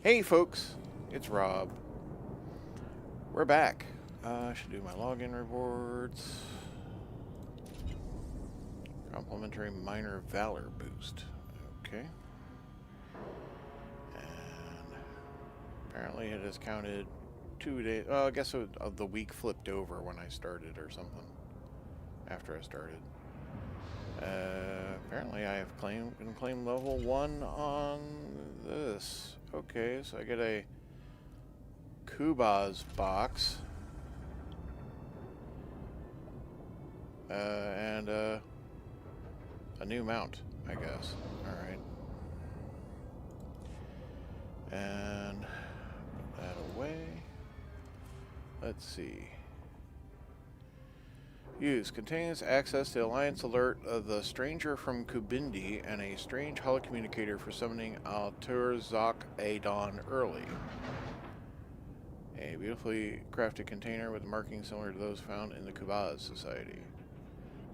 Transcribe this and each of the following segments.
Hey folks, it's Rob. We're back. I should do my login rewards. Complimentary minor valor boost. Okay. And apparently it has counted 2 days. Well, I guess the week flipped over when I started or something. After I started. Apparently I have been claimed level 1 on this. Okay, so I get a Kubaz box. And a new mount, I guess. Alright. And put that away. Let's see. Use. Contains access to Alliance alert of the stranger from Kubindi and a strange holocommunicator for summoning Alturzak Adon early. A beautifully crafted container with markings similar to those found in the Kubaz Society.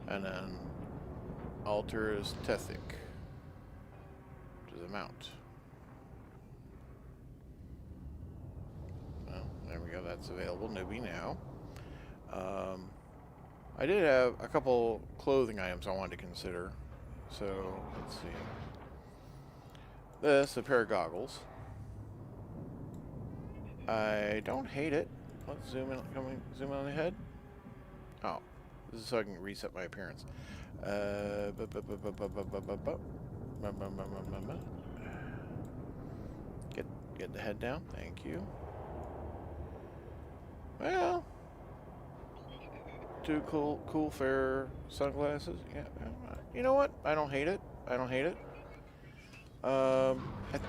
And then Alters Tethic, which is a mount. Well, there we go. That's available. Newbie now. I did have a couple clothing items I wanted to consider. So, let's see. This, a pair of goggles. I don't hate it. Let's zoom in. Can we zoom in on the head? Oh, this is so I can reset my appearance. Get the head down. Thank you. Well, two cool fair sunglasses. Yeah, you know what? I don't hate it. I don't hate it. I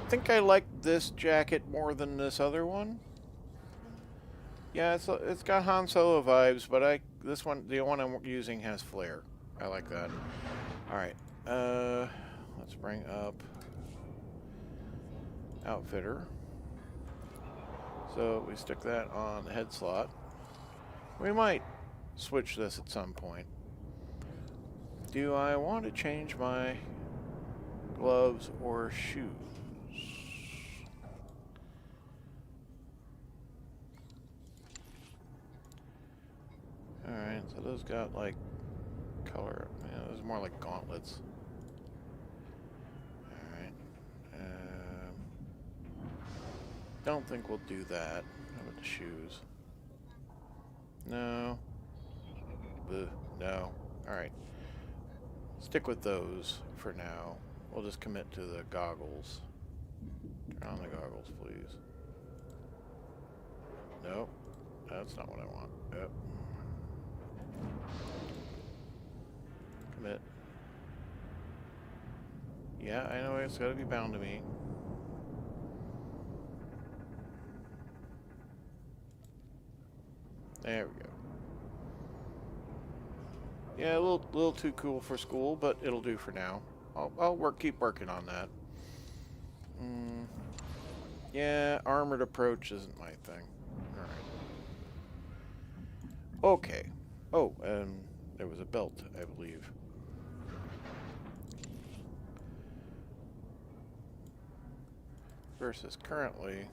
think I like this jacket more than this other one. Yeah, it's got Han Solo vibes, but the one I'm using has flare. I like that. All right. Let's bring up Outfitter. So we stick that on the head slot. We might switch this at some point. Do I want to change my gloves or shoes? Alright, so those got like color. Yeah, those are more like gauntlets. Alright. Don't think we'll do that. How about the shoes? No. Ugh, no. Alright. Stick with those for now. We'll just commit to the goggles. Turn on the goggles, please. Nope. That's not what I want. Yep. Commit. Yeah, I know it's gotta be bound to me. There we go. Yeah, a little too cool for school, but it'll do for now. I'll keep working on that. Yeah, armored approach isn't my thing. Alright. Okay. Oh, and there was a belt, I believe. Versus currently,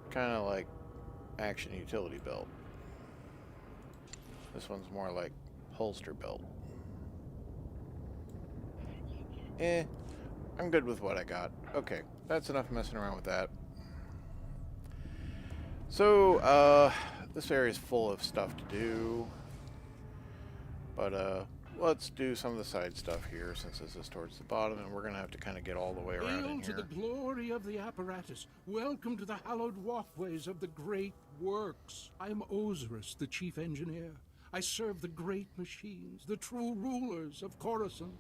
kind of like action utility belt. This one's more like holster belt. I'm good with what I got. Okay, that's enough messing around with that. So, this area is full of stuff to do. But, let's do some of the side stuff here since this is towards the bottom and we're going to have to kind of get all the way around in Hail to here. the glory of the apparatus. Welcome to the hallowed walkways of the great works. I am Osiris, the chief engineer. I serve the great machines, the true rulers of Coruscant.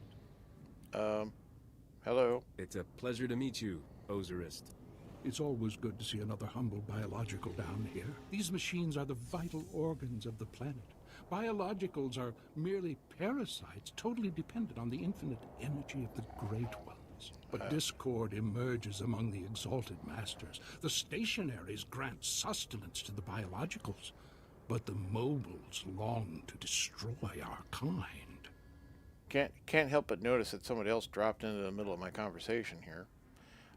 Hello. It's a pleasure to meet you, Osiris. It's always good to see another humble biological down here. These machines are the vital organs of the planet. Biologicals are merely parasites, totally dependent on the infinite energy of the Great Ones. But discord emerges among the exalted masters. The stationaries grant sustenance to the biologicals, but the mobiles long to destroy our kind. Can't help but notice that somebody else dropped into the middle of my conversation here.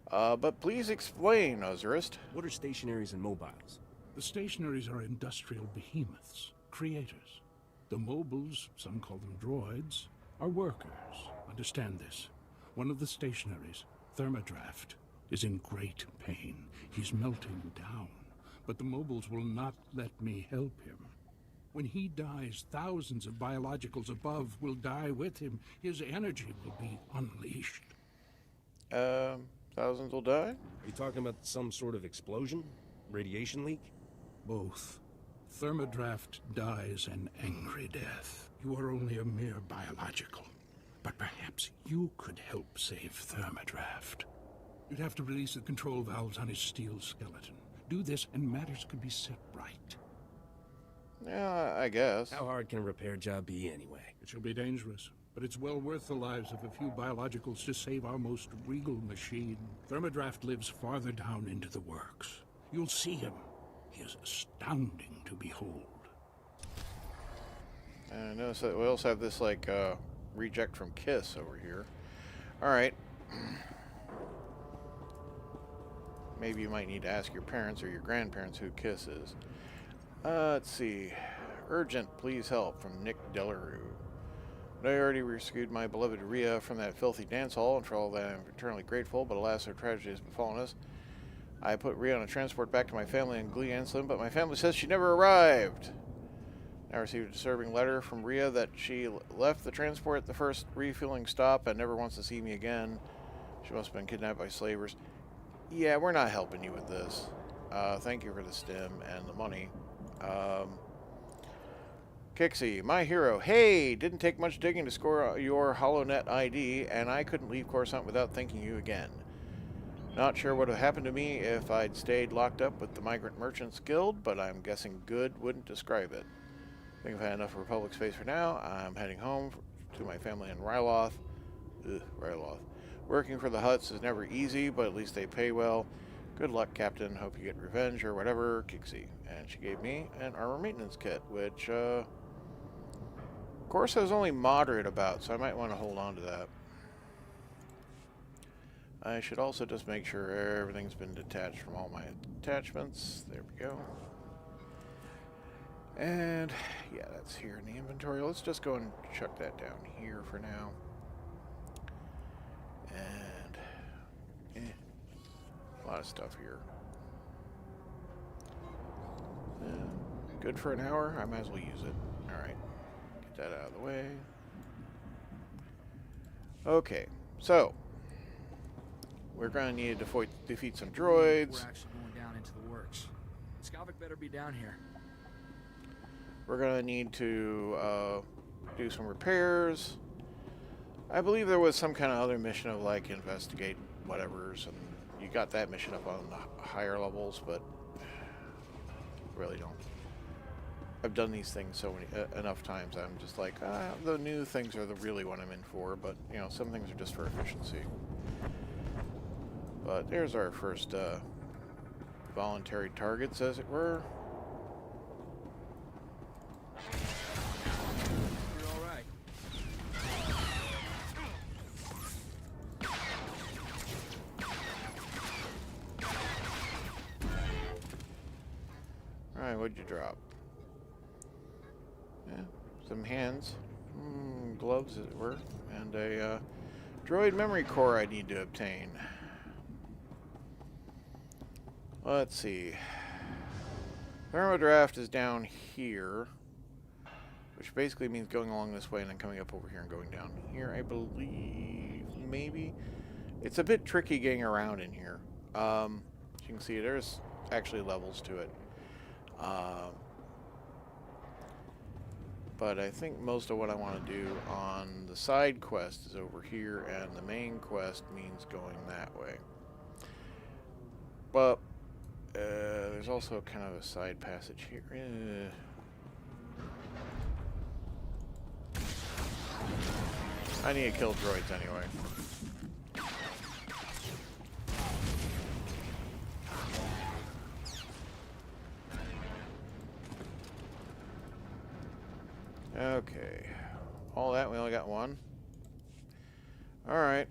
But please explain, Ozarist. What are stationaries and mobiles? The stationaries are industrial behemoths, creators. The mobiles, some call them droids, are workers. Understand this. One of the stationaries, Thermodraft, is in great pain. He's melting down. But the mobiles will not let me help him. When he dies, thousands of biologicals above will die with him. His energy will be unleashed. Thousands will die? Are you talking about some sort of explosion? Radiation leak? Both. Thermodraft dies an angry death. You are only a mere biological. But perhaps you could help save Thermodraft. You'd have to release the control valves on his steel skeleton. Do this and matters could be set right. Yeah, I guess. How hard can a repair job be anyway? It shall be dangerous, but it's well worth the lives of a few biologicals to save our most regal machine. Thermodraft lives farther down into the works. You'll see him. He is astounding to behold. I notice that we also have this, like, reject from Kiss over here. Alright. Maybe you might need to ask your parents or your grandparents who Kiss is. Let's see. Urgent, please help, from Nick Delarue. I already rescued my beloved Rhea from that filthy dance hall, and for all that I'm eternally grateful, but alas, her tragedy has befallen us. I put Rhea on a transport back to my family in Glee Anselm, but my family says she never arrived. I received a disturbing letter from Rhea that she left the transport at the first refueling stop and never wants to see me again. She must have been kidnapped by slavers. Yeah, we're not helping you with this. Thank you for the stim and the money. Kixie, my hero. Hey, didn't take much digging to score your HoloNet ID, and I couldn't leave Coruscant without thanking you again. Not sure what would have happened to me if I'd stayed locked up with the Migrant Merchants Guild, but I'm guessing good wouldn't describe it. I think I've had enough Republic space for now. I'm heading home to my family in Ryloth. Ryloth. Working for the Hutts is never easy, but at least they pay well. Good luck, Captain. Hope you get revenge or whatever, Kixie. And she gave me an armor maintenance kit, which, of course, I was only moderate about, so I might want to hold on to that. I should also just make sure everything's been detached from all my attachments. There we go. And, yeah, that's here in the inventory. Let's just go and chuck that down here for now. And, a lot of stuff here. Good for an hour. I might as well use it. Alright. Get that out of the way. Okay. So, we're going to need to defeat some droids. We're actually going down into the works. Skavak better be down here. We're going to need to do some repairs. I believe there was some kind of other mission of, like, investigate whatevers, and you got that mission up on the higher levels, but really don't. I've done these things so many enough times. I'm just like, the new things are the really what I'm in for, but, you know, some things are just for efficiency. But there's our first voluntary targets, as it were. You're all right. Alright, what'd you drop? Yeah, some hands. Gloves, as it were. And a droid memory core I need to obtain. Let's see. Thermodraft is down here, which basically means going along this way and then coming up over here and going down here, I believe. Maybe. It's a bit tricky getting around in here. As you can see, there's actually levels to it. But I think most of what I want to do on the side quest is over here, and the main quest means going that way. But there's also kind of a side passage here. I need to kill droids anyway. Okay. All that, we only got one. Alright.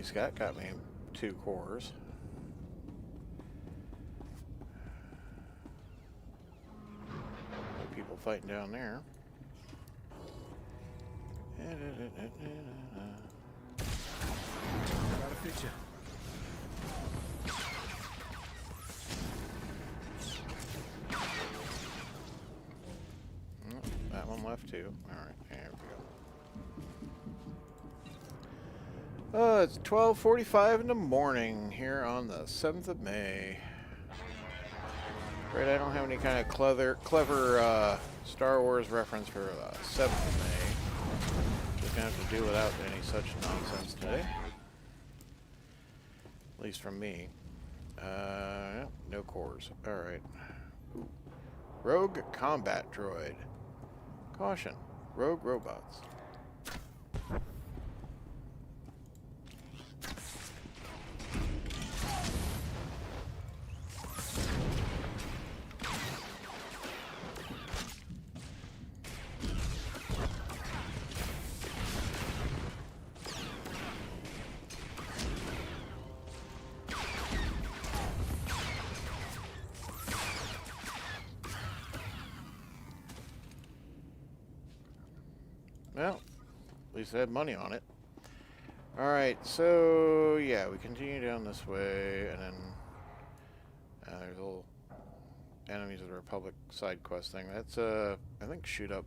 least that got me 2 cores. People fighting down there. Gotta fix you. That one left too. Alright, there we go. It's 12:45 in the morning here on the 7th of May. Right, I don't have any kind of clever Star Wars reference for 7th of May. Just gonna have to do without any such nonsense today. At least from me. No cores. Alright. Rogue combat droid. Caution. Rogue robots. Well, at least I had money on it. Alright, so yeah, we continue down this way, and then there's a little enemies of the Republic side quest thing. That's, I think shoot up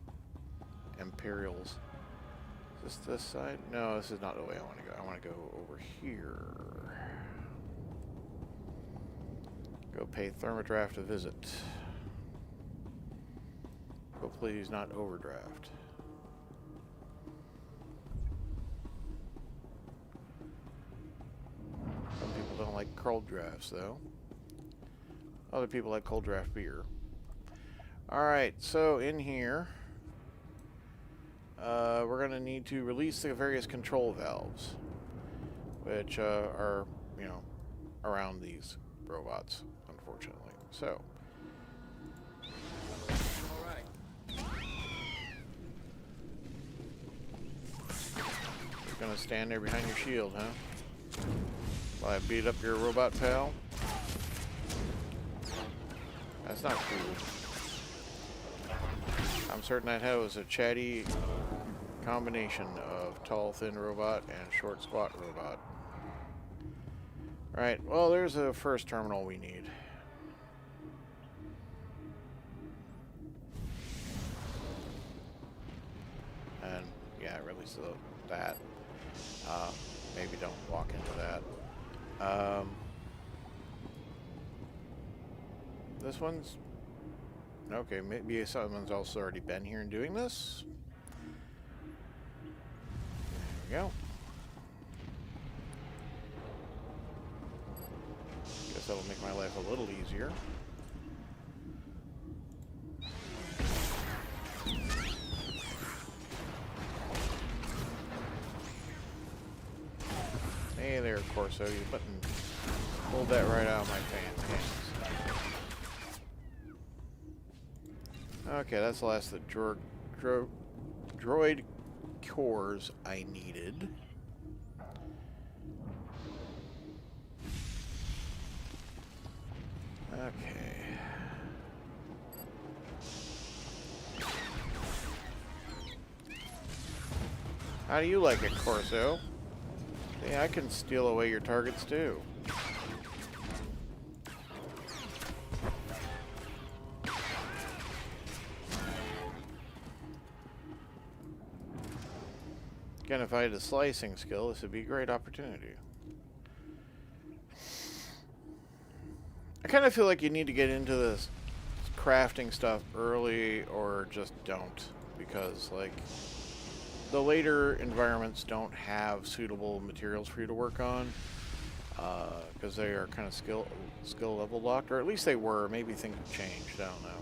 Imperials. Is this side? No, this is not the way I want to go. I want to go over here. Go pay Thermodraft a visit. Hopefully he's not overdraft. Some people don't like cold drafts, though. Other people like cold draft beer. Alright, so in here, we're going to need to release the various control valves, which are, you know, around these robots, unfortunately. So, you're going to stand there behind your shield, huh? While I beat up your robot pal? That's not cool. I'm certain that was a chatty combination of tall, thin robot and short, squat robot. Right, well, there's a first terminal we need. And, yeah, release that. Maybe don't walk into that. This one's... Okay, maybe someone's also already been here and doing this. There we go. Guess that'll make my life a little easier. Hey there, Corso, you button. Pulled that right out of my pants. Okay, that's the last of the droid cores I needed. Okay. How do you like it, Corso? Yeah, I can steal away your targets too. Again, if I had a slicing skill, this would be a great opportunity. I kind of feel like you need to get into this crafting stuff early or just don't. Because, like, the later environments don't have suitable materials for you to work on. Because they are kind of skill level locked. Or at least they were. Maybe things have changed. I don't know.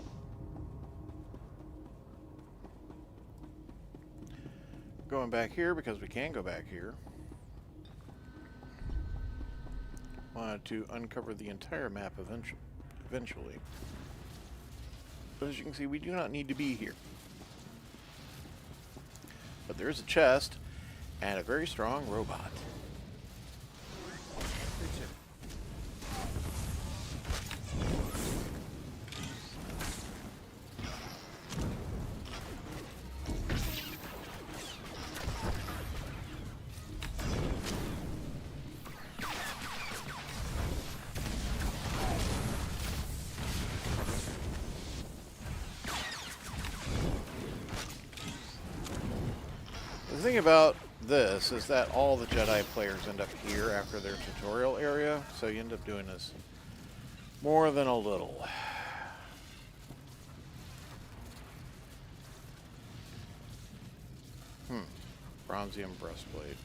Going back here because we can go back here. Wanted to uncover the entire map eventually. But as you can see, we do not need to be here. But there is a chest and a very strong robot. thing about this is that all the Jedi players end up here after their tutorial area, so you end up doing this more than a little. Bronzium breastplate.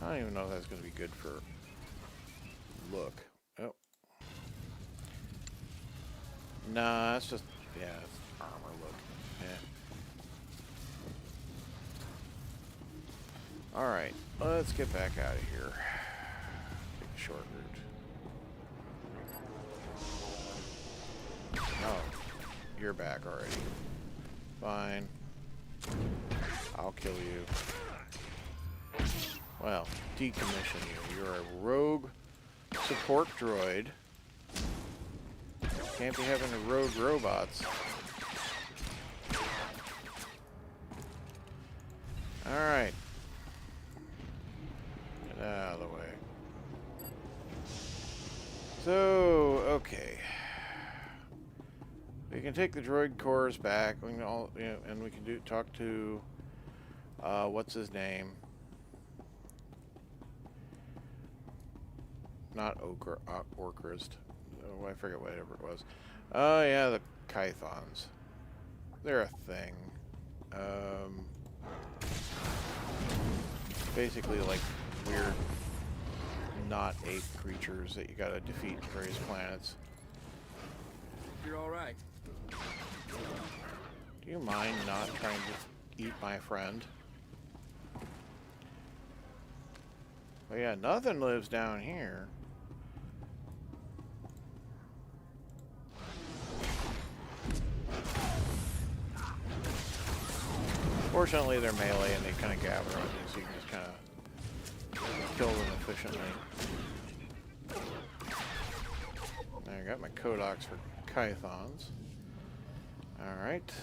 I don't even know if that's going to be good for look. Oh. Nah, that's just, yeah, it's armor look. Yeah. Alright, let's get back out of here. Take the short route. Oh, you're back already. Fine. I'll kill you. Well, decommission you. You're a rogue support droid. Can't be having the rogue robots. Alright. Get out of the way. So, okay. We can take the droid cores back. We can all, you know, and we can talk to what's his name? Not Orcrist. Oh, I forget whatever it was. Oh yeah, the Kythons. They're a thing. Basically like weird not ape creatures that you gotta defeat in various planets. You're all right. Do you mind not trying to eat my friend? Oh yeah, nothing lives down here. Fortunately, they're melee and they kind of gather on you, so you can just kind of kill them efficiently. I got my Codox for Kythons. Alright.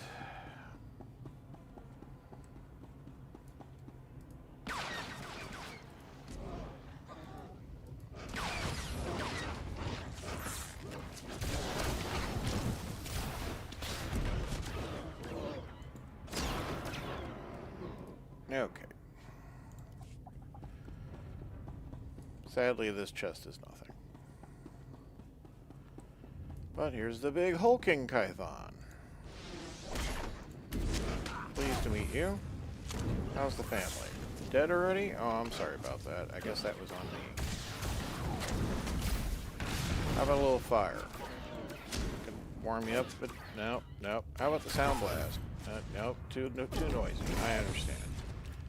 Okay. Sadly, this chest is nothing. But here's the big hulking Kython. Pleased to meet you. How's the family? Dead already? Oh, I'm sorry about that. I guess that was on me. How about a little fire? Can warm you up, but no, no. How about the sound blast? Nope, too noisy. I understand.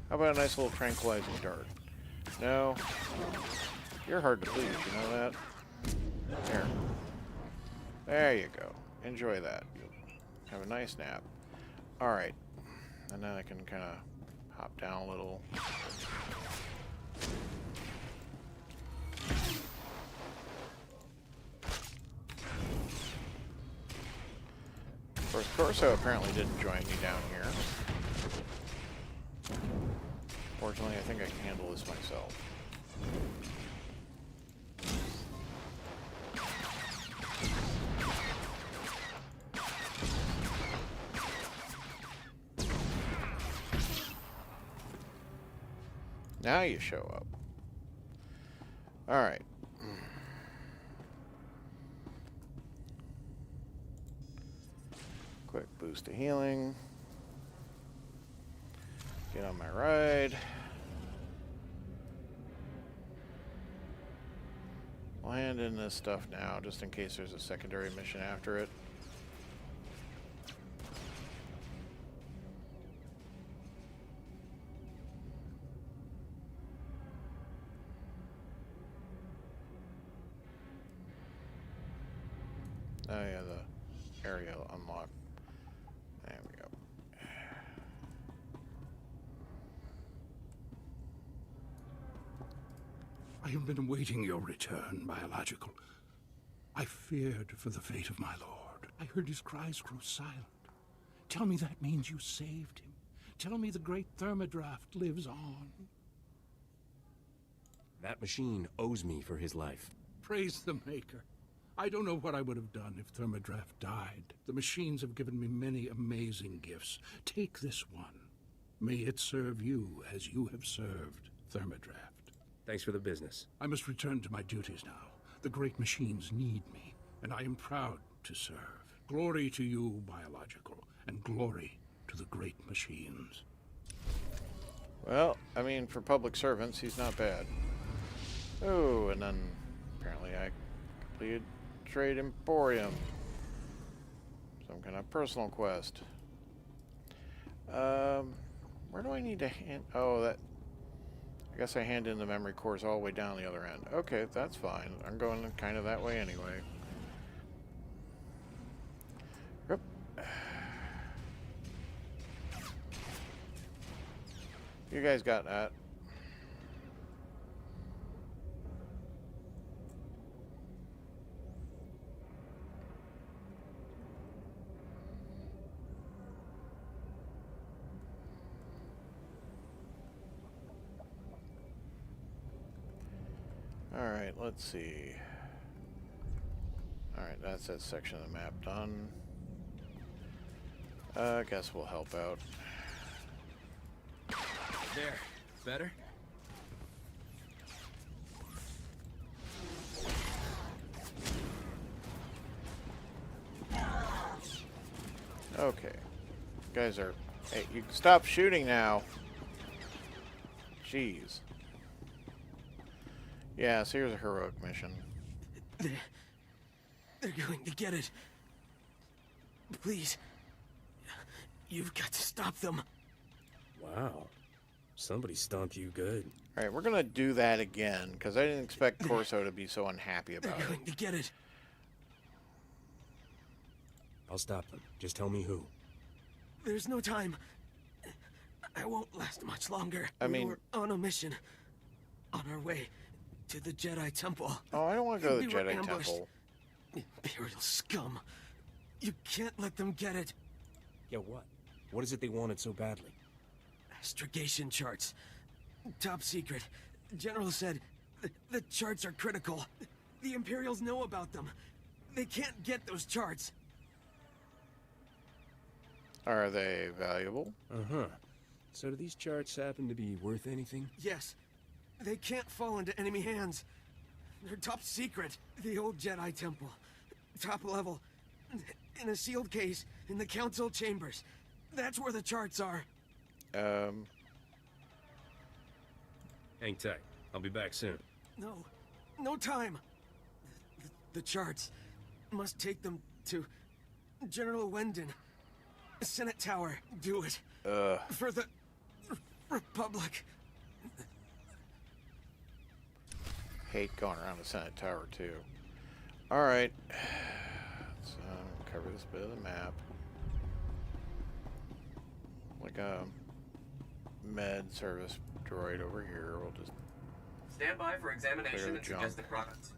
How about a nice little tranquilizing dart? No. You're hard to please, you know that? Here. There you go. Enjoy that. Have a nice nap. Alright. And then I can kind of hop down a little. Of course, Corso apparently didn't join me down here. Fortunately, I think I can handle this myself. Now you show up. Alright. Quick boost of healing. Get on my ride. Land in this stuff now, just in case there's a secondary mission after it. Oh yeah, the area unlocked. There we go. I have been awaiting your return, Biological. I feared for the fate of my lord. I heard his cries grow silent. Tell me that means you saved him. Tell me the great Thermodraft lives on. That machine owes me for his life. Praise the Maker. I don't know what I would have done if Thermodraft died. The machines have given me many amazing gifts. Take this one. May it serve you as you have served Thermodraft. Thanks for the business. I must return to my duties now. The great machines need me, and I am proud to serve. Glory to you, Biological, and glory to the great machines. Well, I mean, for public servants, he's not bad. Oh, and then apparently I completed Trade Emporium. Some kind of personal quest. Where do I need to hand... Oh, that... I guess I hand in the memory cores all the way down the other end. Okay, that's fine. I'm going kind of that way anyway. Yep. You guys got that. Alright, let's see. Alright, that's that section of the map done. I guess we'll help out. There. Better? Okay. Guys are... Hey, you can stop shooting now. Jeez. Yeah, so here's a heroic mission. They're going to get it. Please. You've got to stop them. Wow. Somebody stomped you good. Alright, we're gonna do that again, because I didn't expect Corso to be so unhappy about They're it. going to get it. I'll stop them. Just tell me who. There's no time. I won't last much longer. I mean... We're on a mission. On our way to the Jedi Temple. Oh, I don't want to go to the We were Jedi ambushed. Temple. Imperial scum. You can't let them get it. Yeah, what? What is it they wanted so badly? Astrogation charts. Top secret. General said the charts are critical. The Imperials know about them. They can't get those charts. Are they valuable? Uh-huh. So do these charts happen to be worth anything? Yes. They can't fall into enemy hands. They're top secret. The old Jedi Temple. Top level. In a sealed case in the council chambers. That's where the charts are. Hang tight. I'll be back soon. No. No time. The charts. Must take them to General Wendon. Senate Tower. Do it. For the Republic. Hate going around the Senate Tower, too. Alright. Let's cover this bit of the map. Like a med service droid over here. We'll just Stand by for examination clear the and junk. suggested products.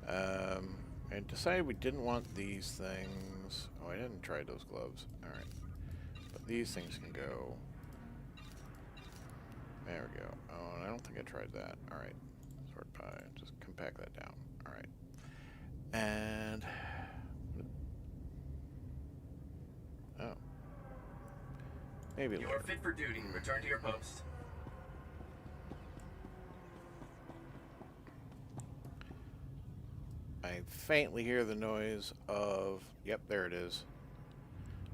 I decided we didn't want these things. Oh, I didn't try those gloves. Alright. But these things can go. There we go. Oh, and I don't think I tried that. Alright. Sort by. Just compact that down. Alright. And... Oh. Maybe You later. are fit for duty. Return to your post. I faintly hear the noise of... Yep, there it is.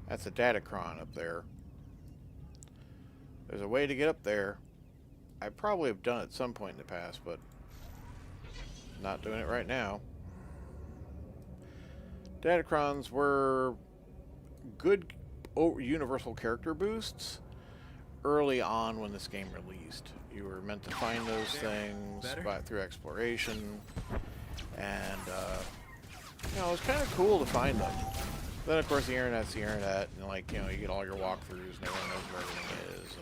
That's a Datacron up there. There's a way to get up there. I probably have done it at some point in the past, but not doing it right now. Datacrons were good universal character boosts early on when this game released. You were meant to find those things through exploration, and you know, it was kind of cool to find them. Then of course the internet's the internet, and like, you know, you get all your walkthroughs and everyone knows where everything is.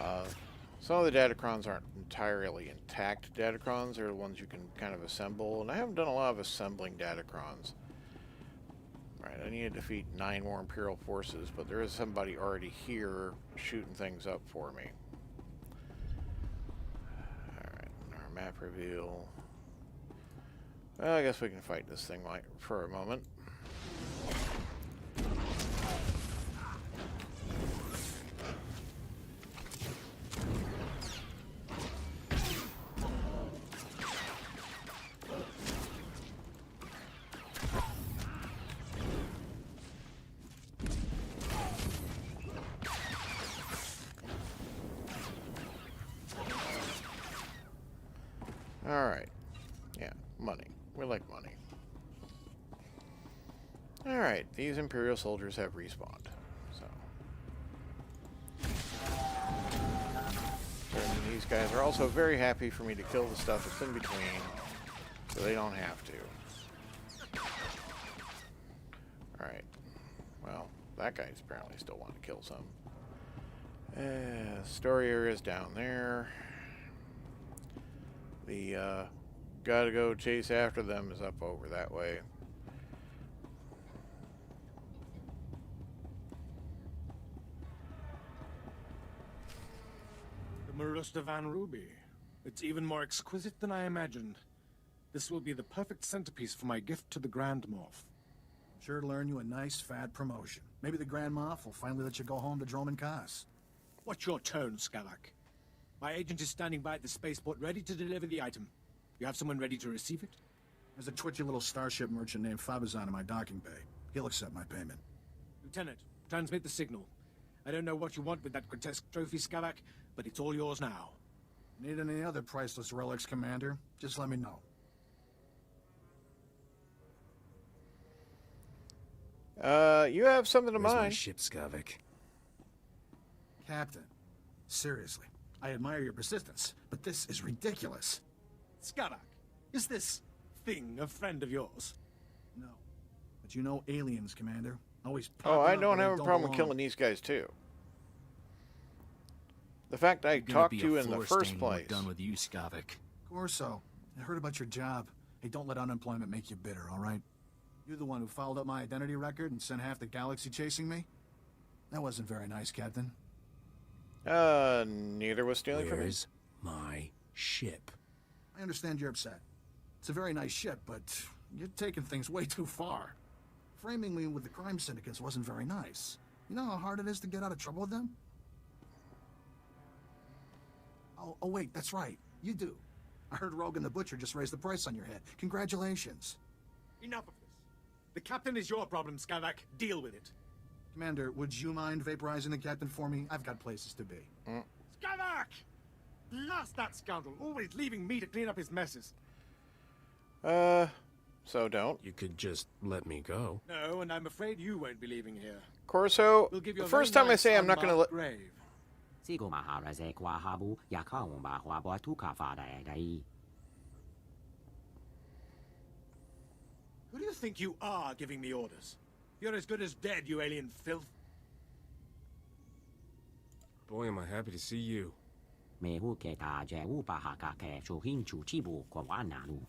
And, some of the Datacrons aren't entirely intact Datacrons. They're the ones you can kind of assemble, and I haven't done a lot of assembling Datacrons. Right, I need to defeat 9 more Imperial forces, but there is somebody already here shooting things up for me. Alright, our map reveal. Well, I guess we can fight this thing for a moment. Alright, these Imperial soldiers have respawned. So. And these guys are also very happy for me to kill the stuff that's in between, so they don't have to. Alright. Well, that guy's apparently still wanting to kill some. Story area is down there. The, gotta go chase after them is up over that way. The Marusta Van Ruby. It's even more exquisite than I imagined. This will be the perfect centerpiece for my gift to the Grand Moff. Sure to learn you a nice, fat promotion. Maybe the Grand Moff will finally let you go home to Droman Kaas. What's your tone, Skavak? My agent is standing by at the spaceport ready to deliver the item. You have someone ready to receive it? There's a twitchy little starship merchant named Fabizon in my docking bay. He'll accept my payment. Lieutenant, transmit the signal. I don't know what you want with that grotesque trophy, Skavak, but it's all yours now. Need any other priceless relics, Commander? Just let me know. You have something in Where's my mind. ship, Skavak? Captain, seriously, I admire your persistence, but this is ridiculous. Skavak, is this thing a friend of yours? No. But you know aliens, Commander. Always Oh, popping I up don't where have they a problem with belong. killing these guys too. The fact I talked to you in the first place. Done with you, Skavak. Of course so. I heard about your job. Hey, don't let unemployment make you bitter, all right? You're the one who fouled up my identity record and sent half the galaxy chasing me? That wasn't very nice, Captain. Neither was stealing from me. Where's my ship? I understand you're upset. It's a very nice ship, but you're taking things way too far. Framing me with the crime syndicates wasn't very nice. You know how hard it is to get out of trouble with them? Oh wait, that's right. You do. I heard Rogan the Butcher just raised the price on your head. Congratulations. Enough of this. The captain is your problem, Skavak. Deal with it. Commander, would you mind vaporizing the captain for me? I've got places to be. Skavak! Blast that scoundrel, always leaving me to clean up his messes. So don't. You could just let me go. No, and I'm afraid you won't be leaving here. Corso, We'll give you the a first very time I nice say I'm not going to let... unmarked grave. Sigo maharaze kwa habu yakao mahwa boatu kafada dai. Who do you think you are giving me orders? You're as good as dead, you alien filth. Boy, am I happy to see you. Me hu ke ta je u pa ha ka ke chu hin chu chi bu kwa wa na lu.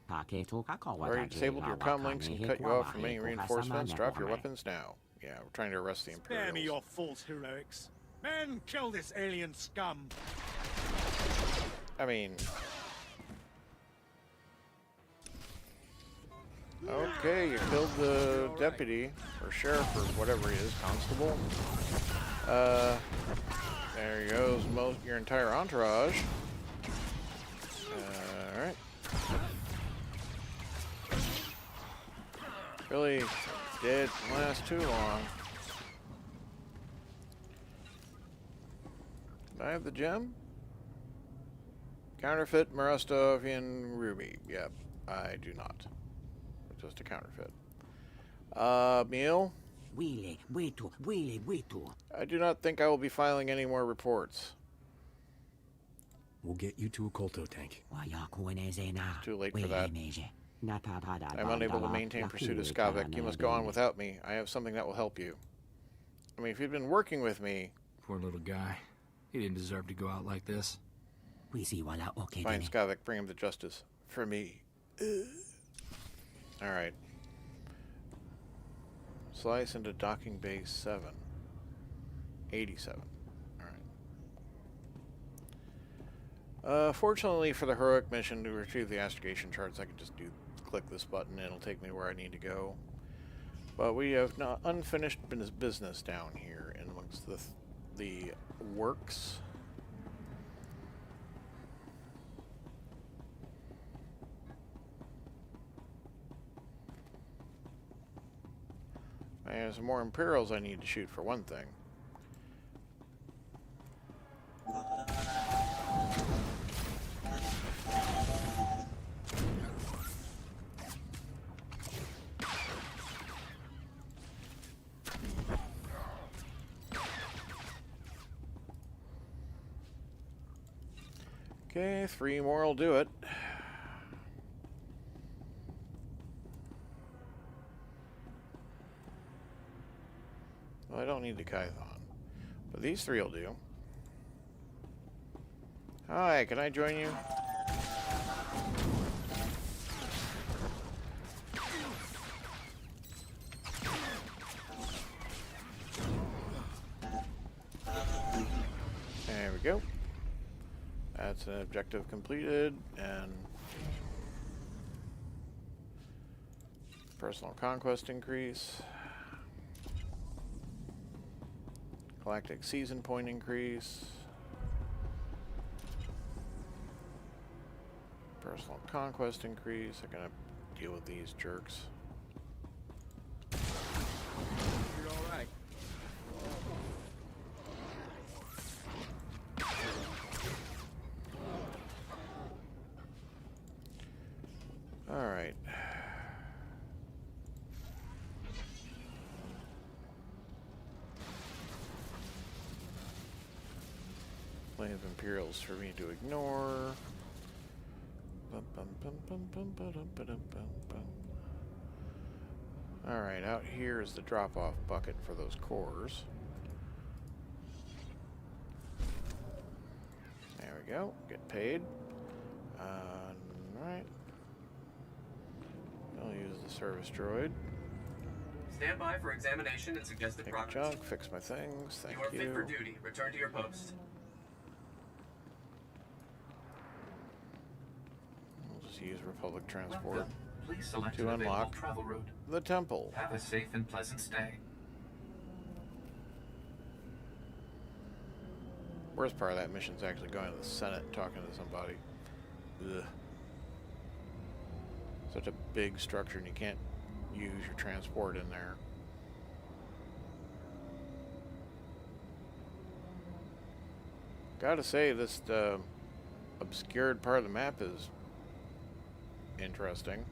Ta ke to ka ko wa Already da disabled your comm links and cut you off from any reinforcements. Drop your weapons now. Yeah, we're trying to arrest the Spare me Imperials. your false heroics. Men, kill this alien scum. I mean... Okay, you killed the deputy, or sheriff, or whatever he is, constable. There goes your entire entourage. Alright. Really didn't last too long. Do I have the gem? Counterfeit Marustovian Ruby. Yep, I do not. Just a counterfeit. Meal? Wile witu. I do not think I will be filing any more reports. We'll get you to a Kolto tank. Wa ya ko ne ze na. Too late for that. Na ta ta da. I'm unable to maintain pursuit of Skavak. You must go on without me. I have something that will help you. I mean, if you'd been working with me... Poor little guy. He didn't deserve to go out like this. We see wala okay. Find Skavak, bring him to justice. For me. Alright. Slice into docking bay 7. 87. Alright. Fortunately for the heroic mission to retrieve the astrogation charts, I can just click this button and it'll take me where I need to go. But we have not unfinished business down here in amongst the works. There's some more Imperials I need to shoot for one thing. Okay, 3 more will do it. Well, I don't need the Kython, but these 3 will do. Hi, can I join you? There we go. That's an objective completed, and personal conquest increase. Galactic season point increase. Personal conquest increase. I'm gonna deal with these jerks. You're all right. All right. Plenty of Imperials for me to ignore. Alright, out here is the drop-off bucket for those cores. There we go. Get paid. Alright. I'll use the service droid. Stand by for examination and suggested Take progress. junk, fix my things. Thank You are you. fit for duty. Return to your post. We'll just use Republic transport Welcome. Please select to an available unlock travel route. the temple. Have a safe and pleasant stay. Worst part of that mission is actually going to the Senate and talking to somebody. Ugh. Such a big structure and you can't use your transport in there. Gotta say, this obscured part of the map is interesting.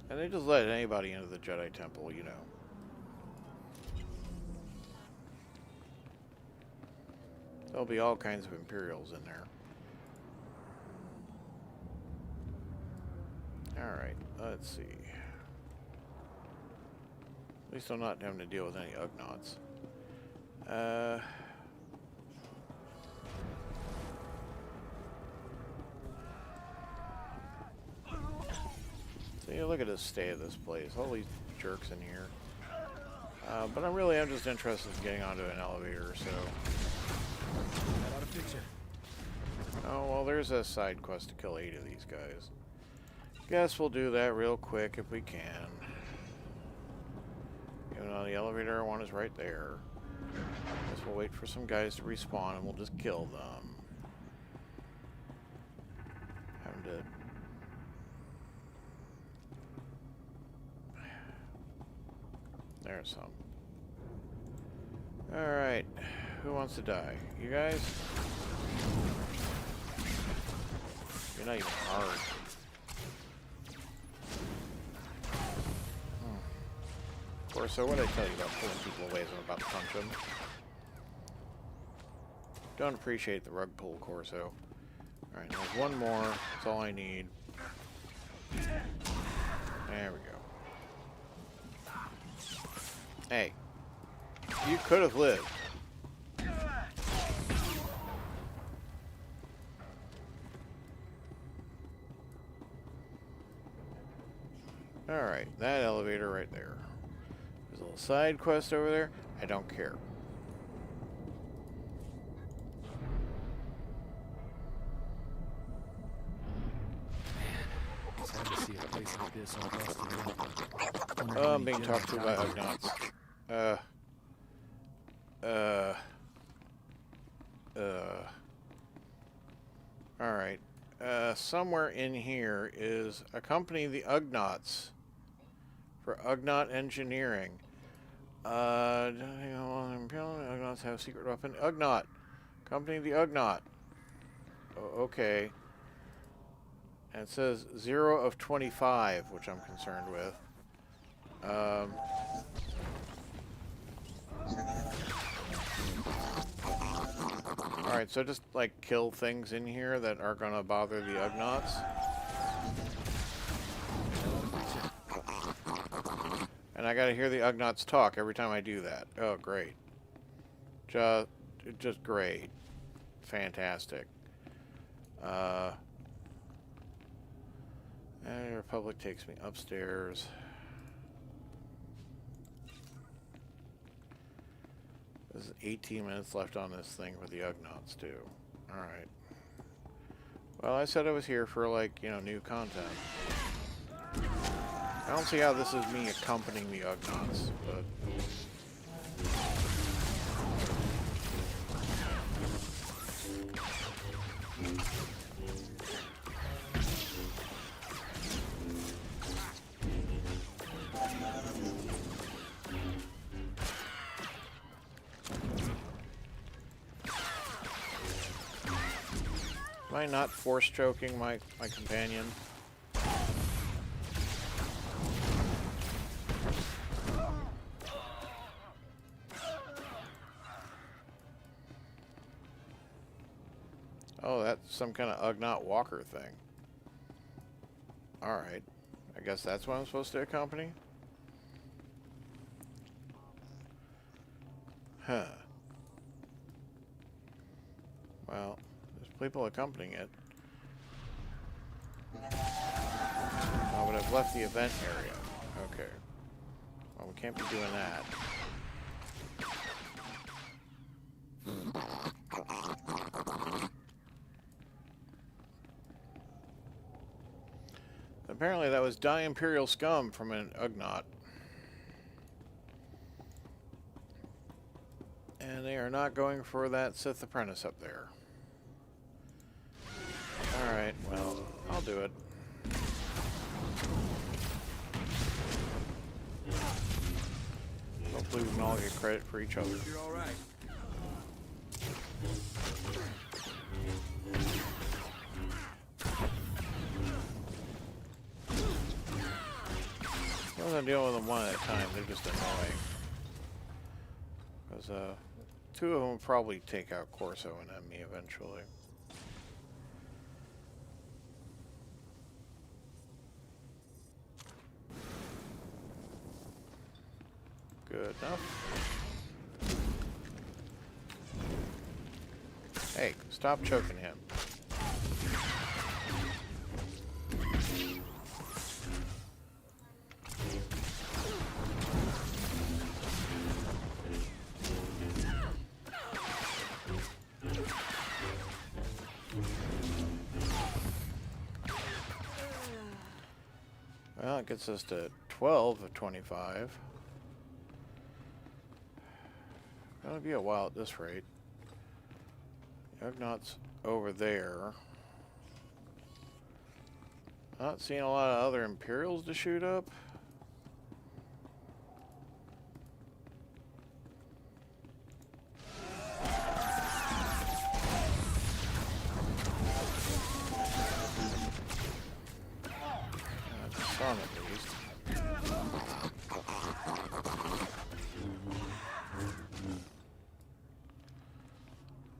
And they just let anybody into the Jedi Temple, you know. There'll be all kinds of Imperials in there. Alright, let's see. At least I'm not having to deal with any Ugnaughts. See, look at the state of this place. All these jerks in here. But I'm just interested in getting onto an elevator, so... That ought to fix it. Oh, well, there's a side quest to kill 8 of these guys. Guess we'll do that real quick if we can. Even though the elevator I want is right there. Guess we'll wait for some guys to respawn and we'll just kill them. Having to... There's some. Alright. Who wants to die? You guys? You're not even hard. Of course, so what did I tell you about pulling people away as I'm about to punch them? Don't appreciate the rug pull, Corso. Alright, there's one more. That's all I need. There we go. Hey. You could have lived. Alright, that elevator right there. There's a little side quest over there. I don't care. Sad to see a place like this all busted up. Oh, I'm being talked to by Ugnaughts. Alright. Somewhere in here is accompany the Ugnaughts for Ugnaught engineering. Ugnaughts have secret weapon. Ugnaught. Accompany the Ugnaught. Okay. And it says 0 of 25, which I'm concerned with. Alright, so just, like, kill things in here that are gonna bother the Ugnaughts. And I gotta hear the Ugnaughts talk every time I do that. Oh, great. Just great. Fantastic. And the Republic takes me upstairs. There's 18 minutes left on this thing for the Ugnaughts, too. Alright. Well, I said I was here for, like, you know, new content. I don't see how this is me accompanying the Ugnaughts, but... Am I not force choking my companion? Oh, that's some kind of Ugnaught walker thing. Alright. I guess that's what I'm supposed to accompany? Huh. Well, there's people accompanying it. Oh, but I've left the event area. Okay. Well, we can't be doing that. Apparently that was Die Imperial Scum from an Ugnaught. And they are not going for that Sith Apprentice up there. Alright, well, I'll do it. Hopefully we can all get credit for each other. You're all right. I'm gonna deal with them one at a time. They're just annoying. Because two of them will probably take out Corso and me eventually. Good enough. Hey, stop choking him. Well, it gets us to 12 of 25. Gonna be a while at this rate. Ugnaughts over there. Not seeing a lot of other Imperials to shoot up. Some at least.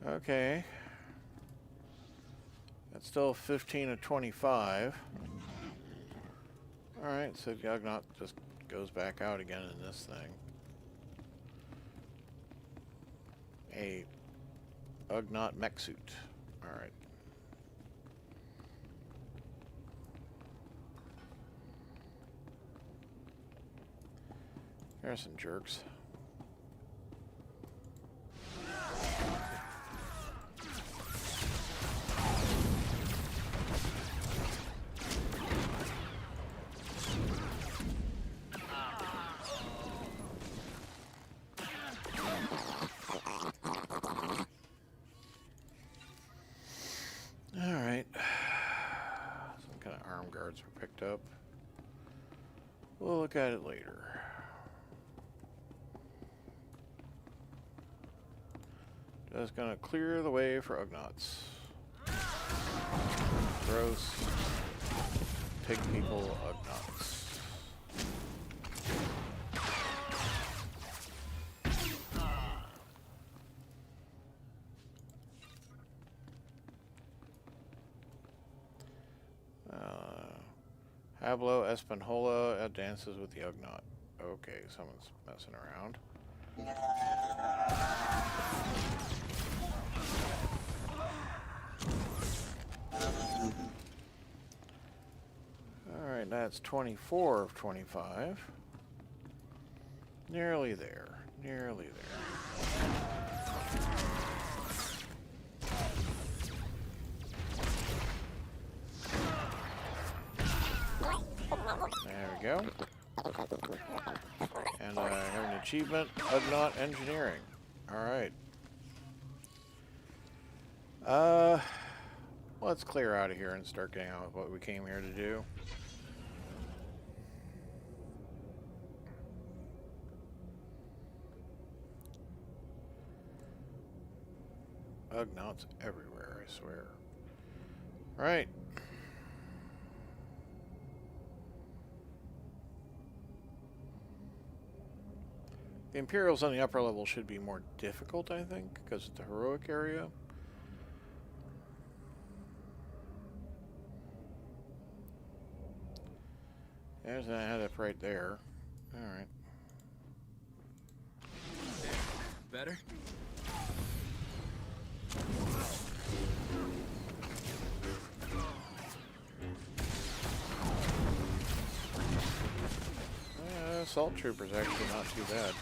Okay. That's still 15 of 25. Alright, so the Ugnaught just goes back out again in this thing. A Ugnaught mech suit. Alright. There's some jerks. Alright. Some kind of arm guards were picked up. We'll look at it later. Just gonna clear the way for Ugnaughts. Gross. Pig people, Ugnaughts. Pablo Espanola dances with the Ugnaught. Okay, someone's messing around. Alright, that's 24 of 25. Nearly there. Nearly there. There we go. And I have an achievement, Ugnaught Engineering. Alright. Let's clear out of here and start getting on with what we came here to do. Ugnaughts everywhere, I swear. Right. The Imperials on the upper level should be more difficult, I think, because it's a heroic area. There's an adept right there. Alright. Better? Assault troopers actually not too bad.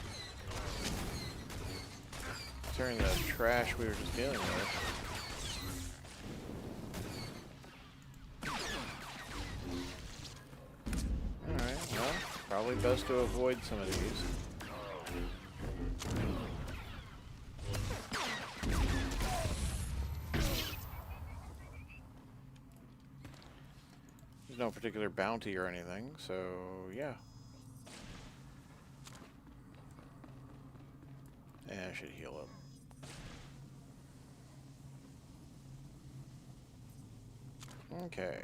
Considering the trash we were just dealing with. Alright, well, probably best to avoid some of these. There's no particular bounty or anything, so yeah. Yeah, I should heal up. Okay.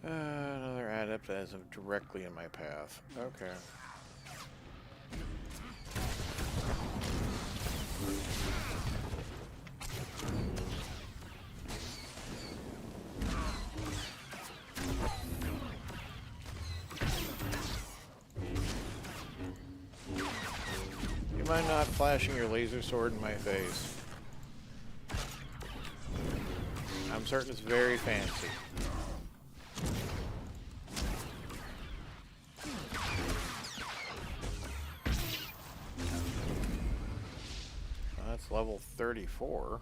Another adept as of directly in my path. Okay. You mind not flashing your laser sword in my face? I'm certain it's very fancy. Well, that's level 34.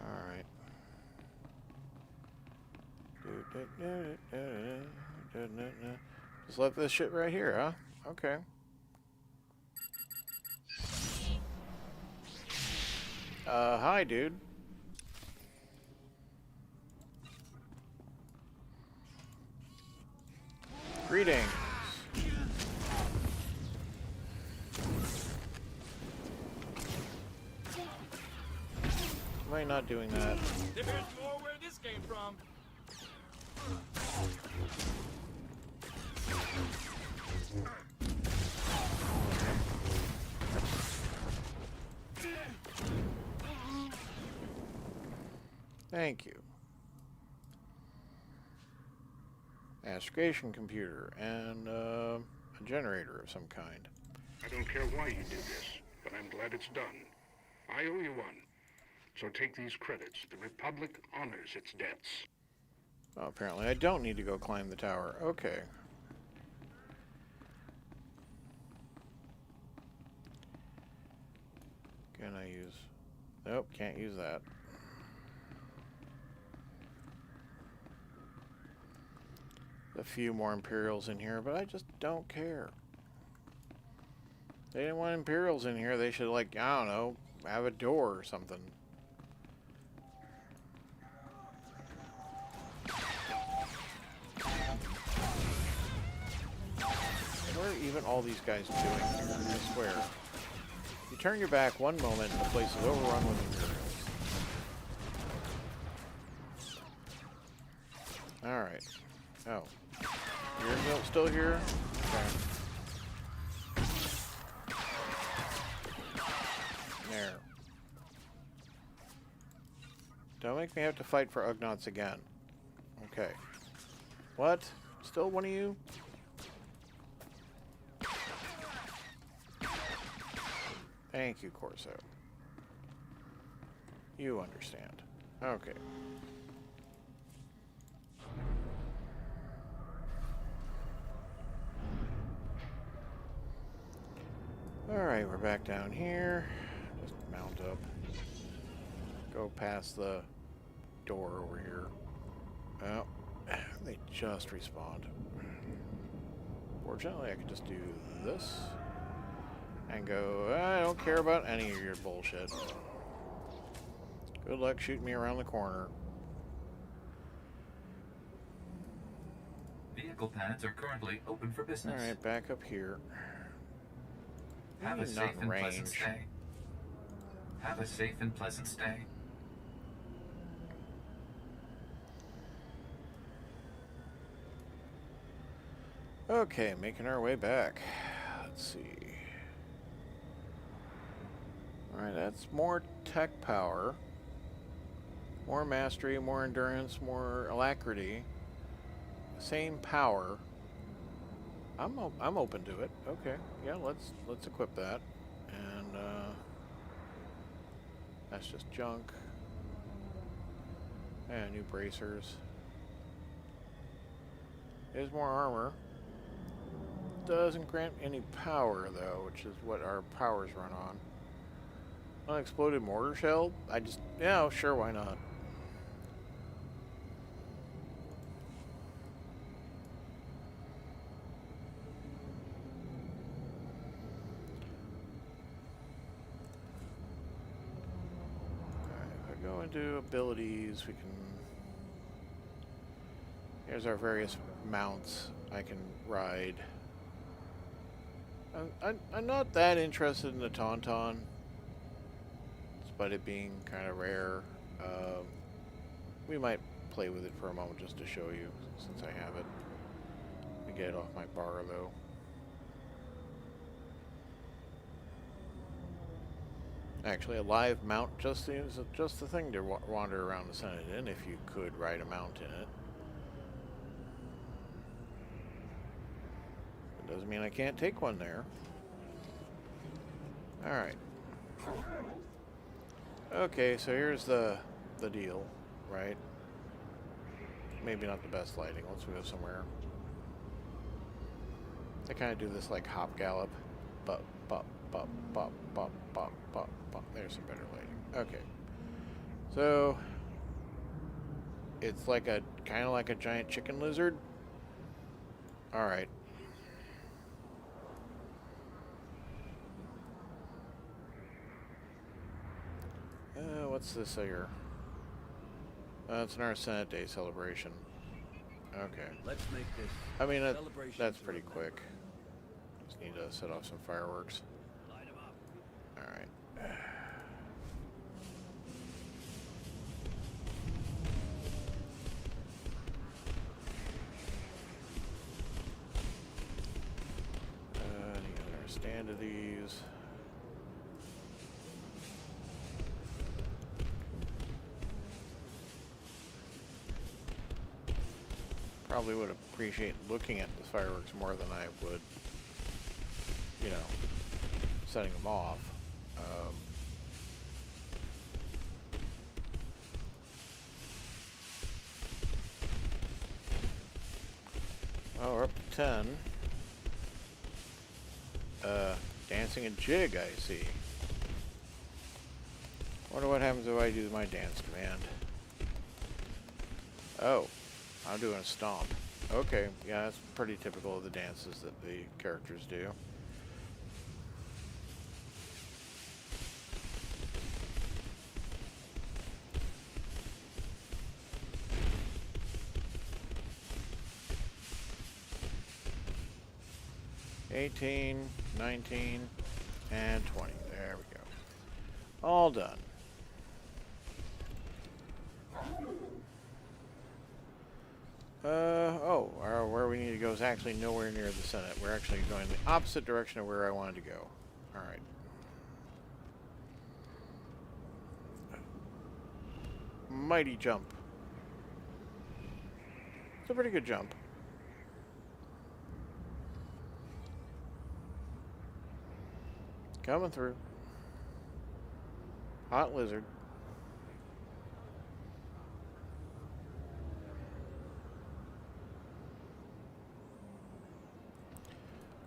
Alright. Just let this shit right here, huh? Okay. Hi, dude. Greetings. Why am I not doing that? There's more where this came from. Thank you. Astrogation computer and a generator of some kind. I don't care why you did this, but I'm glad it's done. I owe you one. So take these credits. The Republic honors its debts. Oh, apparently I don't need to go climb the tower. Okay. Can I use... Nope, can't use that. A few more Imperials in here, but I just don't care. They didn't want Imperials in here. They should, like, I don't know, have a door or something. What are even all these guys doing here? I swear. You turn your back one moment and the place is overrun with Imperials. Alright. Oh. You're still here? Okay. There. Don't make me have to fight for Ugnaughts again. Okay. What? Still one of you? Thank you, Corso. You understand. Okay. Alright, we're back down here. Just mount up. Go past the door over here. Oh, they just respawned. Fortunately, I could just do this. And go, I don't care about any of your bullshit. Good luck shooting me around the corner. Vehicle pads are currently open for business. Alright, back up here. Have a safe and pleasant stay. Have a safe and pleasant stay. Okay, making our way back. Let's see. Alright, that's more tech power. More mastery, more endurance, more alacrity. Same power. I'm open to it. Okay, yeah, let's equip that. And that's just junk. And new bracers. There's more armor. Doesn't grant any power though, which is what our powers run on. Unexploded mortar shell? Yeah, sure, why not? Alright, if I go into abilities, we can... Here's our various mounts I can ride. I'm not that interested in the Tauntaun, despite it being kind of rare. We might play with it for a moment just to show you, since I have it. Let me get it off my bar, though. Actually, a live mount just seems just the thing to wander around the Senate in, if you could ride a mount in it. Doesn't mean I can't take one there. Alright. Okay, so here's the deal, right? Maybe not the best lighting. Let's go somewhere. They kind of do this like hop gallop. Bop, bop, bop, bop, bop, bop, bop, bop. There's some better lighting. Okay. So it's like kind of like a giant chicken lizard. Alright. What's this here? It's an Senate Day celebration. Okay. Let's make this. I mean, that's pretty quick. Just need to set off some fireworks. Light 'em up. All right. Need to understand of these. Probably would appreciate looking at the fireworks more than I would, you know, setting them off. Oh, we're up to 10. Dancing a jig, I see. Wonder what happens if I do my dance command. Oh. I'm doing a stomp. Okay, yeah, that's pretty typical of the dances that the characters do. $18, $19, and $20. There we go. All done. Where we need to go is actually nowhere near the Senate. We're actually going the opposite direction of where I wanted to go. Alright. Mighty jump. It's a pretty good jump. Coming through. Hot lizard.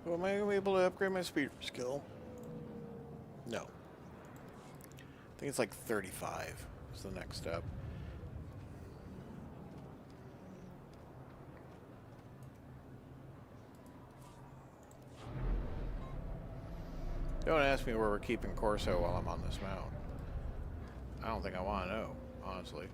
So am I going to be able to upgrade my speeder skill? No. I think it's like 35 is the next step. Don't ask me where we're keeping Corso while I'm on this mount. I don't think I want to know, honestly.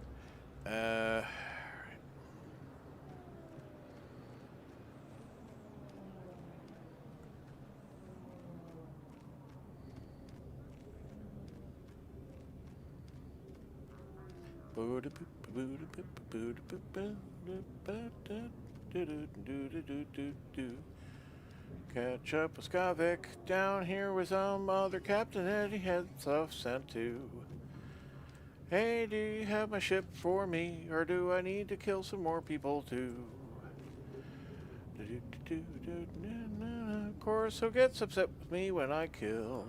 Catch up with Skavak down here with some other captain that he had stuff sent to. Hey, do you have my ship for me, or do I need to kill some more people too? Of course, he'll get upset with me when I kill.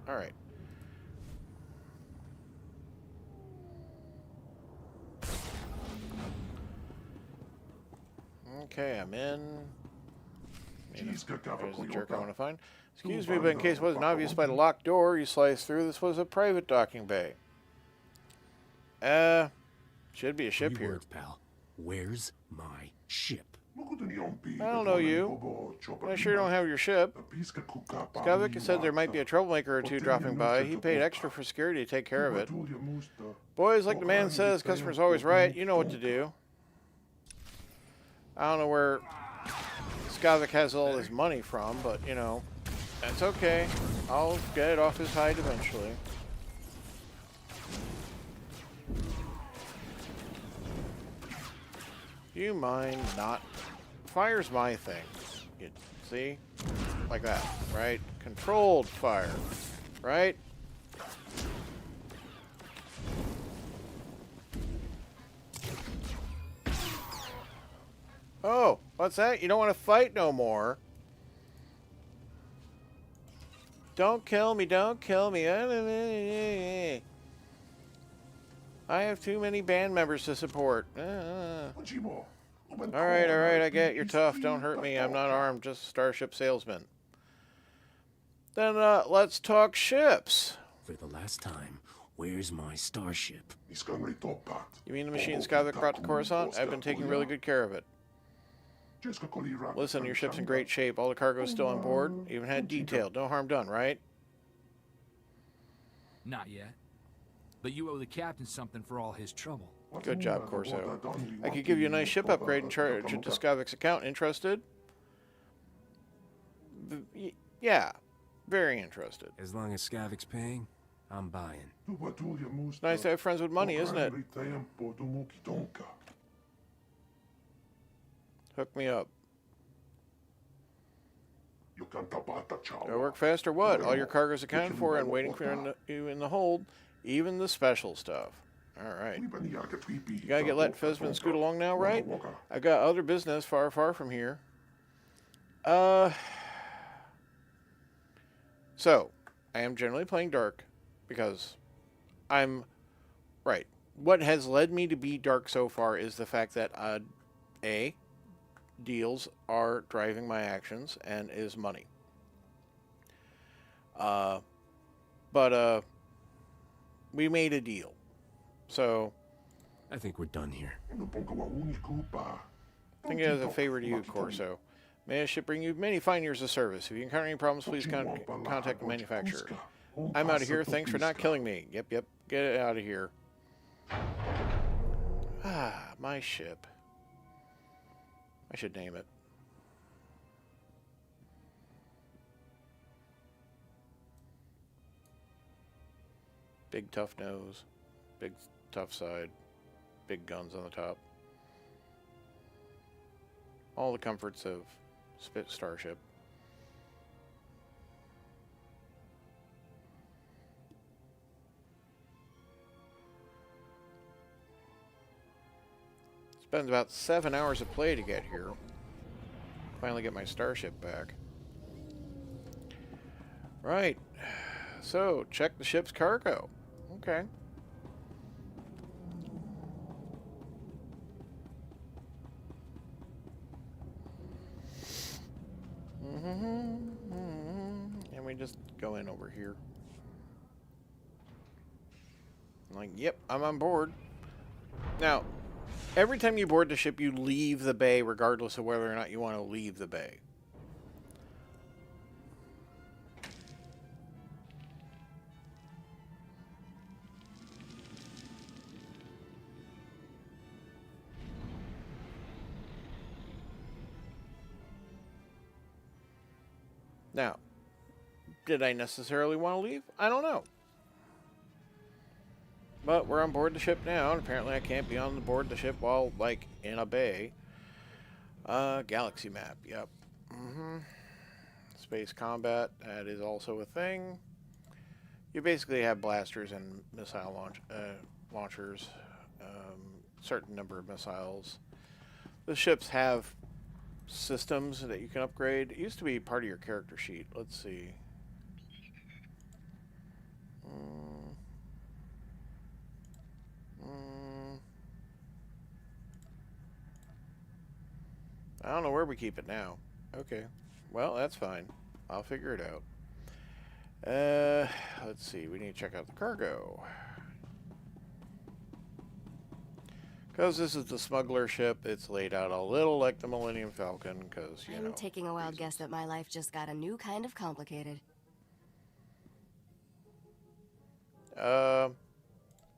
Alright. Okay, I'm in. There's the jerk I want to find. Excuse me, but in case it wasn't obvious by the locked door you sliced through, this was a private docking bay. Should be a ship here. Words, pal. Where's my ship? I don't know you. I sure don't have your ship. Skavak said there might be a troublemaker or two dropping by. He paid extra for security to take care of it. Boys, like the man says, customer's always right. You know what to do. I don't know where Skavak has all his money from, but, you know, that's okay. I'll get it off his hide eventually. You mind not? Fire's my thing. You see? Like that, right? Controlled fire, right? Oh, what's that? You don't want to fight no more. Don't kill me, don't kill me. I have too many band members to support. Alright, I get you're tough. Don't hurt me. I'm not armed, just a starship salesman. Then, let's talk ships. For the last time, where's my starship? You mean the machine Skavak brought to Coruscant? I've been taking really good care of it. Listen, your ship's in great shape. All the cargo's still on board. Even had detailed. No harm done, right? Not yet. But you owe the captain something for all his trouble. Good job, Corso. I could give you a nice ship upgrade and charge it to Skavak's account. Interested? Yeah. Very interested. As long as Skavak's paying, I'm buying. It's nice to have friends with money, isn't it? Hook me up. Go work fast or what? All your cargo's accounted for and waiting for you in the hold. Even the special stuff. Alright. You gotta get let Fezman and scoot along now, right? I've got other business far from here. So, I am generally playing Dark because I'm... Right. What has led me to be Dark so far is the fact that, A, deals are driving my actions and is money. We made a deal. So, I think we're done here. I think it is a favor to you, Corso. May I ship bring you many fine years of service. If you encounter any problems, please contact the manufacturer. I'm out of here. Thanks for not killing me. Yep. Get it out of here. Ah, my ship. I should name it. Big tough nose. Big tough side. Big guns on the top. All the comforts of Starship. Spends about 7 hours of play to get here. Finally get my Starship back. Right. So, check the ship's cargo. Okay. And we just go in over here. Like, yep, I'm on board. Now, every time you board the ship, you leave the bay regardless of whether or not you want to leave the bay. Now, did I necessarily want to leave? I don't know. But we're on board the ship now, and apparently I can't be on the board the ship while, like, in a bay. Galaxy map, yep. Space combat, that is also a thing. You basically have blasters and missile launchers, certain number of missiles. The ships have systems that you can upgrade. It used to be part of your character sheet. Let's see. I don't know where we keep it now. Okay. Well, that's fine. I'll figure it out. Let's see. We need to check out the cargo. Because this is the Smuggler ship, it's laid out a little like the Millennium Falcon, because, you know... I'm taking a wild guess that my life just got a new kind of complicated.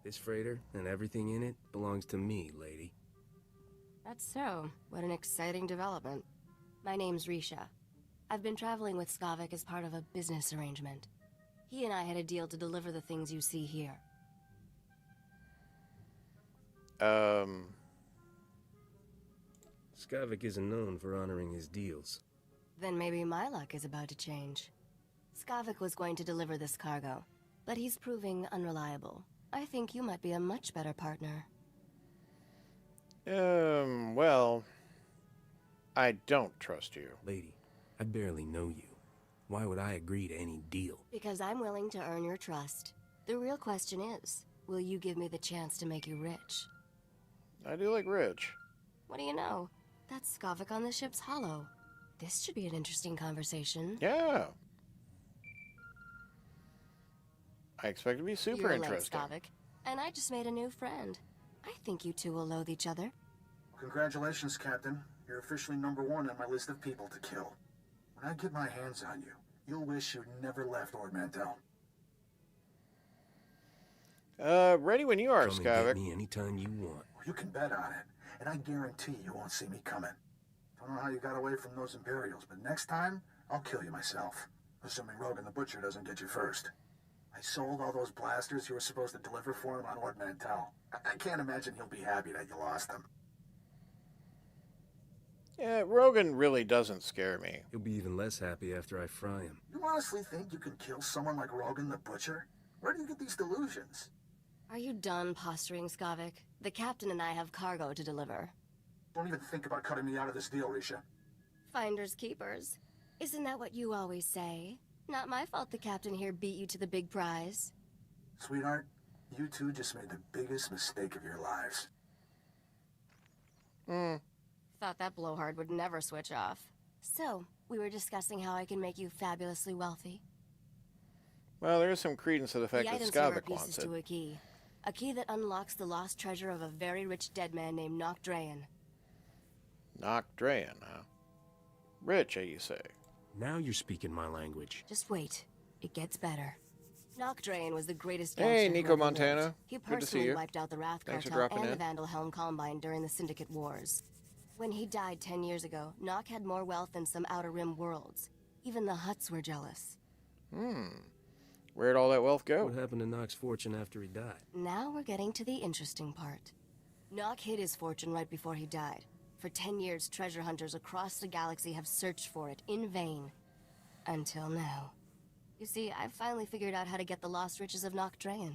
This freighter and everything in it belongs to me, lady. That's so. What an exciting development. My name's Risha. I've been traveling with Skavak as part of a business arrangement. He and I had a deal to deliver the things you see here. Skavak isn't known for honoring his deals. Then maybe my luck is about to change. Skavak was going to deliver this cargo, but he's proving unreliable. I think you might be a much better partner. Well, I don't trust you. Lady, I barely know you. Why would I agree to any deal? Because I'm willing to earn your trust. The real question is, will you give me the chance to make you rich? I do like rich. What do you know? That's Skavak on the ship's hollow. This should be an interesting conversation. Yeah. I expect it to be super interesting. You're late, Skavak, and I just made a new friend. I think you two will loathe each other. Congratulations, Captain. You're officially #1 on my list of people to kill. When I get my hands on you, you'll wish you'd never left Ord Mantell. Ready when you are, Come and Skavak. get me anytime you want. Well, you can bet on it, and I guarantee you won't see me coming. Don't know how you got away from those Imperials, but next time, I'll kill you myself. Assuming Rogan the Butcher doesn't get you first. I sold all those blasters you were supposed to deliver for him on Ord Mantell. I can't imagine he'll be happy that you lost them. Yeah, Rogan really doesn't scare me. He'll be even less happy after I fry him. You honestly think you can kill someone like Rogan the Butcher? Where do you get these delusions? Are you done posturing, Skavak? The captain and I have cargo to deliver. Don't even think about cutting me out of this deal, Risha. Finders keepers. Isn't that what you always say? Not my fault the captain here beat you to the big prize. Sweetheart, you two just made the biggest mistake of your lives. Thought that blowhard would never switch off. So, we were discussing how I can make you fabulously wealthy. Well, there is some credence to the fact The that items here are Skavak pieces wants it. to a key. A key that unlocks the lost treasure of a very rich dead man named Nock Drayan. Nock Drayan, huh? Rich, you say? Now you're speaking my language. Just wait. It gets better. Nock Drayan was the greatest Hey, gangster who Nico ever Montana. lived. He Good to see personally you. wiped out the Wrath Thanks for Cartel dropping and the in. Vandal Helm Combine during the Syndicate Wars. When he died 10 years ago, Nock had more wealth than some Outer Rim worlds. Even the Hutts were jealous. Where'd all that wealth go? What happened to Nock's fortune after he died? Now we're getting to the interesting part. Nock hid his fortune right before he died. For 10 years, treasure hunters across the galaxy have searched for it in vain. Until now. You see, I've finally figured out how to get the lost riches of Noctrayan.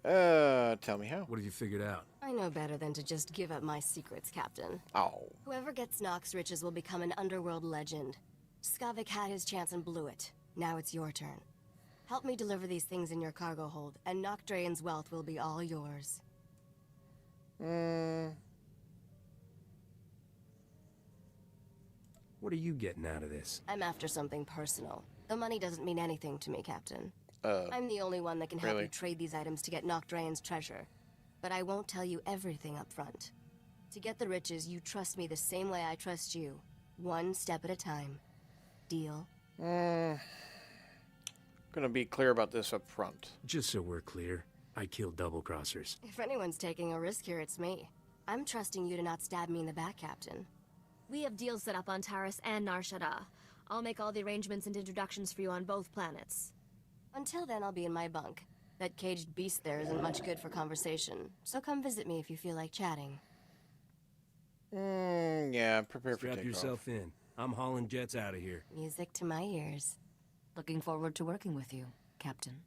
Tell me how. What have you figured out? I know better than to just give up my secrets, Captain. Oh. Whoever gets Nox riches will become an underworld legend. Skavak had his chance and blew it. Now it's your turn. Help me deliver these things in your cargo hold, and Noctrayan's wealth will be all yours. What are you getting out of this? I'm after something personal. The money doesn't mean anything to me, Captain. I'm the only one that can help you trade these items to get Noctrayan's treasure. But I won't tell you everything up front. To get the riches, you trust me the same way I trust you. One step at a time. Deal? Gonna be clear about this up front. Just so we're clear, I killed double-crossers. If anyone's taking a risk here, it's me. I'm trusting you to not stab me in the back, Captain. We have deals set up on Taris and Nar Shaddaa. I'll make all the arrangements and introductions for you on both planets. Until then, I'll be in my bunk. That caged beast there isn't much good for conversation, so come visit me if you feel like chatting. Yeah, prepare for Strap takeoff. yourself in. I'm hauling jets out of here. Music to my ears. Looking forward to working with you, Captain.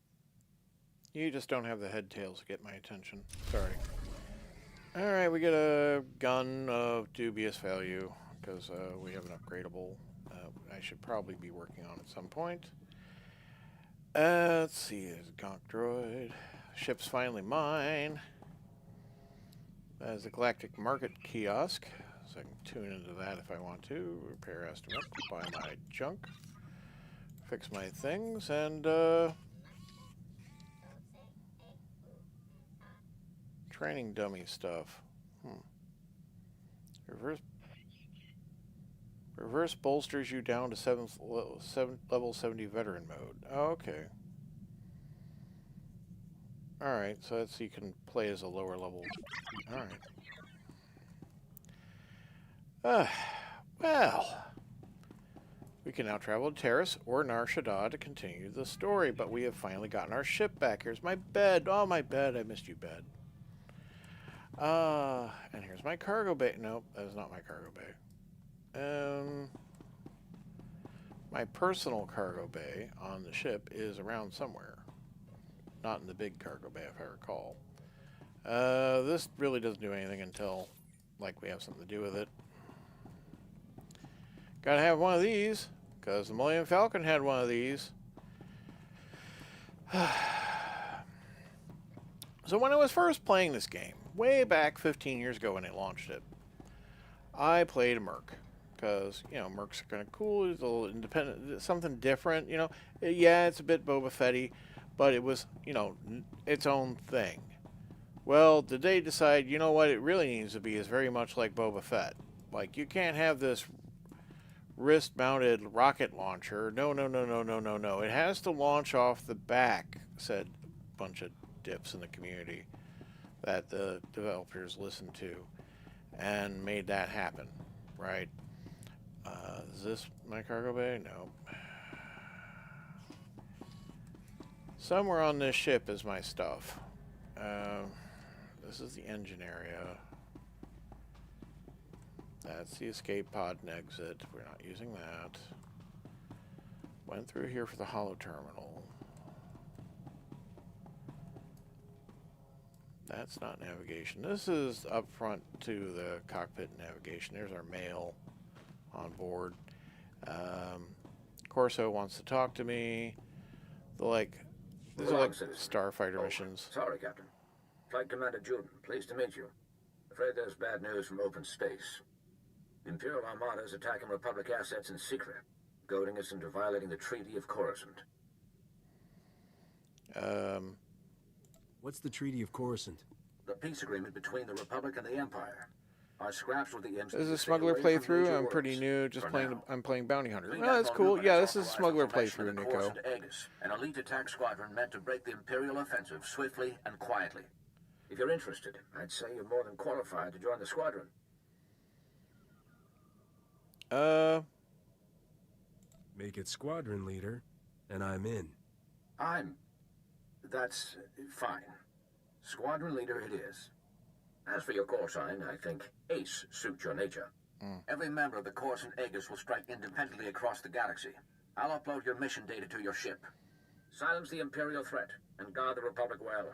You just don't have the head tails to get my attention. Sorry. Alright, we get a gun of dubious value, because we have an upgradable. I should probably be working on at some point. Let's see, there's a Gonk droid. Ship's finally mine. There's a Galactic Market kiosk, so I can tune into that if I want to. Repair estimate, buy my junk, fix my things, and training dummy stuff. Reverse bolsters you down to level 70 veteran mode. Oh, okay. Alright, so that's so you can play as a lower level. Alright. Well. We can now travel to Taris or Nar Shaddaa to continue the story, but we have finally gotten our ship back. Here's my bed. Oh, my bed. I missed you, bed. And here's my cargo bay. Nope, that is not my cargo bay. My personal cargo bay on the ship is around somewhere. Not in the big cargo bay, if I recall. This really doesn't do anything until, like, we have something to do with it. Gotta have one of these, because the Millennium Falcon had one of these. So when I was first playing this game, way back 15 years ago when they launched it, I played a Merc. Because, you know, Mercs are kind of cool, it's a little independent, something different, you know. Yeah, it's a bit Boba Fett-y, but it was, you know, its own thing. Well, did they decide, you know what it really needs to be is very much like Boba Fett. Like, you can't have this wrist-mounted rocket launcher. No, no, no, no, no, no, no. It has to launch off the back, said a bunch of dips in the community that the developers listened to and made that happen, right? Is this my cargo bay? No. Somewhere on this ship is my stuff. This is the engine area. That's the escape pod and exit. We're not using that. Went through here for the holo terminal. That's not navigation. This is up front to the cockpit navigation. There's our mail on board. Corso wants to talk to me. These are like starfighter missions. Sorry, Captain. Flight Commander Juden, pleased to meet you. Afraid there's bad news from open space. The Imperial Armada is attacking Republic assets in secret, goading us into violating the Treaty of Coruscant. What's the Treaty of Coruscant? The peace agreement between the Republic and the Empire. Our scraps with the M's. This is a Smuggler playthrough. I'm pretty new, just playing. I'm playing Bounty Hunter. Oh, that's cool. Yeah, this is a Smuggler playthrough, Nico. An elite attack squadron meant to break the Imperial offensive swiftly and quietly. If you're interested, I'd say you're more than qualified to join the squadron. Make it squadron leader, and I'm in. That's fine. Squadron leader it is. As for your call sign, I think Ace suits your nature. Every member of the Coruscant Aegis will strike independently across the galaxy. I'll upload your mission data to your ship. Silence the Imperial threat, and guard the Republic well.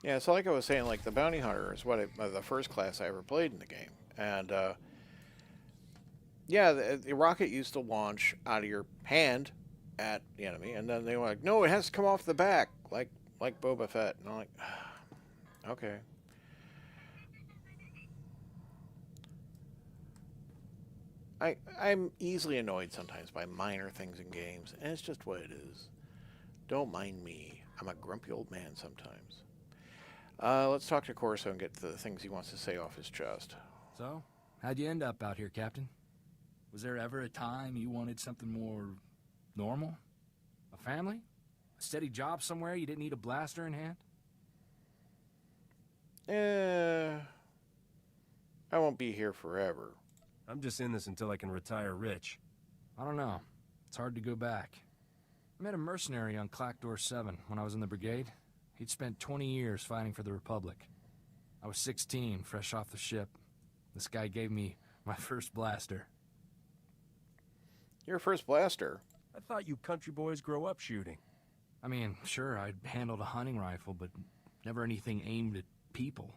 Yeah, so like I was saying, like the bounty hunter is the first class I ever played in the game, and yeah, the rocket used to launch out of your hand at the enemy, and then they were like, no, it has to come off the back, like Boba Fett, and I'm like, okay. I'm easily annoyed sometimes by minor things in games, and it's just what it is. Don't mind me. I'm a grumpy old man sometimes. Let's talk to Corso and get the things he wants to say off his chest. So, how'd you end up out here, Captain? Was there ever a time you wanted something more normal? A family? A steady job somewhere you didn't need a blaster in hand? I won't be here forever. I'm just in this until I can retire rich. I don't know. It's hard to go back. I met a mercenary on Clackdoor 7 when I was in the brigade. He'd spent 20 years fighting for the Republic. I was 16, fresh off the ship. This guy gave me my first blaster. Your first blaster? I thought you country boys grow up shooting. I mean, sure, I'd handled a hunting rifle, but never anything aimed at people.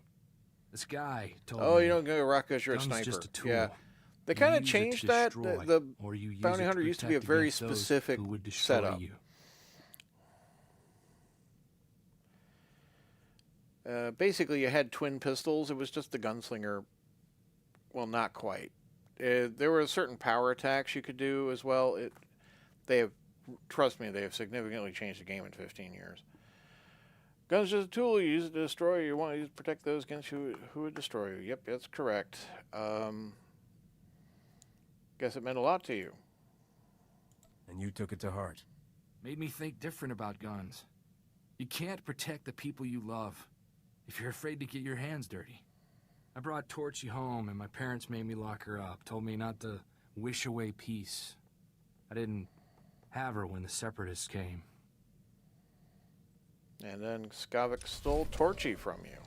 This guy told me... Oh, you don't go rock because you're a gun's sniper. just a tool. Yeah. They kind of You use it to changed that. destroy, The or you use bounty it to hunter used to be a protect very against those specific who would destroy setup. you. Basically, you had twin pistols. It was just the gunslinger. Well, not quite. There were certain power attacks you could do as well. Trust me, they have significantly changed the game in 15 years. Gun's just a tool. You use it to destroy you. You want to use it to protect those against you who would destroy you. Yep, that's correct. Guess it meant a lot to you. And you took it to heart. Made me think different about guns. You can't protect the people you love if you're afraid to get your hands dirty. I brought Torchy home, and my parents made me lock her up, told me not to wish away peace. I didn't have her when the Separatists came. And then Skavak stole Torchy from you.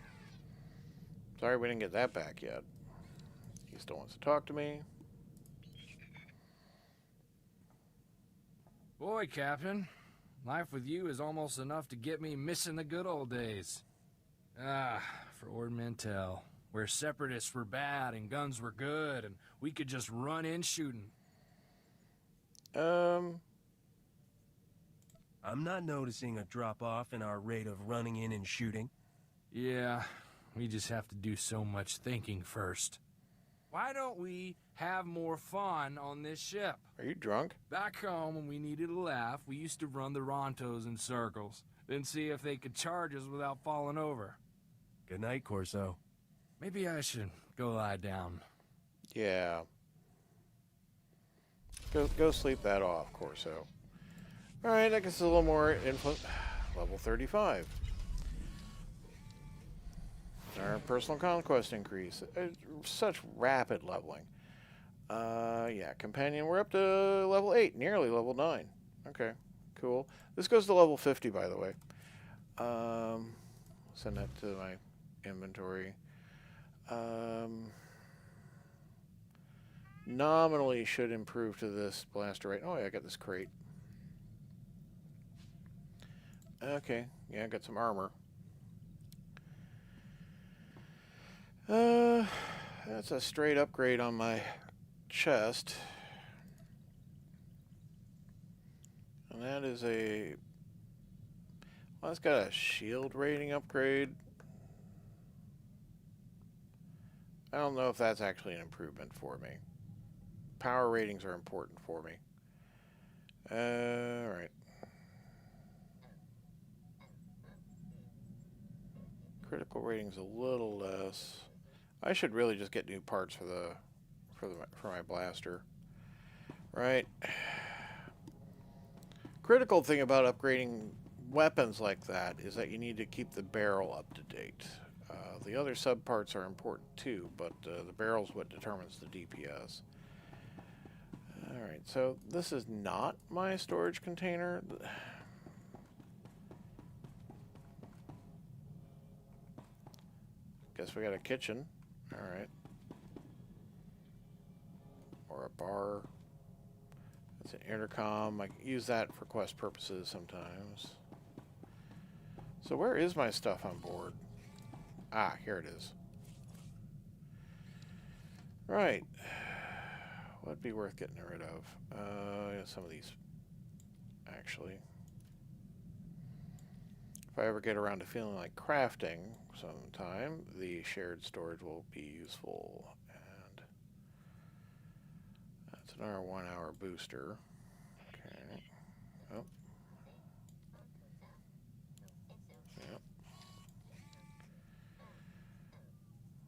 Sorry we didn't get that back yet. He still wants to talk to me. Boy, Captain, life with you is almost enough to get me missing the good old days. For Ord Mantell, where Separatists were bad and guns were good, and we could just run in shooting. I'm not noticing a drop-off in our rate of running in and shooting. Yeah, we just have to do so much thinking first. Why don't we have more fun on this ship? Are you drunk? Back home, when we needed a laugh, we used to run the Rontos in circles, then see if they could charge us without falling over. Good night, Corso. Maybe I should go lie down. Yeah. Go sleep that off, Corso. Alright, that gets a little more influence. Level 35. Our personal conquest increase. Such rapid leveling. Yeah, companion, we're up to level 8, nearly level 9. Okay, cool. This goes to level 50, by the way. Send that to my inventory. Nominally should improve to this blaster rate. Oh yeah, I got this crate. Okay, yeah, I got some armor. That's a straight upgrade on my chest. And that is a... Well, it's got a shield rating upgrade. I don't know if that's actually an improvement for me. Power ratings are important for me. Alright. Critical rating's a little less. I should really just get new parts for my blaster. Right. Critical thing about upgrading weapons like that is that you need to keep the barrel up to date. The other subparts are important too, but the barrel's what determines the DPS. Alright, so this is not my storage container. Guess we got a kitchen. Alright. Or a bar. That's an intercom. I can use that for quest purposes sometimes. So where is my stuff on board? Ah, here it is. Right. What'd be worth getting rid of? Yeah, some of these, actually. If I ever get around to feeling like crafting sometime, the shared storage will be useful. And that's another 1 hour booster. Okay. Oh. Yep.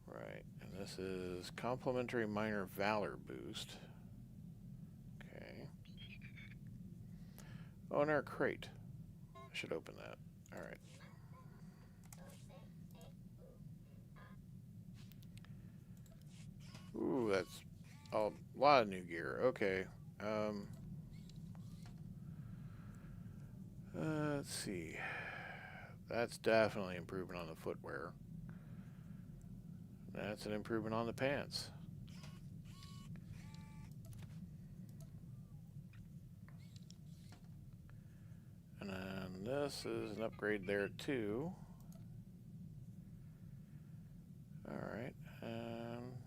Right. And this is complimentary minor valor boost. Okay. Oh, and our crate. I should open that. Alright. Ooh, that's a lot of new gear. Okay. Let's see. That's definitely improvement on the footwear. That's an improvement on the pants. And then this is an upgrade there too. Alright.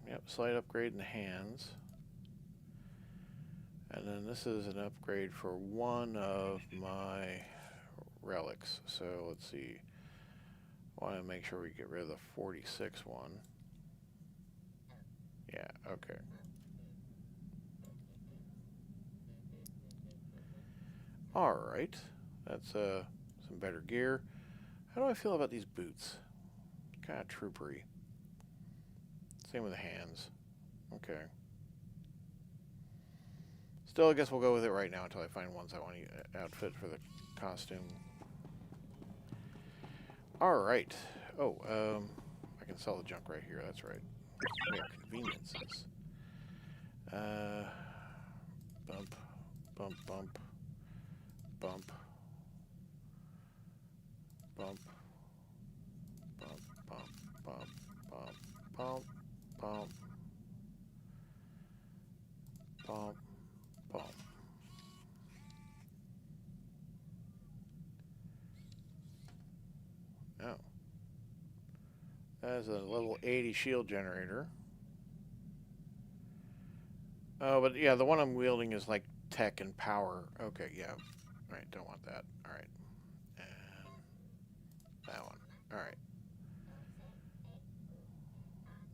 Yep, slight upgrade in the hands. And then this is an upgrade for one of my relics. So let's see. I want to make sure we get rid of the 46 one. Yeah, okay. Alright. That's some better gear. How do I feel about these boots? Kind of troopery. Same with the hands. Okay. Still, I guess we'll go with it right now until I find ones I want to outfit for the costume. Alright. Oh, I can sell the junk right here. That's right. Yeah, conveniences. Bump, bump, bump, bump, bump, bump, bump, bump, bump, bump, bump, bump, bump. Oh. That is a level 80 shield generator. Oh, but yeah, the one I'm wielding is like tech and power. Okay, yeah. Alright, don't want that. Alright. And that one. Alright.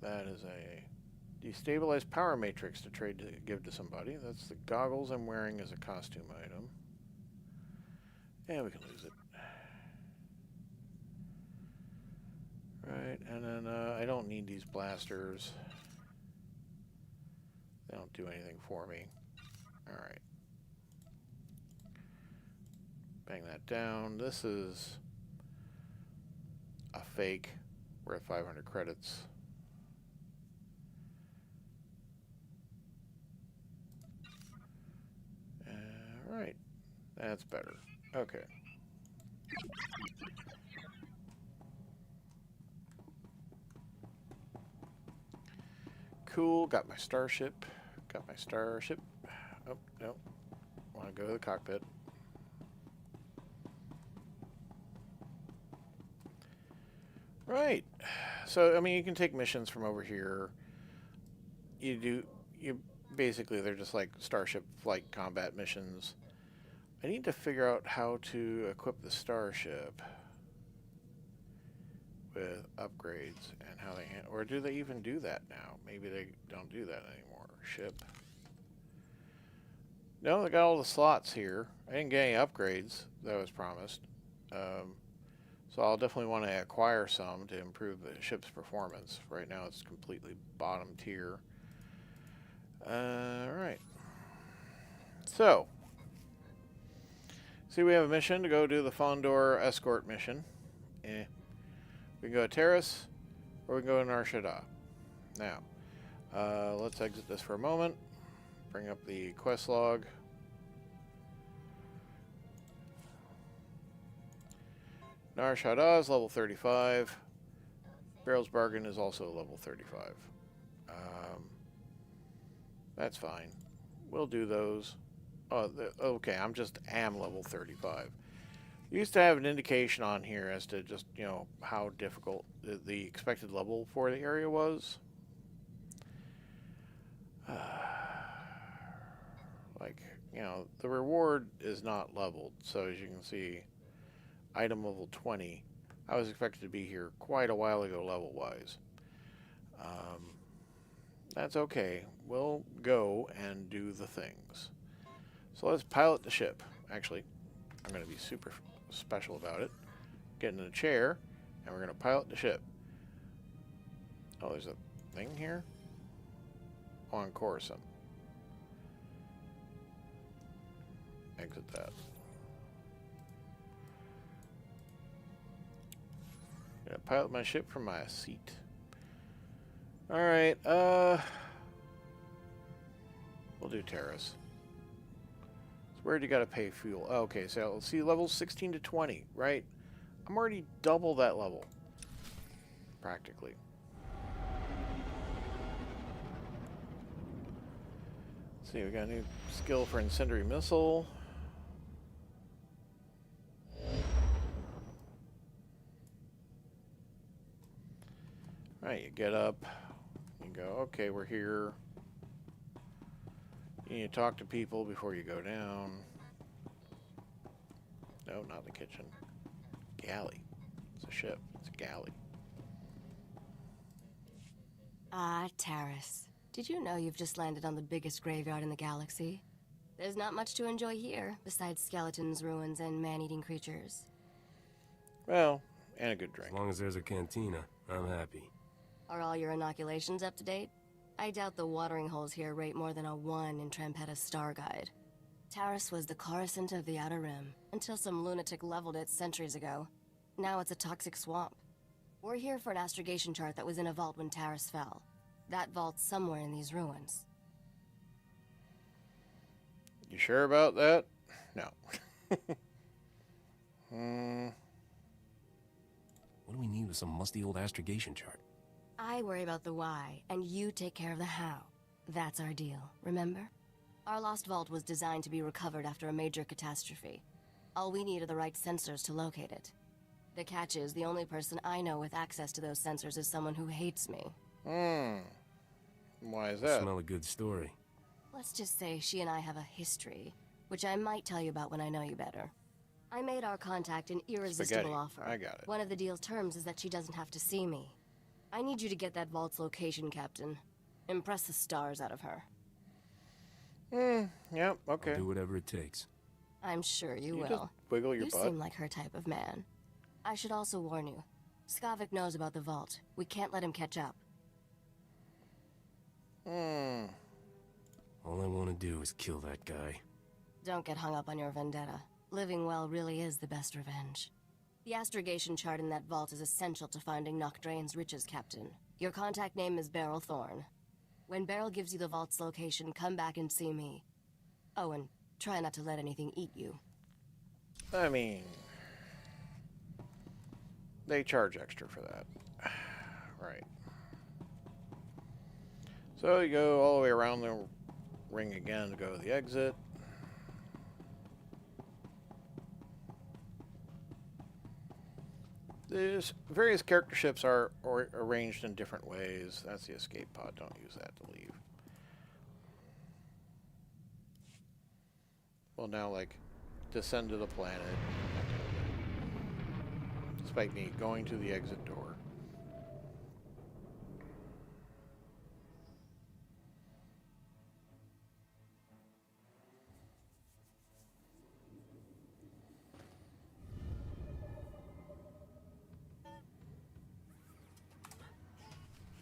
That is a destabilized power matrix to trade to give to somebody. That's the goggles I'm wearing as a costume item. And we can lose it. Right, and then I don't need these blasters. They don't do anything for me. Alright. Bang that down. This is a fake worth 500 credits. Alright. That's better. Okay. Cool. Got my starship. Got my starship. Oh, no. Want to go to the cockpit. Right. So, I mean, you can take missions from over here. You basically, they're just like starship flight combat missions. I need to figure out how to equip the starship with upgrades and how they or do they even do that now? Maybe they don't do that anymore. Ship. No, they got all the slots here. I didn't get any upgrades that was promised. So I'll definitely want to acquire some to improve the ship's performance. Right now it's completely bottom tier. Alright. So, see, we have a mission to go do the Fondor escort mission. We can go to Terrace, or we can go to Nar Shaddaa. Now, let's exit this for a moment. Bring up the quest log. Nar Shaddaa is level 35. Barrel's Bargain is also level 35. That's fine. We'll do those. Oh, okay, am level 35. Used to have an indication on here as to just, you know, how difficult the expected level for the area was. Like, you know, the reward is not leveled, so as you can see, item level 20. I was expected to be here quite a while ago level-wise. That's okay. We'll go and do the things. So let's pilot the ship. Actually, I'm going to be super special about it. Get in a chair, and we're going to pilot the ship. Oh, there's a thing here? On Coruscant. Exit that. I'm going to pilot my ship from my seat. Alright, we'll do Terrace. So where do you gotta pay fuel? Oh, okay, so let's see, levels 16 to 20, right? I'm already double that level. Practically. Let's see, we got a new skill for incendiary missile. Alright, you get up. You go, okay, we're here. You need to talk to people before you go down. No, not the kitchen. Galley. It's a ship. It's a galley. Ah, Taris. Did you know you've just landed on the biggest graveyard in the galaxy? There's not much to enjoy here, besides skeletons, ruins, and man-eating creatures. Well, and a good drink. As long as there's a cantina, I'm happy. Are all your inoculations up to date? I doubt the watering holes here rate more than a 1 in Trampetta's Star Guide. Taris was the Coruscant of the Outer Rim, until some lunatic leveled it centuries ago. Now it's a toxic swamp. We're here for an astrogation chart that was in a vault when Taris fell. That vault's somewhere in these ruins. You sure about that? No. What do we need with some musty old astrogation chart? I worry about the why, and you take care of the how. That's our deal, remember? Our lost vault was designed to be recovered after a major catastrophe. All we need are the right sensors to locate it. The catch is, the only person I know with access to those sensors is someone who hates me. Why is that? Smell a good story. Let's just say she and I have a history, which I might tell you about when I know you better. I made our contact an irresistible offer. I got it. One of the deal's terms is that she doesn't have to see me. I need you to get that vault's location, Captain. Impress the stars out of her. Yep, okay. I'll do whatever it takes. I'm sure you will. Just wiggle your you butt. seem like her type of man. I should also warn you. Skavak knows about the vault. We can't let him catch up. All I want to do is kill that guy. Don't get hung up on your vendetta. Living well really is the best revenge. The astrogation chart in that vault is essential to finding Nocdrane's riches, Captain. Your contact name is Beryl Thorne. When Beryl gives you the vault's location, come back and see me. Oh, and try not to let anything eat you. I mean, they charge extra for that. Right. So you go all the way around the ring again to go to the exit. There's various character ships are arranged in different ways. That's the escape pod. Don't use that to leave. Well, now, like, descend to the planet. Despite me going to the exit door.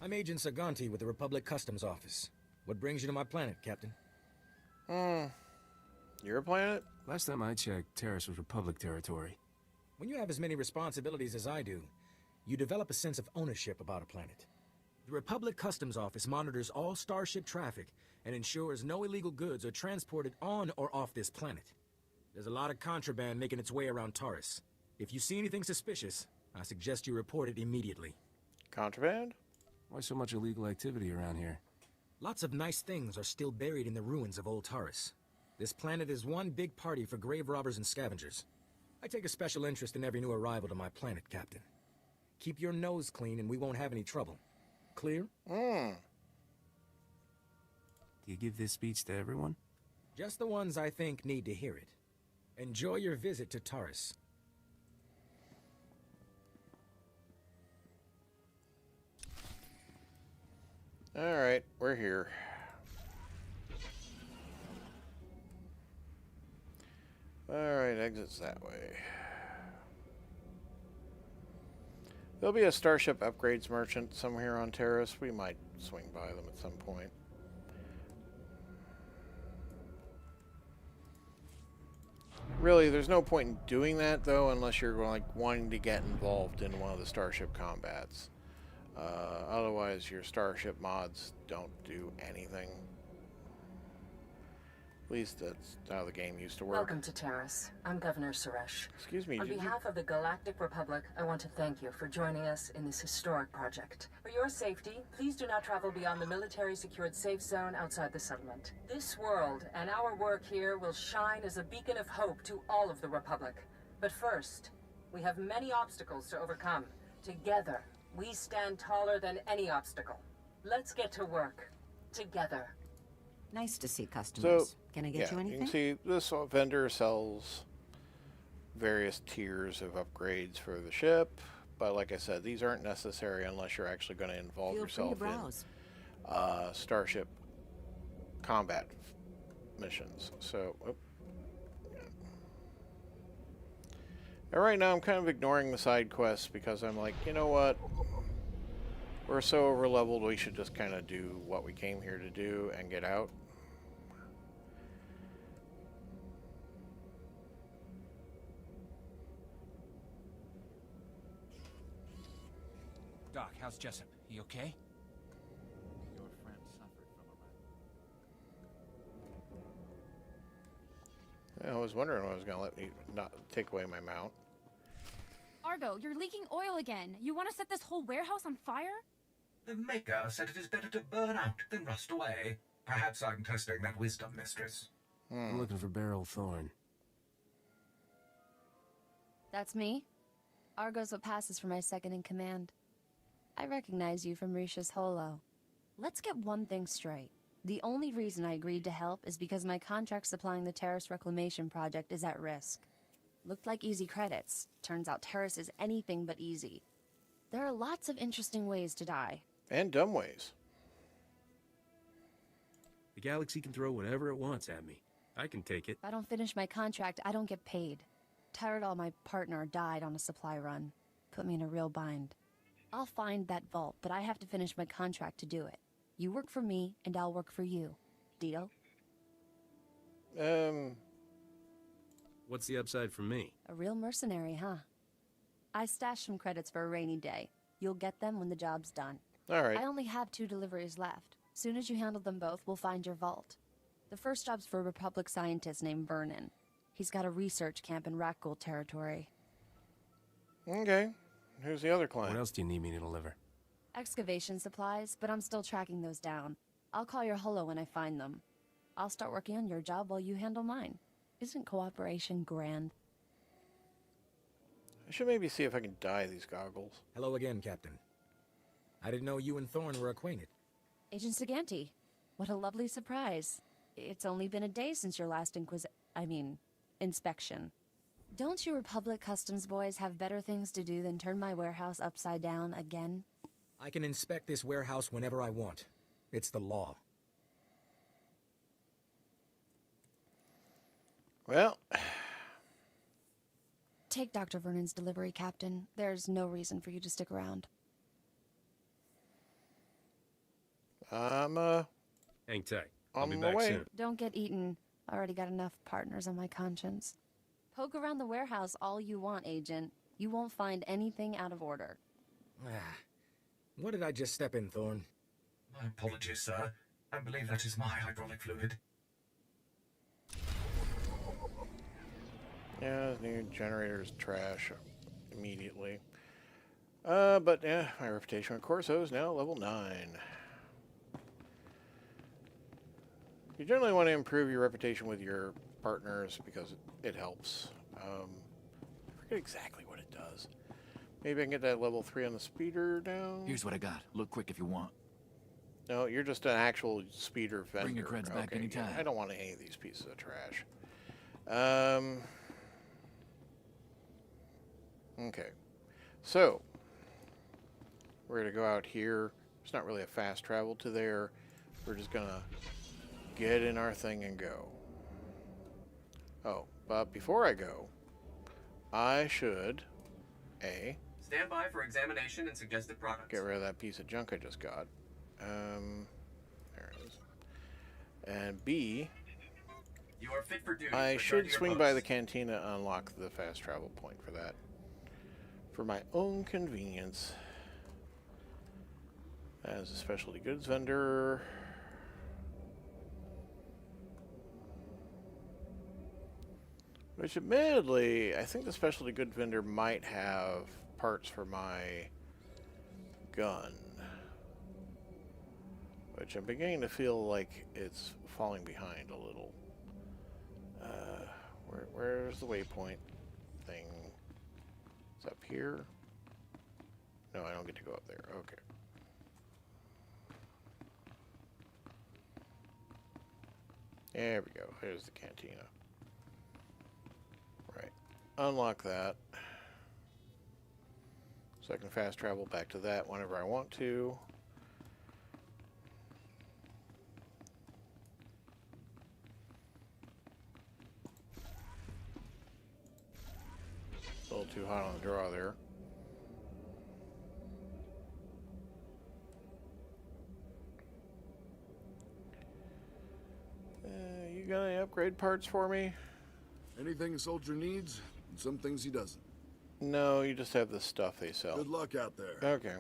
I'm Agent Saganti with the Republic Customs Office. What brings you to my planet, Captain? Your planet? Last time I checked, Terrace was Republic territory. When you have as many responsibilities as I do, you develop a sense of ownership about a planet. The Republic Customs Office monitors all starship traffic and ensures no illegal goods are transported on or off this planet. There's a lot of contraband making its way around Taurus. If you see anything suspicious, I suggest you report it immediately. Contraband? Why so much illegal activity around here? Lots of nice things are still buried in the ruins of old Taurus. This planet is one big party for grave robbers and scavengers. I take a special interest in every new arrival to my planet, Captain. Keep your nose clean and we won't have any trouble. Clear? Do you give this speech to everyone? Just the ones I think need to hear it. Enjoy your visit to Taurus. Alright, we're here. Alright, exits that way. There'll be a starship upgrades merchant somewhere on Terrace. We might swing by them at some point. Really, there's no point in doing that, though, unless you're like wanting to get involved in one of the starship combats. Otherwise, your starship mods don't do anything. At least that's how the game used to work. Welcome to Terrace. I'm Governor Suresh. Excuse me, On behalf of the Galactic Republic, I want to thank you for joining us in this historic project. For your safety, please do not travel beyond the military-secured safe zone outside the settlement. This world and our work here will shine as a beacon of hope to all of the Republic. But first, we have many obstacles to overcome. Together, we stand taller than any obstacle. Let's get to work. Together. Nice to see customers. So, Can I get you anything? You can see this vendor sells various tiers of upgrades for the ship, but like I said, these aren't necessary unless you're actually going to involve yourself in starship combat missions. So, and right now I'm kind of ignoring the side quests because I'm like, you know what? We're so over-leveled, we should just kind of do what we came here to do and get out. Doc, how's Jessup? He okay? Your friend suffered from a I was wondering when I was going to let me not take away my mount. Argo, you're leaking oil again. You want to set this whole warehouse on fire? The Maker said it is better to burn out than rust away. Perhaps I'm testing that wisdom, mistress. I'm looking for Beryl Thorne. That's me. Argo's what passes for my second in command. I recognize you from Risha's holo. Let's get one thing straight. The only reason I agreed to help is because my contract supplying the Terrace Reclamation Project is at risk. Looked like easy credits. Turns out Terrace is anything but easy. There are lots of interesting ways to die. And dumb ways. The galaxy can throw whatever it wants at me. I can take it. If I don't finish my contract, I don't get paid. Tyrell, my partner, died on a supply run. Put me in a real bind. I'll find that vault, but I have to finish my contract to do it. You work for me, and I'll work for you. Deal? What's the upside for me? A real mercenary, huh? I stashed some credits for a rainy day. You'll get them when the job's done. All right. I only have 2 deliveries left. Soon as you handle them both, we'll find your vault. The first job's for a Republic scientist named Vernon. He's got a research camp in Rakghoul territory. Okay. Who's the other client? What else do you need me to deliver? Excavation supplies, but I'm still tracking those down. I'll call your holo when I find them. I'll start working on your job while you handle mine. Isn't cooperation grand? I should maybe see if I can dye these goggles. Hello again, Captain. I didn't know you and Thorne were acquainted. Agent Saganti, what a lovely surprise. It's only been a day since your last inspection. Don't you Republic Customs boys have better things to do than turn my warehouse upside down again? I can inspect this warehouse whenever I want. It's the law. Well... Take Dr. Vernon's delivery, Captain. There's no reason for you to stick around. Hang tight. I'll be back soon. Don't get eaten. I already got enough partners on my conscience. Poke around the warehouse all you want, Agent. You won't find anything out of order. What did I just step in, Thorne? My apologies, sir. I believe that is my hydraulic fluid. Yeah, this new generator's trash immediately. But yeah, my reputation with Corso is now level 9. You generally want to improve your reputation with your partners because it helps. I forget exactly what it does. Maybe I can get that level 3 on the speeder down. Here's what I got. Look quick if you want. No, you're just an actual speeder vendor. Bring your creds back anytime. Yeah, I don't want any of these pieces of trash. Okay. So, we're going to go out here. It's not really a fast travel to there. We're just going to get in our thing and go. Oh, but before I go, I should, stand by for examination and suggested products. Get rid of that piece of junk I just got. There it is. And B, You are fit for duty. I Return should to your swing by the posts. cantina and unlock the fast travel point for that. For my own convenience. As a specialty goods vendor. Which admittedly, I think the specialty goods vendor might have parts for my gun. Which I'm beginning to feel like it's falling behind a little. Where's the waypoint thing? It's up here? No, I don't get to go up there. Okay. There we go. Here's the cantina. Right. Unlock that. So I can fast travel back to that whenever I want to. A little too hot on the draw there. You got any upgrade parts for me? Anything a soldier needs, and some things he doesn't. No, you just have the stuff they sell. Good luck out there. Okay.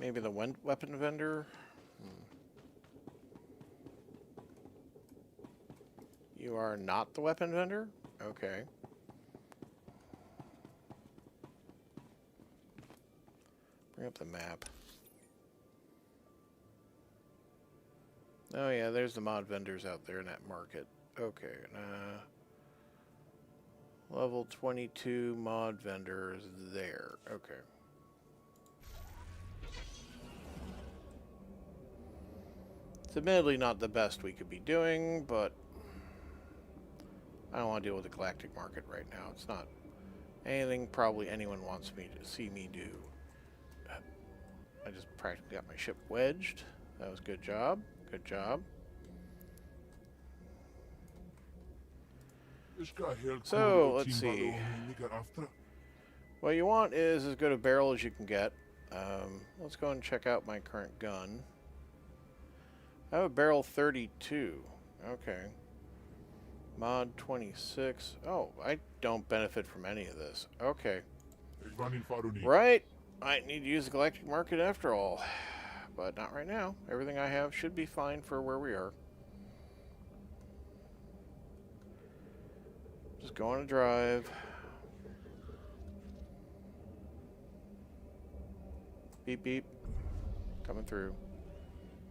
Maybe the weapon vendor? You are not the weapon vendor? Okay. Bring up the map. Oh yeah, there's the mod vendors out there in that market. Okay. Level 22 mod vendors there. Okay. It's admittedly not the best we could be doing, but I don't want to deal with the galactic market right now. It's not anything probably anyone wants me to see me do. I just practically got my ship wedged. That was a good job. Good job. So, let's see. What you want is as good a barrel as you can get. Let's go and check out my current gun. I have a barrel 32. Okay. Mod 26. Oh, I don't benefit from any of this. Okay. Right. I need to use the galactic market after all. But not right now. Everything I have should be fine for where we are. Just go on a drive. Beep beep. Coming through.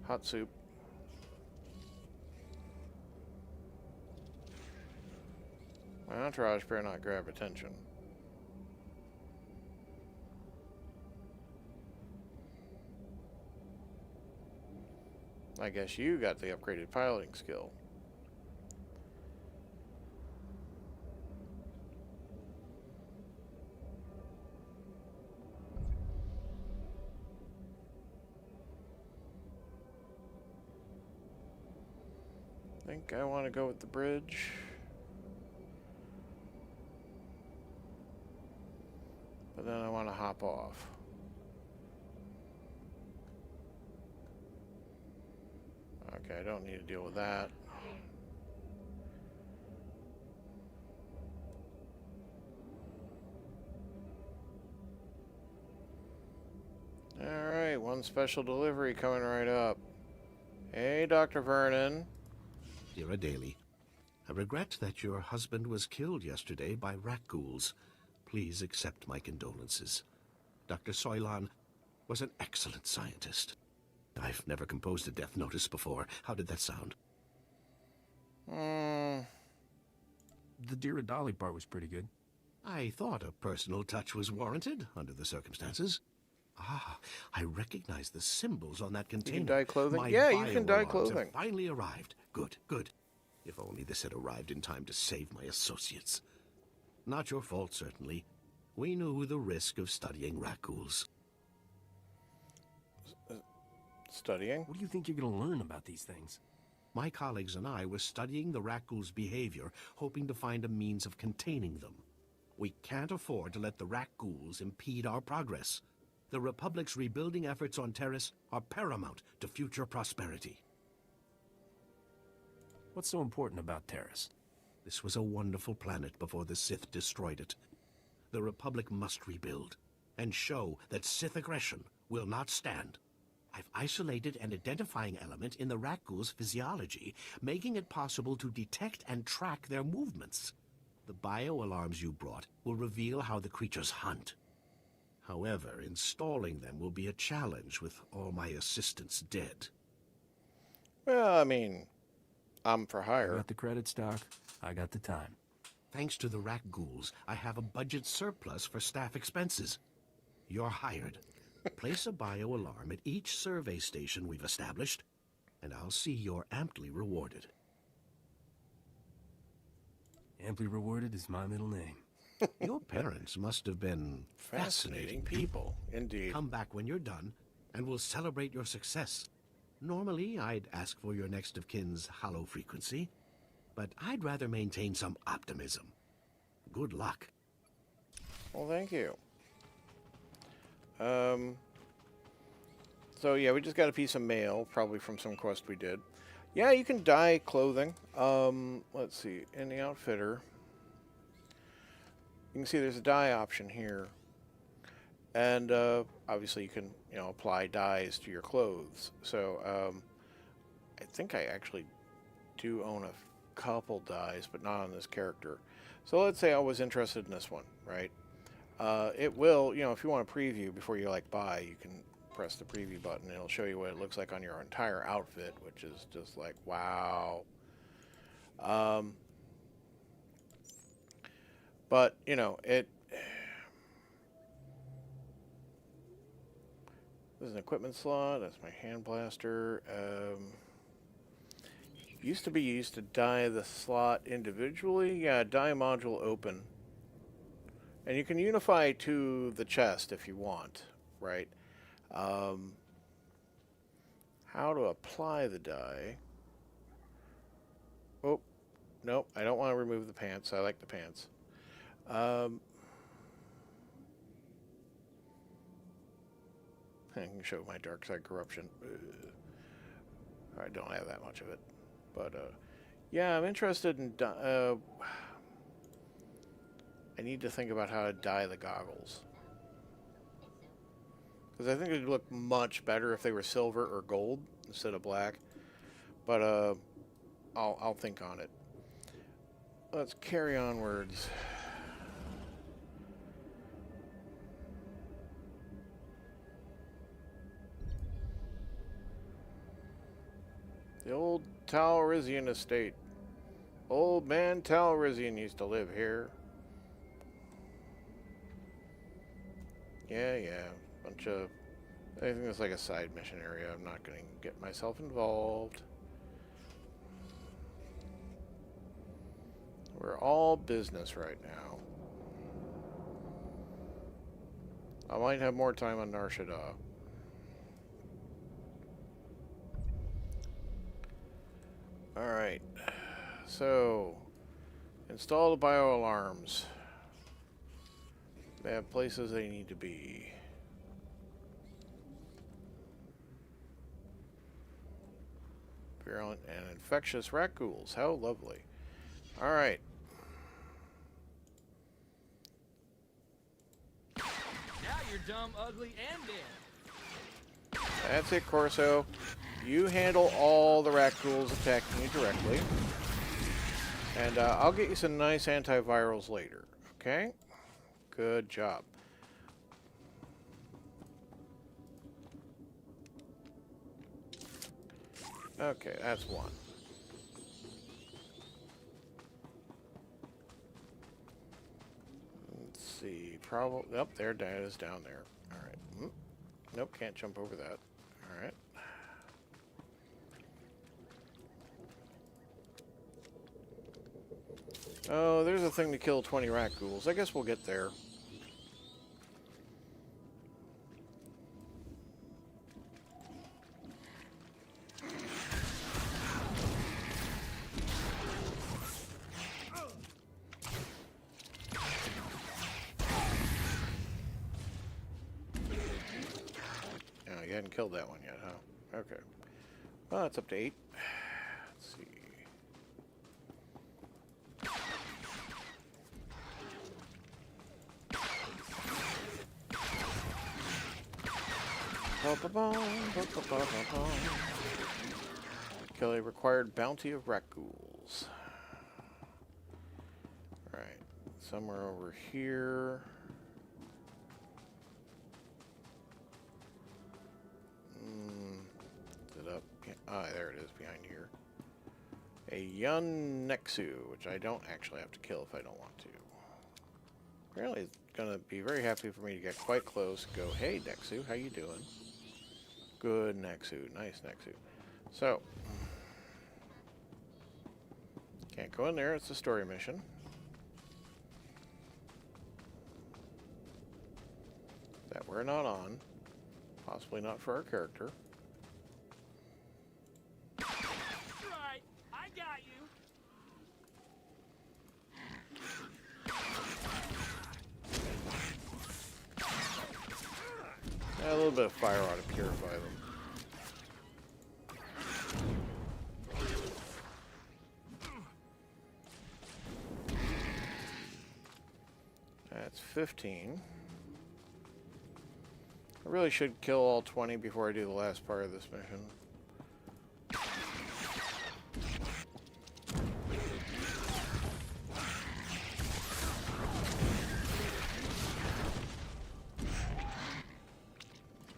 Hot soup. My entourage better not grab attention. I guess you got the upgraded piloting skill. I think I want to go with the bridge. But then I want to hop off. Okay, I don't need to deal with that. Alright, one special delivery coming right up. Hey, Dr. Vernon. Dear Adele, I regret that your husband was killed yesterday by rat ghouls. Please accept my condolences. Dr. Soilan was an excellent scientist. I've never composed a death notice before. How did that sound? The Dear Dolly part was pretty good. I thought a personal touch was warranted under the circumstances. Ah, I recognize the symbols on that container. You can dye clothing? My Yeah, you can dye bio-alarms clothing. have finally arrived. Good, good. If only this had arrived in time to save my associates. Not your fault, certainly. We knew the risk of studying raccoons. Studying? What do you think you're going to learn about these things? My colleagues and I were studying the raccoons' behavior, hoping to find a means of containing them. We can't afford to let the raccoons impede our progress. The Republic's rebuilding efforts on Terrace are paramount to future prosperity. What's so important about Terrace? This was a wonderful planet before the Sith destroyed it. The Republic must rebuild and show that Sith aggression will not stand. I've isolated an identifying element in the raccoon's physiology, making it possible to detect and track their movements. The bio-alarms you brought will reveal how the creatures hunt. However, installing them will be a challenge with all my assistants dead. Well, I mean, I'm for I hire. got the credits, Doc. I got the time. Thanks to the rat ghouls, I have a budget surplus for staff expenses. You're hired. Place a bio-alarm at each survey station we've established, and I'll see you're amply rewarded. Amply rewarded is my middle name. Your parents must have been fascinating people. Indeed. Come back when you're done, and we'll celebrate your success. Normally, I'd ask for your next of kin's hollow frequency, but I'd rather maintain some optimism. Good luck. Well, thank you. So yeah, we just got a piece of mail, probably from some quest we did. Yeah, you can dye clothing. Let's see, in the outfitter, you can see there's a dye option here. And obviously you can, apply dyes to your clothes. So I think I actually do own a couple dyes, but not on this character. So let's say I was interested in this one, right? It will, if you want to preview before you buy, you can press the preview button and it'll show you what it looks like on your entire outfit, which is just like, wow. But, there's an equipment slot. That's my hand blaster. Used to be used to dye the slot individually. Yeah, dye module open. And you can unify to the chest if you want, right? How to apply the dye. Oh, nope, I don't want to remove the pants. I like the pants. I can show my dark side corruption. I don't have that much of it. But, yeah, I'm interested in... I need to think about how to dye the goggles. Because I think it would look much better if they were silver or gold instead of black. But I'll think on it. Let's carry onwards. The old Talrizian estate. Old man Talrizian used to live here. Yeah. Bunch of... I think it's like a side mission area. I'm not going to get myself involved. We're all business right now. I might have more time on Nar Shaddaa. Alright. So, install the bio-alarms. They have places they need to be. Virulent and infectious rat ghouls. How lovely. Alright. Now you're dumb, ugly, and dead. That's it, Corso. You handle all the rat ghouls attacking you directly. And I'll get you some nice antivirals later. Okay? Good job. Okay, that's one. Let's see. Probably. Yep, their dad is down there. All right. Nope, can't jump over that. All right. Oh, there's a thing to kill 20 rat ghouls. I guess we'll get there. Oh, you hadn't killed that one yet, huh? Okay. Well, it's up to 8. Let's see. Kill a required bounty of rat ghouls. Right. Somewhere over here. Is it up? Ah, there it is behind here. A young Nexu, which I don't actually have to kill if I don't want to. Apparently it's gonna be very happy for me to get quite close and go, hey Nexu, how you doing? Good Nexu, nice Nexu. So, can't go in there, it's a story mission. That we're not on. Possibly not for our character. Right, I got you. A little bit of fire ought to purify them. That's 15. I really should kill all 20 before I do the last part of this mission.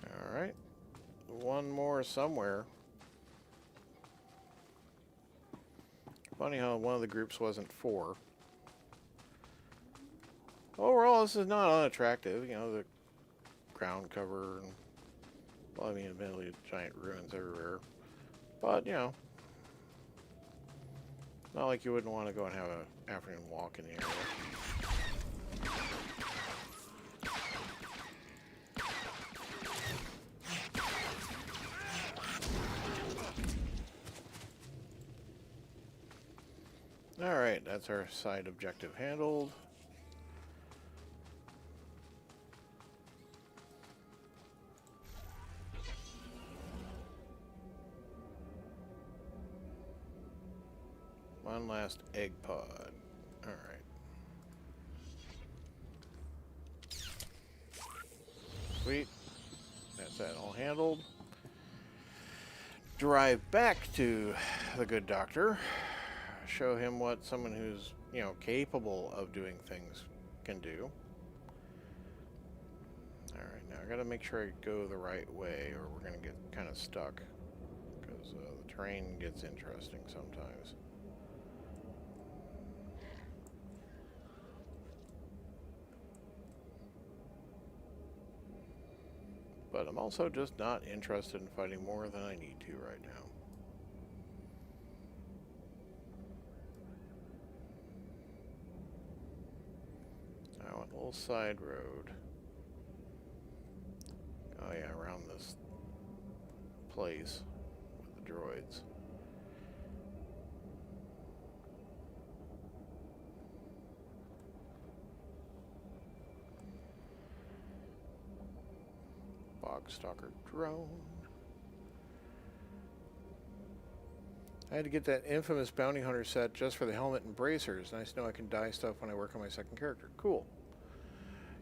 Alright. One more somewhere. Funny how one of the groups wasn't 4. Overall, this is not unattractive. You know, the ground cover and, well, I mean, admittedly, giant ruins everywhere. But, you know, not like you wouldn't want to go and have an afternoon walk in the area. Alright, that's our side objective handled. One last egg pod. Alright. Sweet. That's that all handled. Drive back to the good doctor. Show him what someone who's, you know, capable of doing things can do. Alright, now I gotta make sure I go the right way or we're gonna get kind of stuck. Because the terrain gets interesting sometimes. But I'm also just not interested in fighting more than I need to right now. I want a little side road. Oh yeah, around this place with the droids. Stalker drone. I had to get that infamous bounty hunter set just for the helmet and bracers. Nice to know I can dye stuff when I work on my second character. Cool.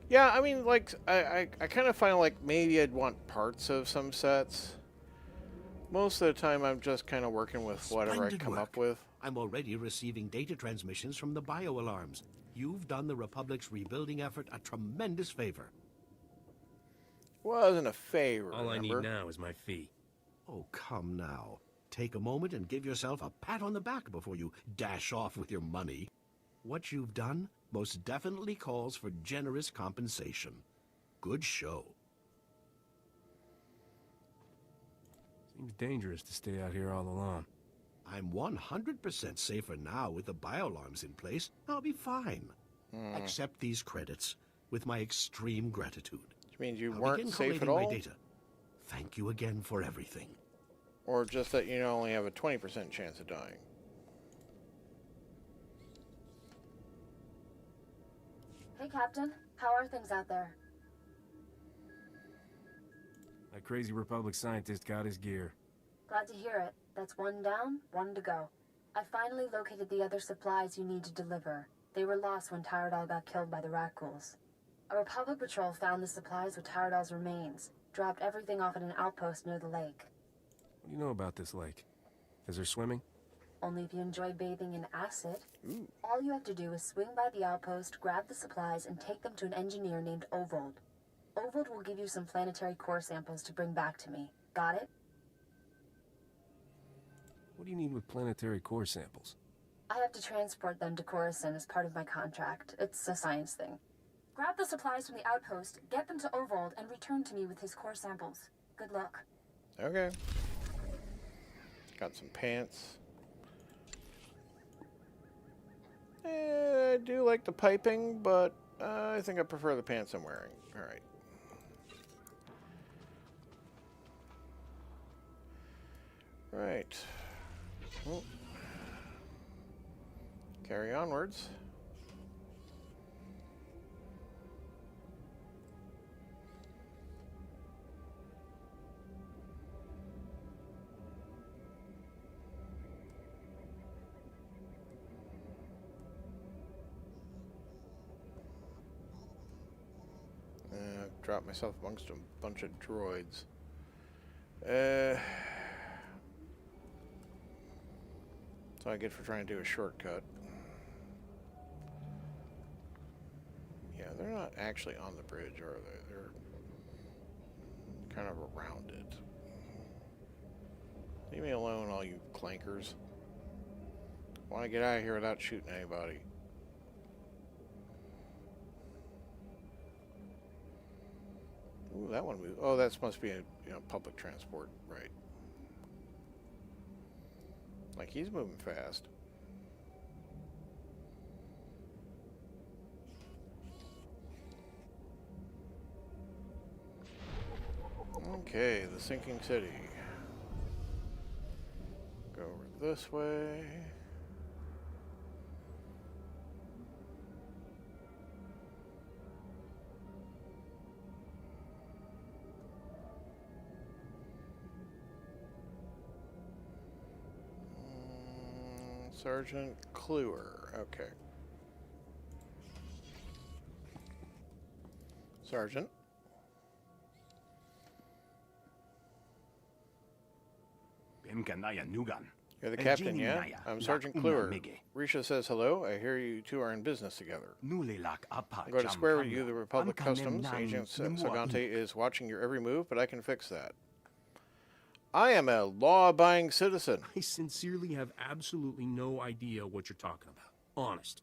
Yeah, I mean, like, I kind of find like maybe I'd want parts of some sets. Most of the time I'm just kind of working with whatever I come up with. I'm already receiving data transmissions from the bio-alarms. You've done the Republic's rebuilding effort a tremendous favor. Wasn't a favor, All remember? I need now is my fee. Oh, come now. Take a moment and give yourself a pat on the back before you dash off with your money. What you've done most definitely calls for generous compensation. Good show. Seems dangerous to stay out here all alone. I'm 100% safer now with the bio-alarms in place. I'll be fine. Accept these credits with my extreme gratitude. Which means you I'll weren't begin safe at collating all? my data. Thank you again for everything. Or just that you only have a 20% chance of dying? Hey, Captain. How are things out there? That crazy Republic scientist got his gear. Glad to hear it. That's one down, one to go. I finally located the other supplies you need to deliver. They were lost when Tyradol got killed by the rat ghouls. A Republic patrol found the supplies with Tyradol's remains, dropped everything off at an outpost near the lake. What do you know about this lake? Is there swimming? Only if you enjoy bathing in acid. All you have to do is swing by the outpost, grab the supplies, and take them to an engineer named Ovold. Ovold will give you some planetary core samples to bring back to me. Got it? What do you need with planetary core samples? I have to transport them to Coruscant as part of my contract. It's a science thing. Grab the supplies from the outpost, get them to Ovold, and return to me with his core samples. Good luck. Okay. Got some pants. I do like the piping, but I think I prefer the pants I'm wearing. Alright. Right. Well, carry onwards. Dropped myself amongst a bunch of droids. That's what I get for trying to do a shortcut. Yeah, they're not actually on the bridge, are they? They're kind of around it. Leave me alone, all you clankers. I want to get out of here without shooting anybody. Ooh, that one moved. Oh, that must be a public transport, right? Like he's moving fast. Okay, the sinking city. Go over this way. Sergeant Kluwer. Okay. Sergeant. You're the captain, yeah? I'm Sergeant Kluwer. Risha says hello. I hear you two are in business together. I'm going to square with you, the Republic Customs. Agent Sagante is watching your every move, but I can fix that. I am a law-abiding citizen. I sincerely have absolutely no idea what you're talking about. Honest.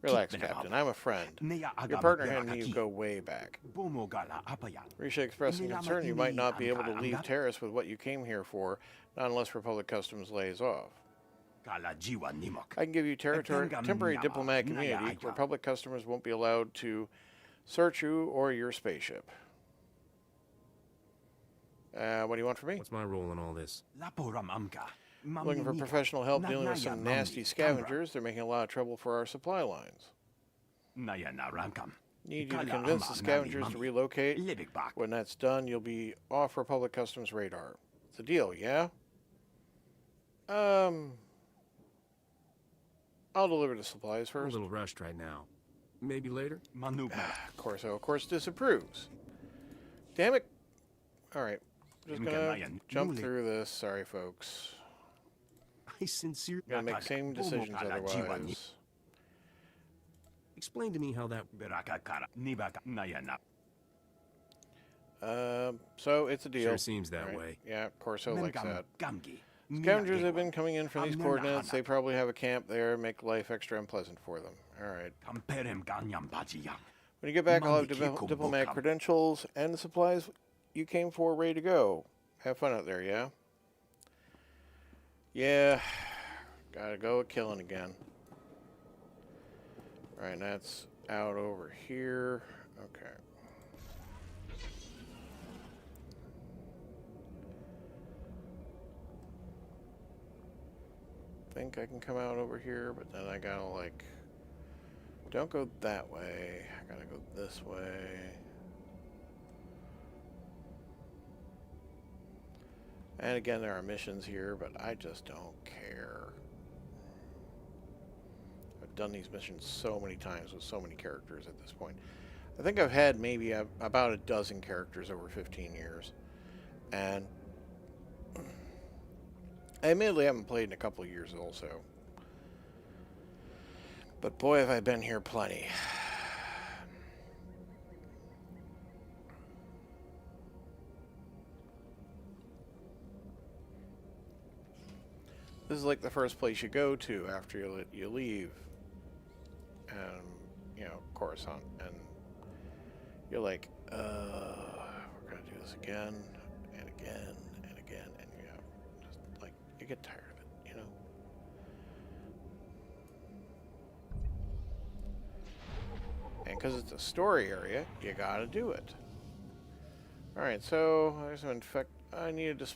Relax, Captain. I'm a friend. Your partner and me go way back. Risha expressed concern you might not be able to leave Terrace with what you came here for, not unless Republic Customs lays off. I can give you temporary diplomatic immunity. Republic Customs won't be allowed to search you or your spaceship. What do you want from me? What's my role in all this? Looking for professional help dealing with some nasty scavengers. They're making a lot of trouble for our supply lines. Need you to convince the scavengers to relocate. When that's done, you'll be off Republic Customs radar. It's a deal, yeah? I'll deliver the supplies first. I'm a little rushed right now. Maybe later? Corso, of course, disapproves. Damn it. Alright. Just gonna jump through this. Sorry, folks. I sincerely Gotta make same decisions otherwise. Explain to me how that... So it's a deal. Sure seems that way. Yeah, Corso likes that. Scavengers have been coming in from these coordinates. They probably have a camp there, make life extra unpleasant for them. Alright. When you get back, I'll have diplomatic credentials and the supplies you came for ready to go. Have fun out there, yeah? Yeah. Gotta go killing again. Alright, that's out over here. Okay. Think I can come out over here, but then I gotta like, don't go that way, I gotta go this way. And again, there are missions here, but I just don't care. I've done these missions so many times with so many characters at this point. I think I've had maybe about a dozen characters over 15 years, and I admittedly haven't played in a couple of years also. But boy, have I been here plenty. This is like the first place you go to after you leave. And, you know, Coruscant. And you're like, we're going to do this again and again and again. And, you know, just like, you get tired of it, you know? And because it's a story area, you gotta do it. Alright, so there's an I need to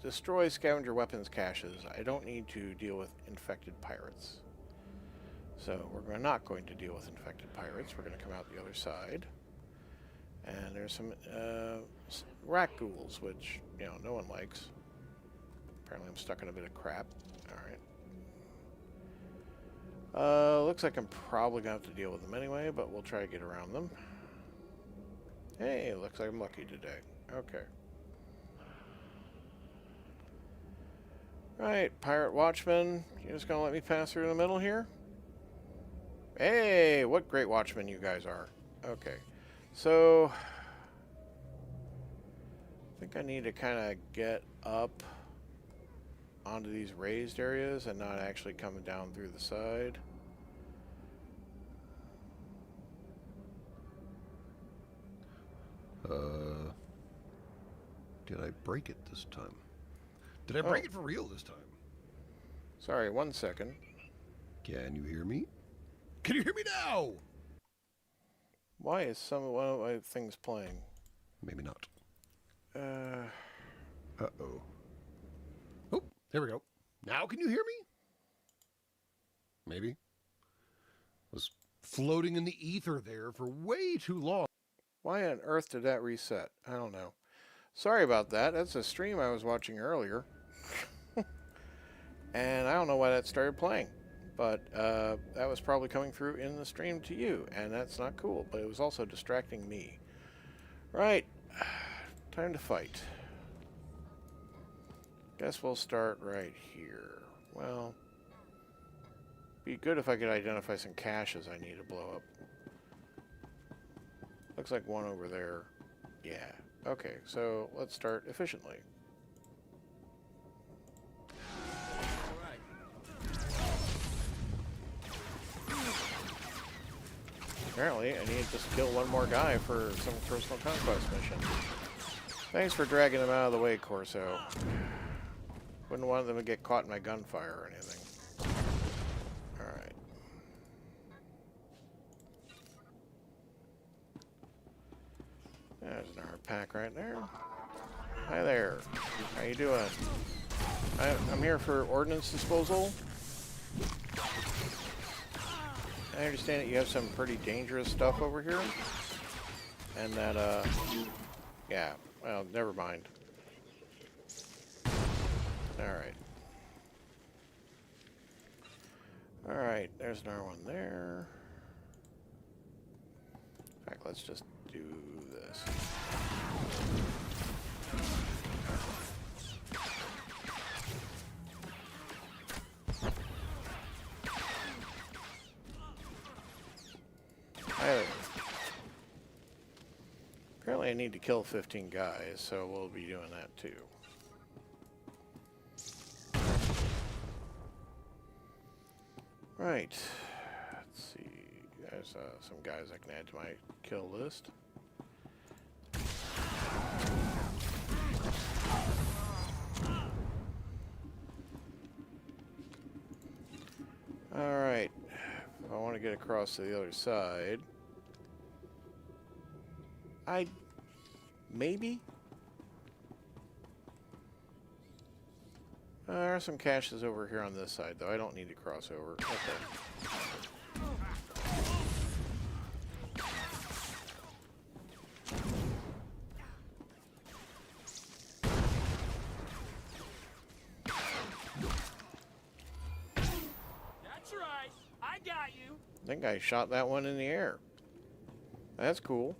destroy scavenger weapons caches. I don't need to deal with infected pirates. So we're not going to deal with infected pirates. We're going to come out the other side. And there's some rat ghouls, which, you know, no one likes. Apparently I'm stuck in a bit of crap. Alright. Looks like I'm probably going to have to deal with them anyway, but we'll try to get around them. Hey, looks like I'm lucky today. Okay. Right, Pirate Watchman, you just gonna let me pass through the middle here? Hey, what great watchmen you guys are. Okay, so I think I need to kind of get up onto these raised areas and not actually come down through the side. Did I break it this time? Did I break it for real this time? Sorry, 1 second. Can you hear me? Can you hear me now? Why is one of my things playing? Maybe not. Uh-oh. Oh, there we go. Now can you hear me? Maybe. Was floating in the ether there for way too long. Why on earth did that reset? I don't know. Sorry about that. That's a stream I was watching earlier. And I don't know why that started playing. But that was probably coming through in the stream to you. And that's not cool. But it was also distracting me. Right. Time to fight. Guess we'll start right here. Well, be good if I could identify some caches I need to blow up. Looks like one over there. Yeah. Okay, so let's start efficiently. Apparently, I need to just kill one more guy for some personal conquest mission. Thanks for dragging them out of the way, Corso. Wouldn't want them to get caught in my gunfire or anything. Alright. There's an art pack right there. Hi there. How you doing? I'm here for ordnance disposal. I understand that you have some pretty dangerous stuff over here. And that, yeah, well, never mind. Alright. Alright, there's another one there. In fact, let's just do this. I need to kill 15 guys, so we'll be doing that too. Right. Let's see. There's some guys I can add to my kill list. Alright. If I want to get across to the other side, maybe? There are some caches over here on this side, though. I don't need to cross over. Okay. That's right. I got you. I think I shot that one in the air. That's cool.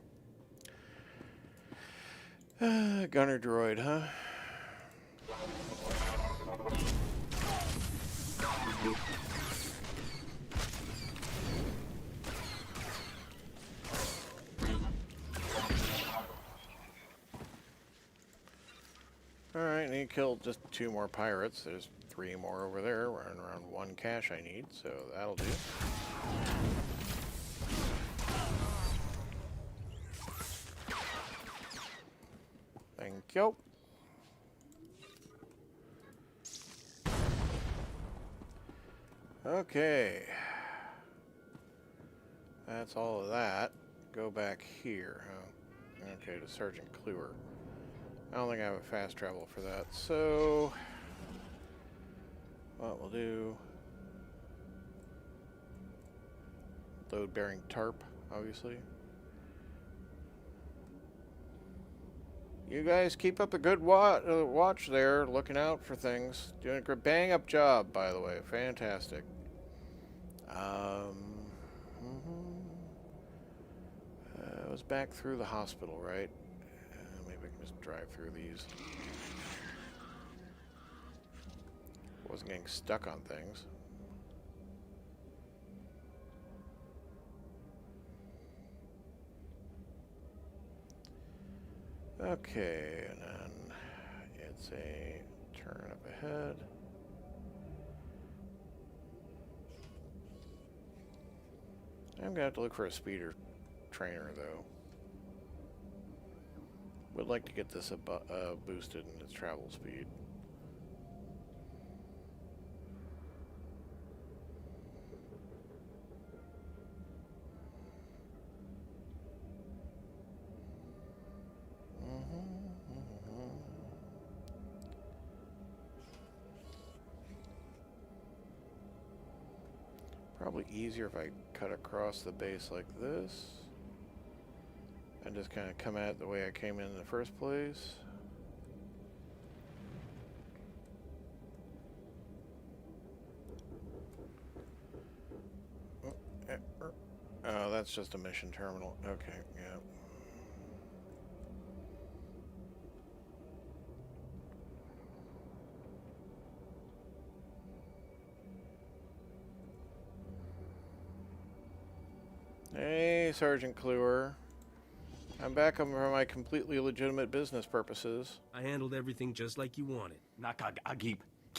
Gunner droid, huh? Alright, need to kill just 2 more pirates. There's 3 more over there. We're around 1 cache I need, so that'll do. Thank you. Okay. That's all of that. Go back here, huh? Okay, to Sergeant Kluwer. I don't think I have a fast travel for that, so what we'll do, load bearing tarp, obviously. You guys keep up a good watch there, looking out for things. Doing a good bang up job, by the way. Fantastic. I was back through the hospital, right? Maybe I can just drive through these. Wasn't getting stuck on things. Okay, and then it's a turn up ahead. I'm gonna have to look for a speeder trainer, though. Would like to get this boosted in its travel speed. Probably easier if I cut across the base like this and just kind of come at it the way I came in the first place. Oh, that's just a mission terminal. Okay, yeah. Hey, Sergeant Kluwer. I'm back for my completely legitimate business purposes. I handled everything just like you wanted.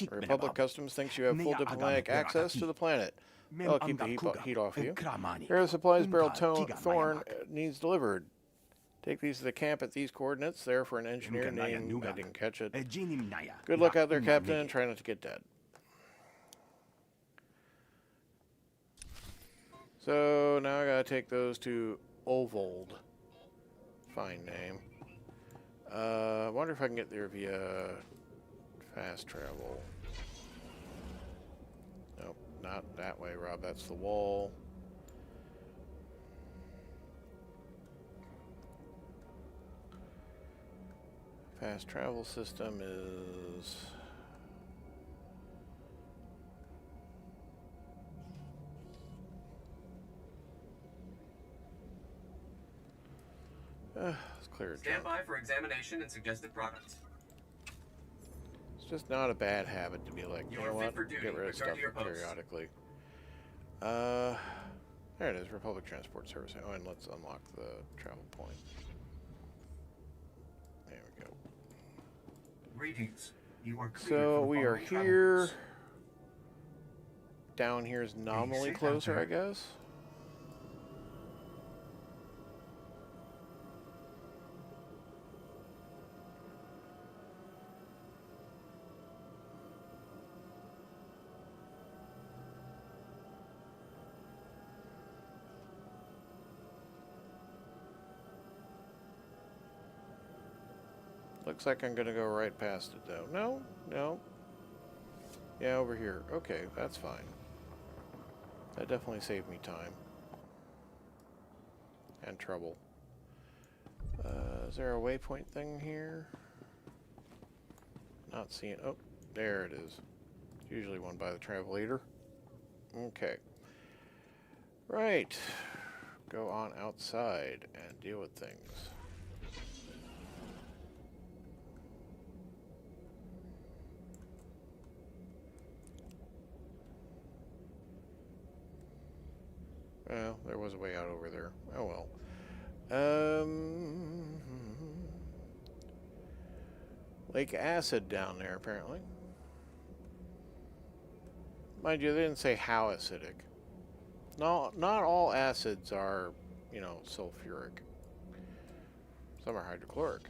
Republic Customs thinks you have full diplomatic access to the planet. They'll keep the heat off you. Here are the supplies Barrel Thorn needs delivered. Take these to the camp at these coordinates. There for an engineer named... I didn't catch it. Good luck out there, Captain, and try not to get dead. So now I gotta take those to Ovold. Fine name. I wonder if I can get there via fast travel. Nope, not that way, Rob. That's the wall. Fast travel system is... let's clear it. Stand by for examination and suggested products. It's just not a bad habit to be like, you know what, get rid of stuff periodically. There it is, Republic Transport Service. Oh, and let's unlock the travel point. Greetings. You are cleared So for we are following travel here. routes. Down here is nominally safe out closer, there. I guess. Looks like I'm gonna go right past it though. No, no. Yeah, over here. Okay, that's fine. That definitely saved me time. And trouble. Is there a waypoint thing here? Not seeing. Oh, there it is. Usually one by the travel leader. Okay. Right. Go on outside and deal with things. Well, there was a way out over there. Oh well. Lake acid down there, apparently. Mind you, they didn't say how acidic. No, not all acids are, you know, sulfuric. Some are hydrochloric.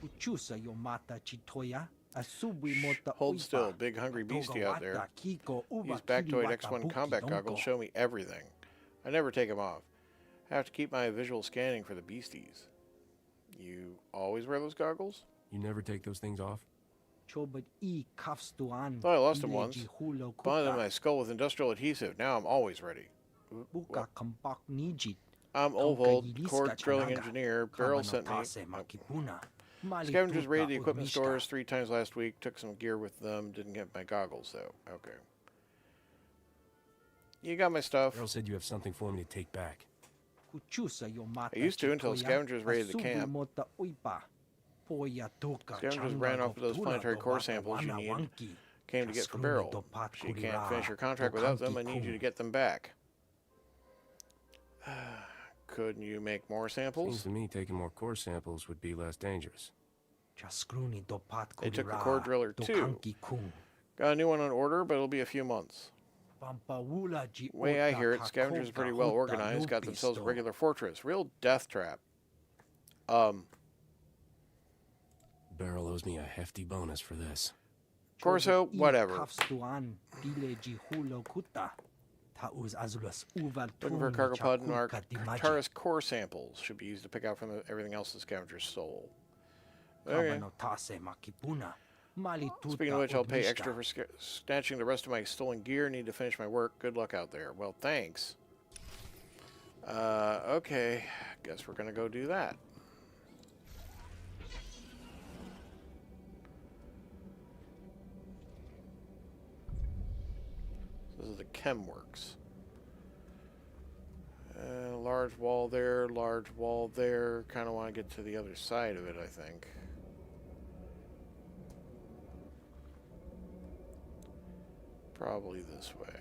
Hold still, big hungry beastie out there. These Bactoid X1 combat goggles show me everything. I never take them off. I have to keep my visual scanning for the beasties. You always wear those goggles? You never take those things off? Thought I lost them once. Bonded them in my skull with industrial adhesive. Now I'm always ready. I'm Olvold, core drilling engineer. Beryl sent me. Scavengers raided the equipment stores 3 times last week. Took some gear with them. Didn't get my goggles though. Okay. You got my stuff. Beryl said you have something for me to take back. I used to until scavengers raided the camp. Scavengers ran off with those planetary core samples you need. Came to get for Beryl. She can't finish her contract without them. I need you to get them back. Couldn't you make more samples? Seems to me taking more core samples would be less dangerous. They took the core driller too. Got a new one on order, but it'll be a few months. Way I hear it, scavengers are pretty well organized, got themselves a regular fortress. Real death trap. Beryl owes me a hefty bonus for this. Corso, whatever. Looking for a cargo pod and our Taurus core samples. Should be used to pick out from everything else the scavengers stole. Okay. Speaking of which, I'll pay extra for snatching the rest of my stolen gear. Need to finish my work. Good luck out there. Well, thanks. Okay. Guess we're gonna go do that. This is the chem works. Large wall there, large wall there. Kind of want to get to the other side of it, I think. Probably this way.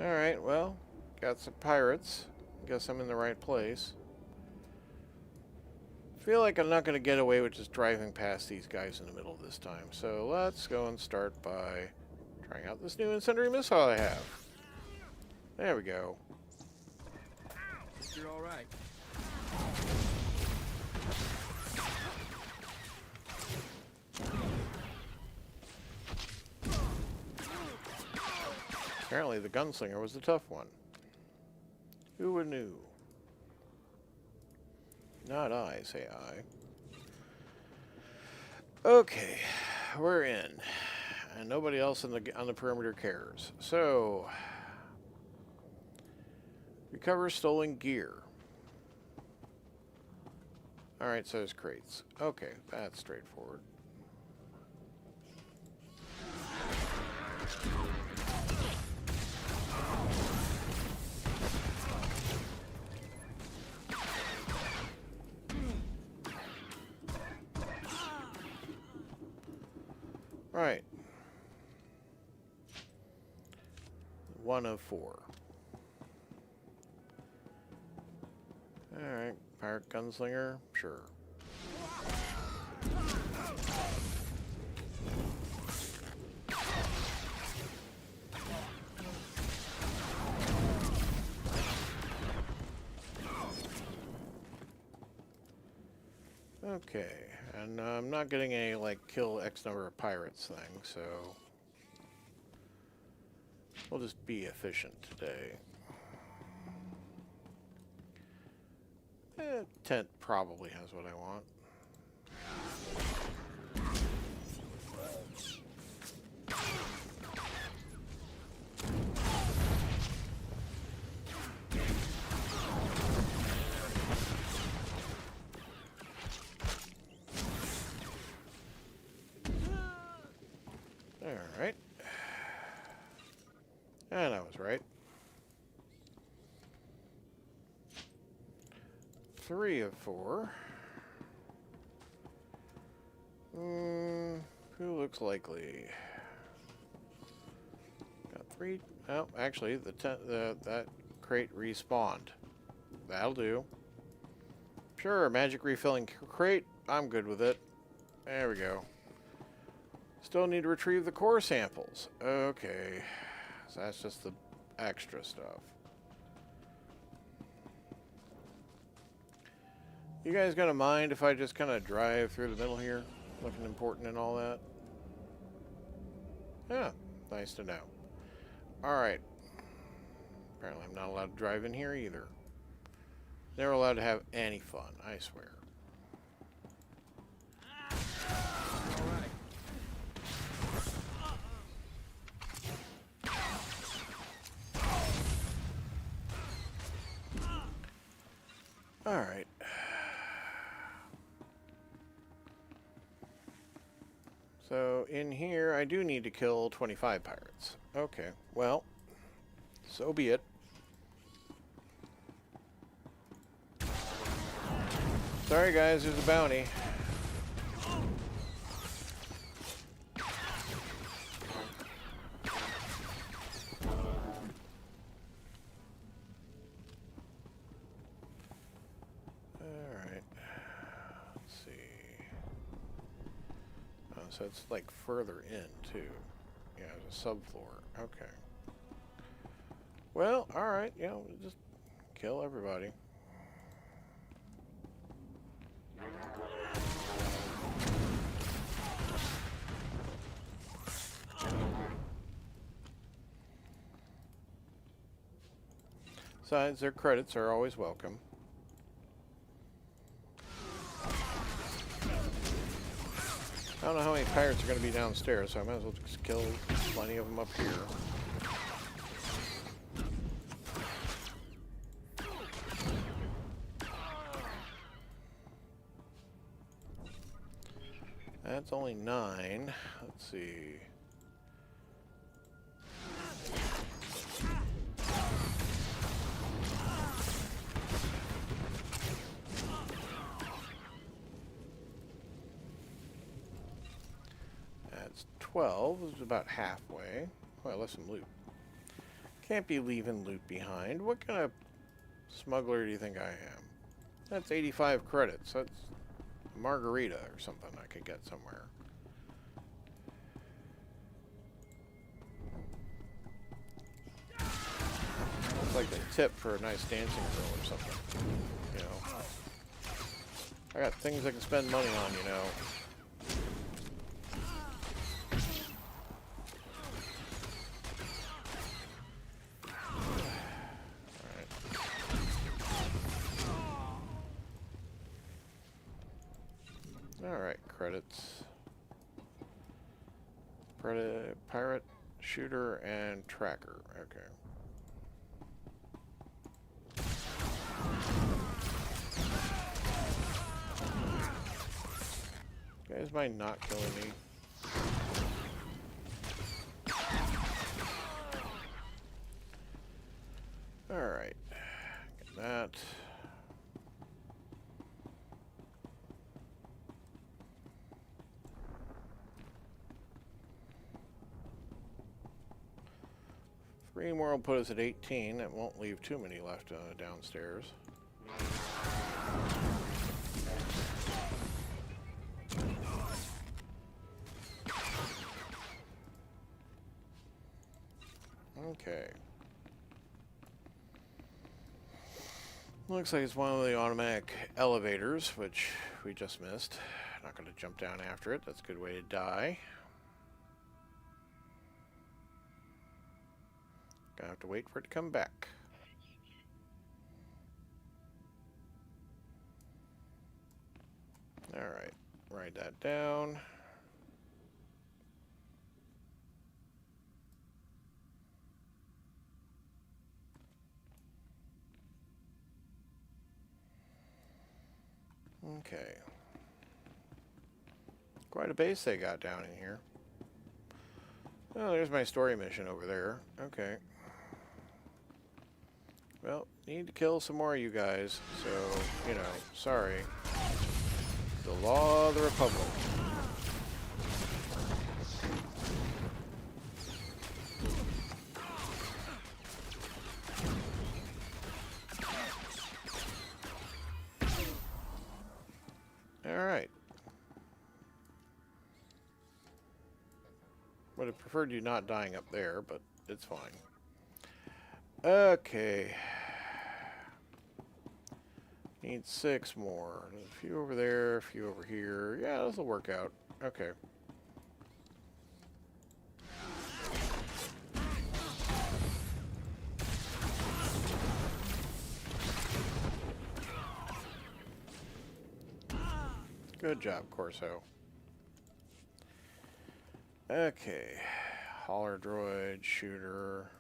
Alright, well, got some pirates. Guess I'm in the right place. Feel like I'm not going to get away with just driving past these guys in the middle this time. So let's go and start by trying out this new incendiary missile I have. There we go. You're all right. Apparently the gunslinger was the tough one. Who would knew? Not I, say I. Okay, we're in. And nobody else on the perimeter cares. So, recover stolen gear. Alright, so there's crates. Okay, that's straightforward. Right. 1 of 4. Alright, Pirate gunslinger? Sure. Okay, and I'm not getting any, like, kill X number of pirates thing, so we'll just be efficient today. Tent probably has what I want. Alright. And I was right. 3 of 4. Who looks likely? Got 3. Oh, actually, that crate respawned. That'll do. Sure, magic refilling crate. I'm good with it. There we go. Still need to retrieve the core samples. Okay. So that's just the extra stuff. You guys gonna mind if I just kind of drive through the middle here? Looking important and all that? Yeah, nice to know. Alright. Apparently I'm not allowed to drive in here either. Never allowed to have any fun, I swear. Alright. So, in here, I do need to kill 25 pirates. Okay, well, so be it. Sorry guys, there's a bounty. So it's like further in too. Yeah, there's a subfloor. Okay. Well, alright, you know, just kill everybody. Besides, their credits are always welcome. I don't know how many pirates are going to be downstairs, so I might as well just kill plenty of them up here. That's only 9. Let's see. That's 12. This is about halfway. Oh, I left some loot. Can't be leaving loot behind. What kind of smuggler do you think I am? That's 85 credits. That's a margarita or something I could get somewhere. It's like a tip for a nice dancing girl or something. You know. I got things I can spend money on, you know. Alright, credits. Pirate, shooter, and tracker. Okay. You guys mind not killing me? Alright. Get that. Three more will put us at 18. That won't leave too many left downstairs. Okay. Looks like it's one of the automatic elevators, which we just missed. Not going to jump down after it. That's a good way to die. Gonna have to wait for it to come back. Alright, write that down. Okay. Quite a base they got down in here. Oh, there's my story mission over there. Okay. Well, need to kill some more of you guys, so, you know, sorry. The law of the Republic. Alright. Would have preferred you not dying up there, but it's fine. Okay. Need 6 more. There's a few over there, a few over here. Yeah, this will work out. Okay. Good job, Corso. Okay. Hauler droid, shooter.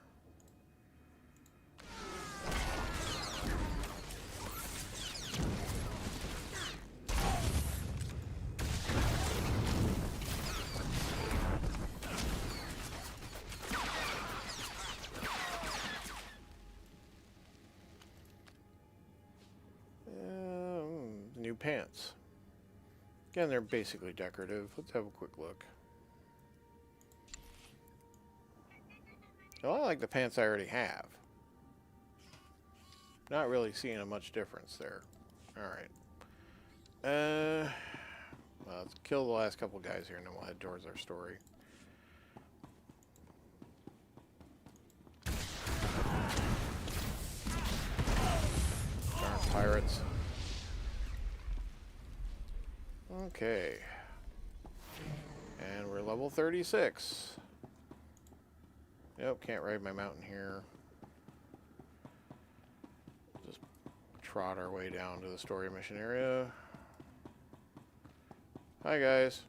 New pants. Again, they're basically decorative. Let's have a quick look. Well, I like the pants I already have. Not really seeing a much difference there. Alright. Well, let's kill the last couple guys here and then we'll head towards our story. Darn pirates. Okay. And we're level 36. Nope, can't ride my mountain here. Just trot our way down to the story mission area. Hi, guys.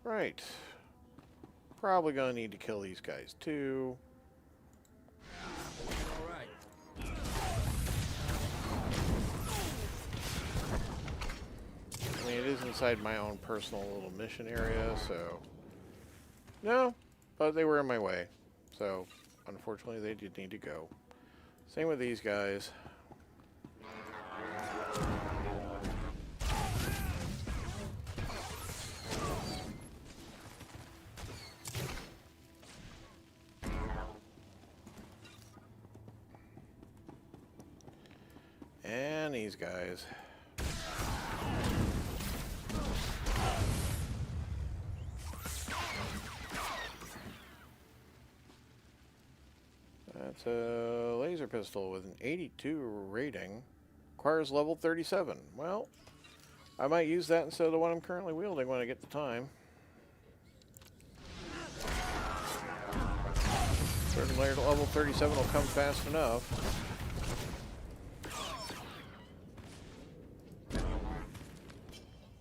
Right. Probably gonna need to kill these guys, too. I mean, it is inside my own personal little mission area, so... No, but they were in my way. So, unfortunately, they did need to go. Same with these guys. And these guys. That's a laser pistol with an 82 rating. Requires level 37. Well, I might use that instead of the one I'm currently wielding when I get the time. Certainly level 37 will come fast enough.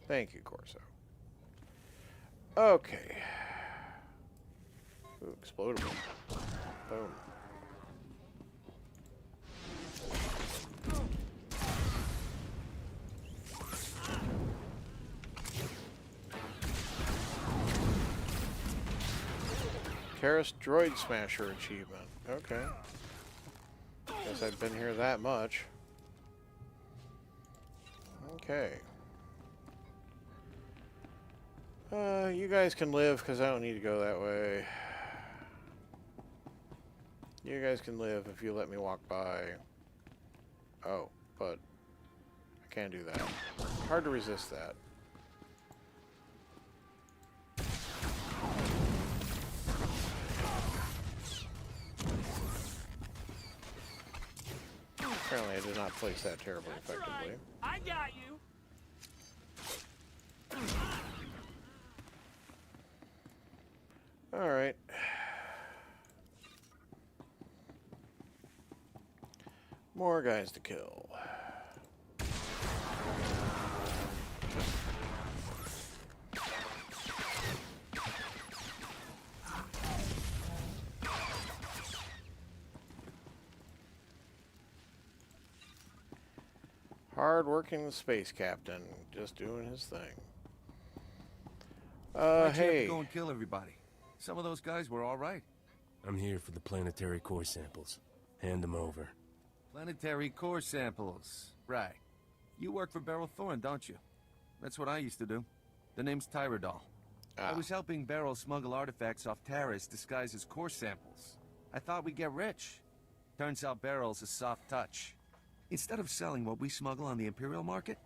Thank you, Corso. Okay. Ooh, explodable. Boom. Karis Droid Smasher achievement. Okay. Guess I've been here that much. Okay. You guys can live, because I don't need to go that way. You guys can live if you let me walk by. Oh, but I can't do that. Hard to resist that. I did not place that terribly effectively. I got you. All right. More guys to kill. Hard-working space captain, just doing his thing. Why'd you have Hey. to go and kill everybody? Some of those guys were all right. I'm here for the planetary core samples. Hand them over. Planetary core samples. Right. You work for Beryl Thorne, don't you? That's what I used to do. The name's Tyradol. I was helping Beryl smuggle artifacts off Terrace disguised as core samples. I thought we'd get rich. Turns out Beryl's a soft touch. Instead of selling what we smuggle on the Imperial market,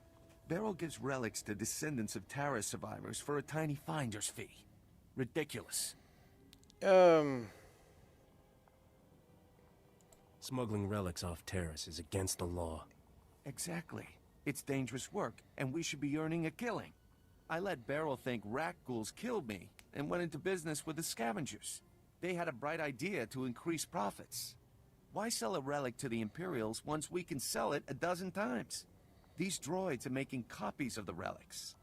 Beryl gives relics to descendants of Terrace survivors for a tiny finder's fee. Ridiculous. Smuggling relics off Terrace is against the law. Exactly. It's dangerous work, and we should be earning a killing. I let Beryl think rat ghouls killed me, and went into business with the scavengers. They had a bright idea to increase profits. Why sell a relic to the Imperials once we can sell it a dozen times? These droids are making copies of the relics.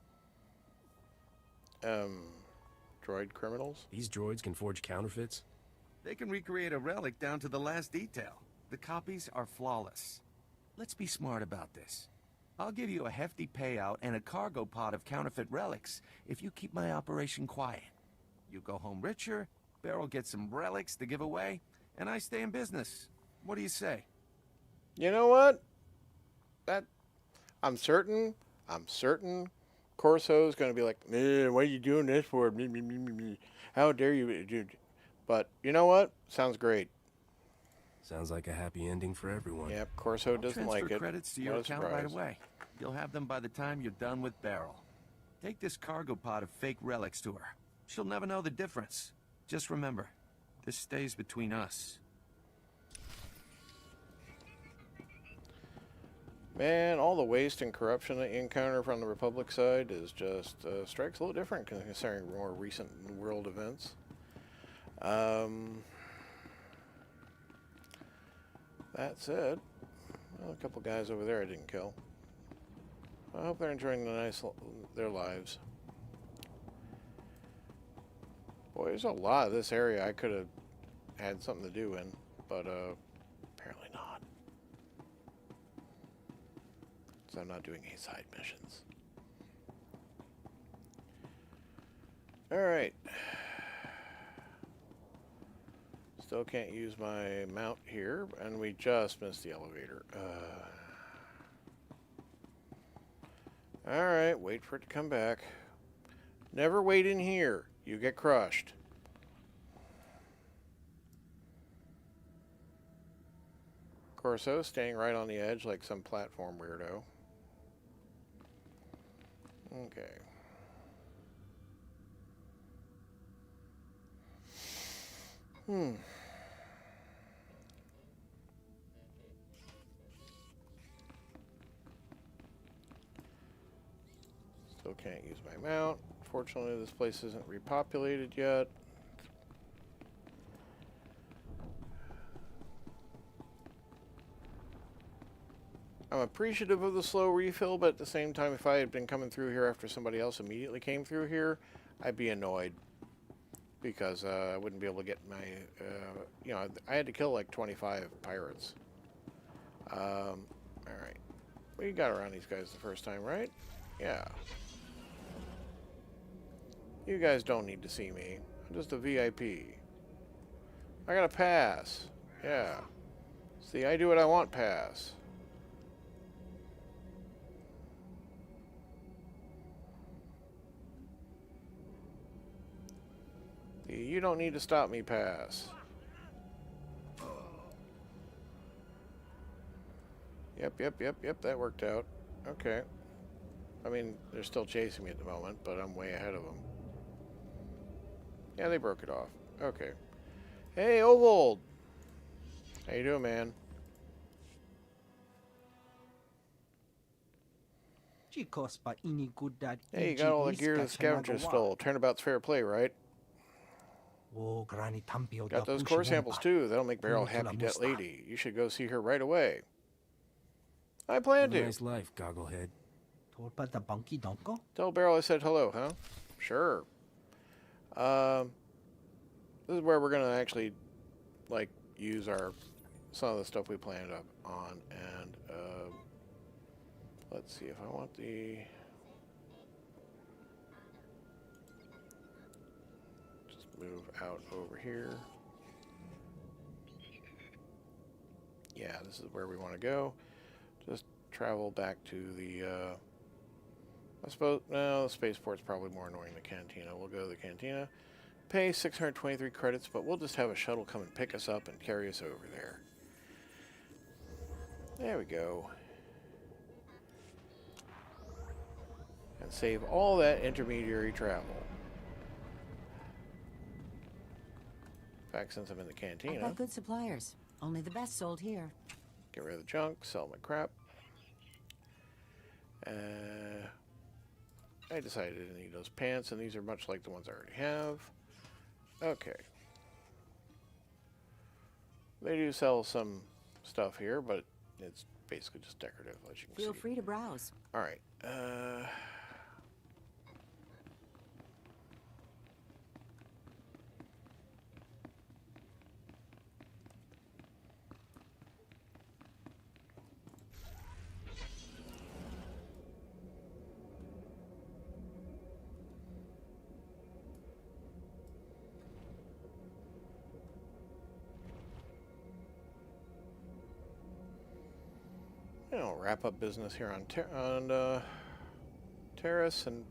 Droid criminals? These droids can forge counterfeits? They can recreate a relic down to the last detail. The copies are flawless. Let's be smart about this. I'll give you a hefty payout and a cargo pod of counterfeit relics if you keep my operation quiet. You go home richer, Beryl gets some relics to give away, and I stay in business. What do you say? You know what? I'm certain Corso's going to be like, what are you doing this for? How dare you, dude? But you know what? Sounds great. Sounds like a happy ending for everyone. Yep, Corso doesn't like it. Transfer credits to your account right away. You'll have them by the time you're done with Beryl. Take this cargo pod of fake relics to her. She'll never know the difference. Just remember, this stays between us. Man, all the waste and corruption that you encounter from the Republic side is just strikes a little different considering more recent world events. That said, well, a couple guys over there I didn't kill. I hope they're enjoying their lives. Boy, there's a lot of this area I could have had something to do in, but apparently not. So I'm not doing any side missions. Alright. Still can't use my mount here, and we just missed the elevator. Alright, wait for it to come back. Never wait in here. You get crushed. Corso staying right on the edge like some platform weirdo. Okay. Still can't use my mount. Fortunately, this place isn't repopulated yet. I'm appreciative of the slow refill, but at the same time, if I had been coming through here after somebody else immediately came through here, I'd be annoyed. Because I wouldn't be able to get my, you know, I had to kill like 25 pirates. Alright. We got around these guys the first time, right? Yeah. You guys don't need to see me. I'm just a VIP. I got a pass. Yeah. See, I do what I want pass. You don't need to stop me pass. Yep, that worked out. Okay. I mean, they're still chasing me at the moment, but I'm way ahead of them. Yeah, they broke it off. Okay. Hey, Ovold! How you doing, man? Hey, you got all the gear the scavenger stole. Turnabout's fair play, right? Got those core samples too. That'll make Beryl a happy dead lady. You should go see her right away. I plan to. Nice life, Gogglehead. Tell Beryl I said hello, huh? Sure. This is where we're gonna actually, like, use some of the stuff we planned up on, and let's see if I want the. Just move out over here. Yeah, this is where we want to go. Just travel back to the. I suppose no, the spaceport's probably more annoying than the cantina. We'll go to the cantina. Pay 623 credits, but we'll just have a shuttle come and pick us up and carry us over there. There we go. And save all that intermediary travel. In fact, since I'm in the I've cantina, got good suppliers. Only the best sold here. get rid of the junk, sell my crap. I decided I didn't need those pants, and these are much like the ones I already have. Okay. They do sell some stuff here, but it's basically just decorative, as you can see. Feel free to browse. All right. I'll wrap up business here on Terrace, and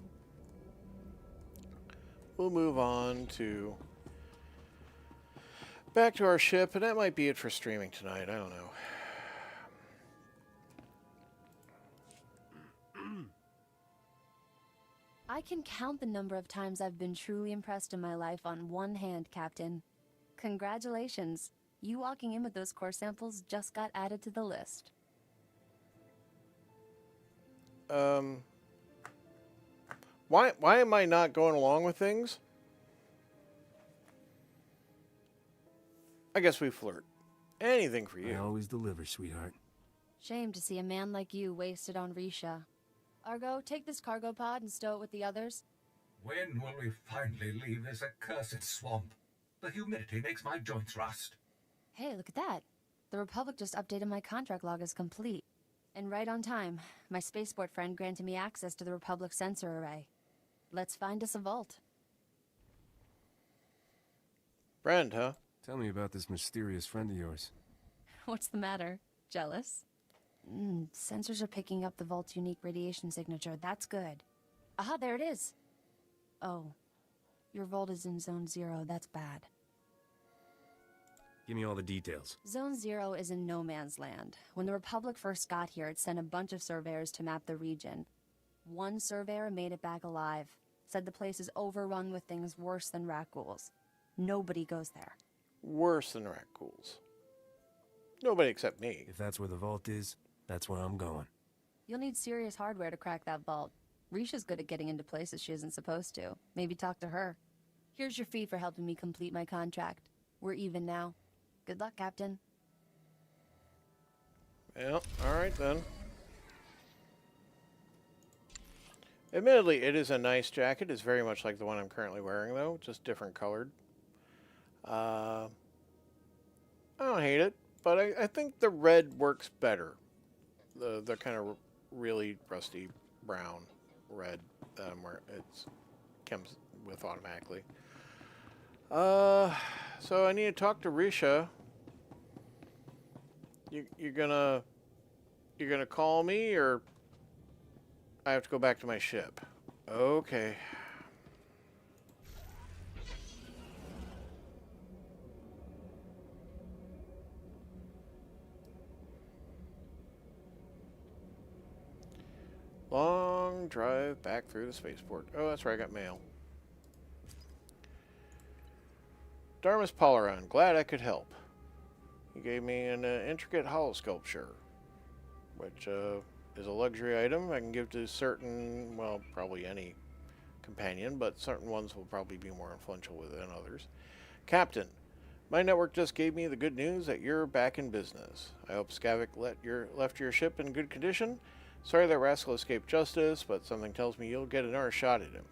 we'll move on to back to our ship, and that might be it for streaming tonight. I don't know. I can count the number of times I've been truly impressed in my life on one hand, Captain. Congratulations. You walking in with those core samples just got added to the list. Why am I not going along with things? I guess we flirt. Anything for you. I always deliver, sweetheart. Shame to see a man like you wasted on Risha. Argo, take this cargo pod and stow it with the others. When will we finally leave this accursed swamp? The humidity makes my joints rust. Hey, look at that. The Republic just updated my contract log as complete. And right on time. My spaceport friend granted me access to the Republic sensor array. Let's find us a vault. Friend, huh? Tell me about this mysterious friend of yours. What's the matter? Jealous? Sensors are picking up the vault's unique radiation signature. That's good. Aha, there it is. Oh. Your vault is in Zone 0. That's bad. Give me all the details. Zone 0 is in no man's land. When the Republic first got here, it sent a bunch of surveyors to map the region. One surveyor made it back alive. Said the place is overrun with things worse than rat ghouls. Nobody goes there. Worse than rat ghouls. Nobody except me. If that's where the vault is, that's where I'm going. You'll need serious hardware to crack that vault. Risha's good at getting into places she isn't supposed to. Maybe talk to her. Here's your fee for helping me complete my contract. We're even now. Good luck, Captain. Well, alright then. Admittedly, it is a nice jacket. It's very much like the one I'm currently wearing, though. Just different colored. I don't hate it, but I think the red works better. The kind of really rusty brown red that I'm wearing. It comes with automatically. So I need to talk to Risha. You're gonna call me, or I have to go back to my ship? Okay. Long drive back through the spaceport. Oh, that's right, I got mail. Darmus Polaron, glad I could help. He gave me an intricate hollow sculpture, which is a luxury item I can give to certain, well, probably any companion, but certain ones will probably be more influential than others. Captain, my network just gave me the good news that you're back in business. I hope Skavak left your ship in good condition. Sorry that rascal escaped justice, but something tells me you'll get another shot at him.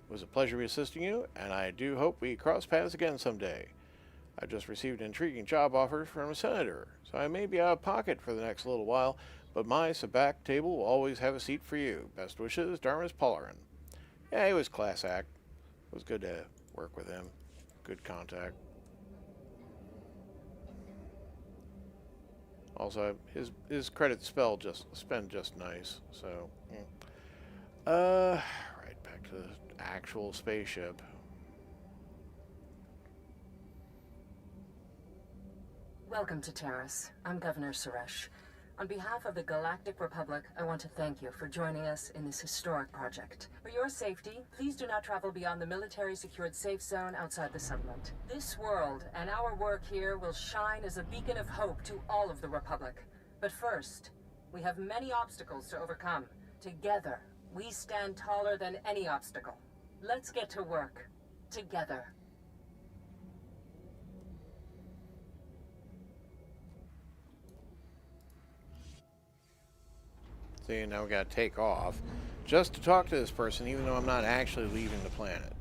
It was a pleasure assisting you, and I do hope we cross paths again someday. I just received an intriguing job offer from a senator, so I may be out of pocket for the next little while, but my Skavak table will always have a seat for you. Best wishes, Darmus Polarin. Yeah, he was class act. It was good to work with him. Good contact. Also, his credits spent just nice. So, right back to the actual spaceship. Welcome to Terrace. I'm Governor Suresh. On behalf of the Galactic Republic, I want to thank you for joining us in this historic project. For your safety, please do not travel beyond the military-secured safe zone outside the settlement. This world and our work here will shine as a beacon of hope to all of the Republic. But first, we have many obstacles to overcome. Together, we stand taller than any obstacle. Let's get to work. Together. See, now we gotta take off just to talk to this person, even though I'm not actually leaving the planet.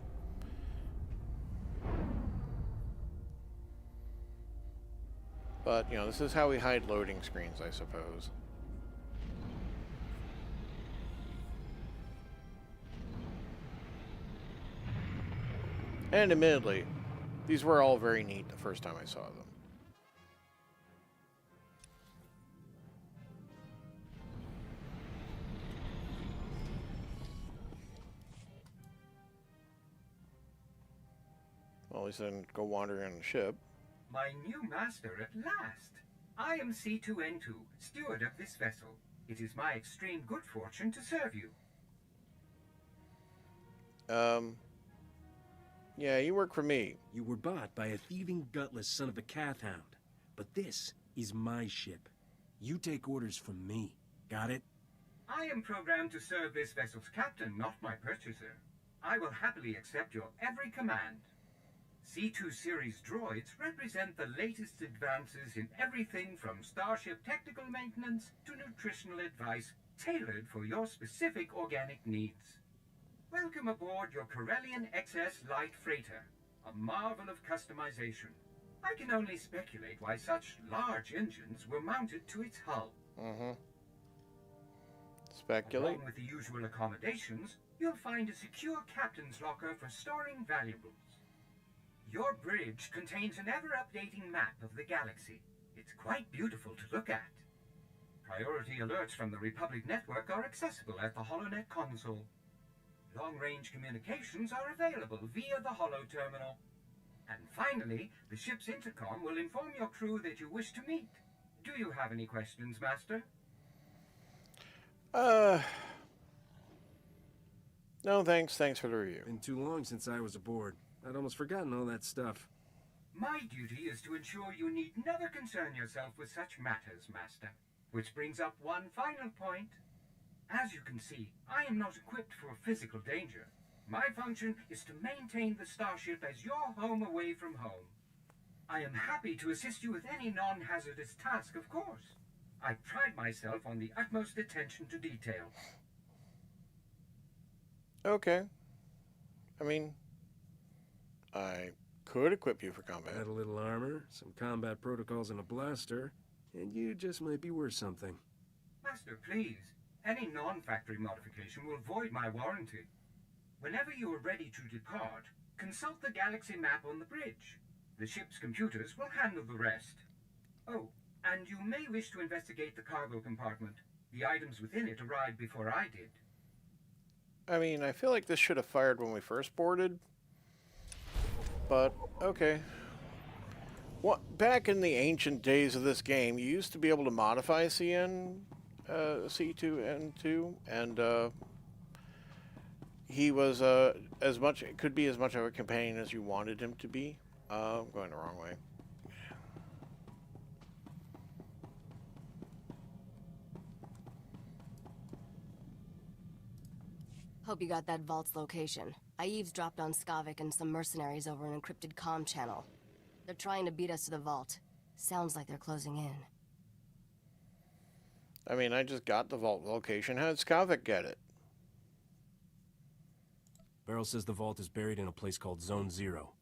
But, you know, this is how we hide loading screens, I suppose. And admittedly, these were all very neat the first time I saw them. Well, at least I didn't go wandering on the ship. My new master at last. I am C2N2, steward of this vessel. It is my extreme good fortune to serve you. Yeah, you work for me. You were bought by a thieving, gutless son of a cath hound. But this is my ship. You take orders from me. Got it? I am programmed to serve this vessel's captain, not my purchaser. I will happily accept your every command. C2 series droids represent the latest advances in everything from starship technical maintenance to nutritional advice tailored for your specific organic needs. Welcome aboard your Corellian XS light freighter, a marvel of customization. I can only speculate why such large engines were mounted to its hull. Speculate. Along with the usual accommodations, you'll find a secure captain's locker for storing valuables. Your bridge contains an ever-updating map of the galaxy. It's quite beautiful to look at. Priority alerts from the Republic Network are accessible at the HoloNet console. Long-range communications are available via the Holo Terminal. And finally, the ship's intercom will inform your crew that you wish to meet. Do you have any questions, Master? No, thanks. Thanks for the review. Been too long since I was aboard. I'd almost forgotten all that stuff. My duty is to ensure you need never concern yourself with such matters, Master. Which brings up one final point. As you can see, I am not equipped for physical danger. My function is to maintain the starship as your home away from home. I am happy to assist you with any non-hazardous task, of course. I pride myself on the utmost attention to detail. Okay. I mean, I could equip you for combat. Add a little armor, some combat protocols, and a blaster, and you just might be worth something. Master, please. Any non-factory modification will void my warranty. Whenever you are ready to depart, consult the galaxy map on the bridge. The ship's computers will handle the rest. Oh, and you may wish to investigate the cargo compartment. The items within it arrived before I did. I mean, I feel like this should have fired when we first boarded. But, okay. Back in the ancient days of this game, you used to be able to modify C2N2, and he was could be as much of a companion as you wanted him to be. I'm going the wrong way. Hope you got that vault's location. I eavesdropped on Skavak and some mercenaries over an encrypted comm channel. They're trying to beat us to the vault. Sounds like they're closing in. I mean, I just got the vault location. How did Skavak get it? Beryl says the vault is buried in a place called Zone 0.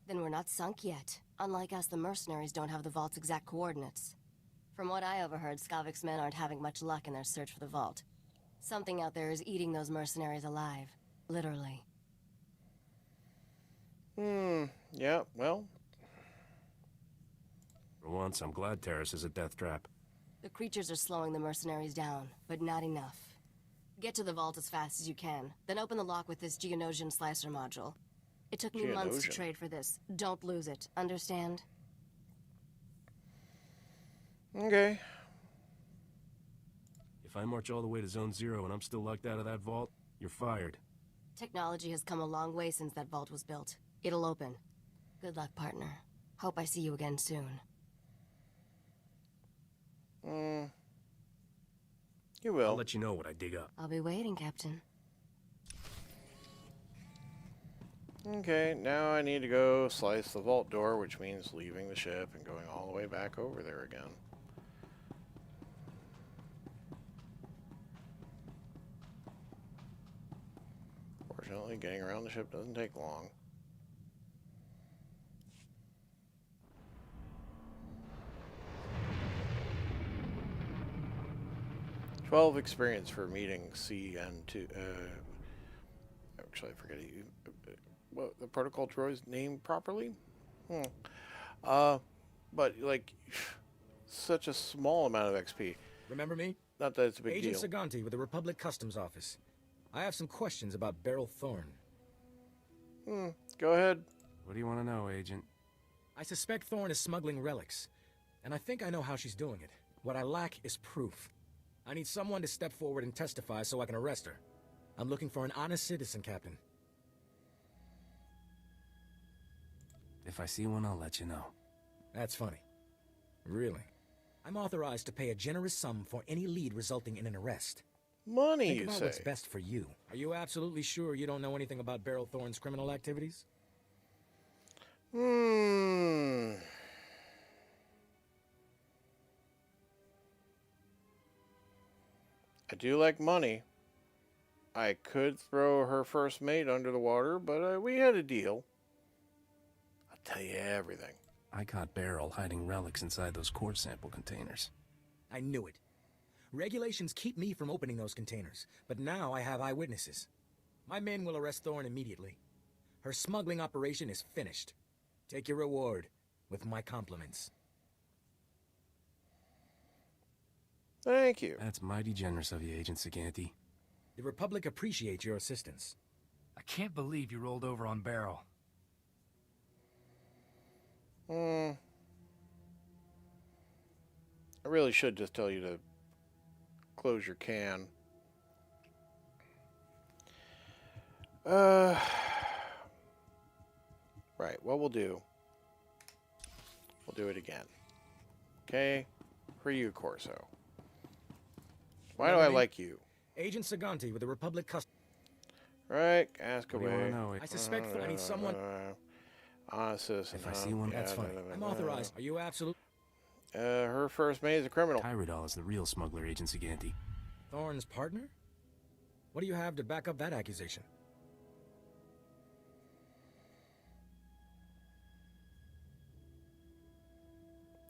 Then we're not sunk yet. Unlike us, the mercenaries don't have the vault's exact coordinates. From what I overheard, Skavak's men aren't having much luck in their search for the vault. Something out there is eating those mercenaries alive. Literally. Yeah, well. For once, I'm glad Terrace is a death trap. The creatures are slowing the mercenaries down, but not enough. Get to the vault as fast as you can, then open the lock with this Geonosian slicer module. It took me months to trade for this. Don't lose it, understand? Okay. If I march all the way to Zone 0 and I'm still locked out of that vault, you're fired. Technology has come a long way since that vault was built. It'll open. Good luck, partner. Hope I see you again soon. You will. I'll let you know what I dig up. I'll be waiting, Captain. Okay, now I need to go slice the vault door, which means leaving the ship and going all the way back over there again. Fortunately, getting around the ship doesn't take long. $12 experience for meeting CN2. Actually, I forget what the protocol droid's name properly. But like, such a small amount of XP. Remember me? Not that it's a big Agent deal. Saganti with the Republic Customs Office. I have some questions about Beryl Thorne. Go ahead. What do you want to know, Agent? I suspect Thorne is smuggling relics, and I think I know how she's doing it. What I lack is proof. I need someone to step forward and testify so I can arrest her. I'm looking for an honest citizen, Captain. If I see one, I'll let you know. That's funny. Really? I'm authorized to pay a generous sum for any lead resulting in an arrest. Money, Think you about say? what's best for you. Are you absolutely sure you don't know anything about Beryl Thorne's criminal activities? I do like money. I could throw her first mate under the water, but we had a deal. I'll tell you everything. I caught Beryl hiding relics inside those core sample containers. I knew it. Regulations keep me from opening those containers, but now I have eyewitnesses. My men will arrest Thorne immediately. Her smuggling operation is finished. Take your reward, with my compliments. Thank you. That's mighty generous of you, Agent Saganti. The Republic appreciates your assistance. I can't believe you rolled over on Beryl. I really should just tell you to close your can. Right, what we'll do it again. Okay? For you, Corso. Why do I like you? Agent Saganti with the Republic Customs. Right, ask What do you away. want to know? I suspect I need someone. Honest citizen. If I see one, That's fine. I'm authorized. Are you absolute? Her first mate is a criminal. Tyrodol is the real smuggler, Agent Saganti. Thorne's partner? What do you have to back up that accusation?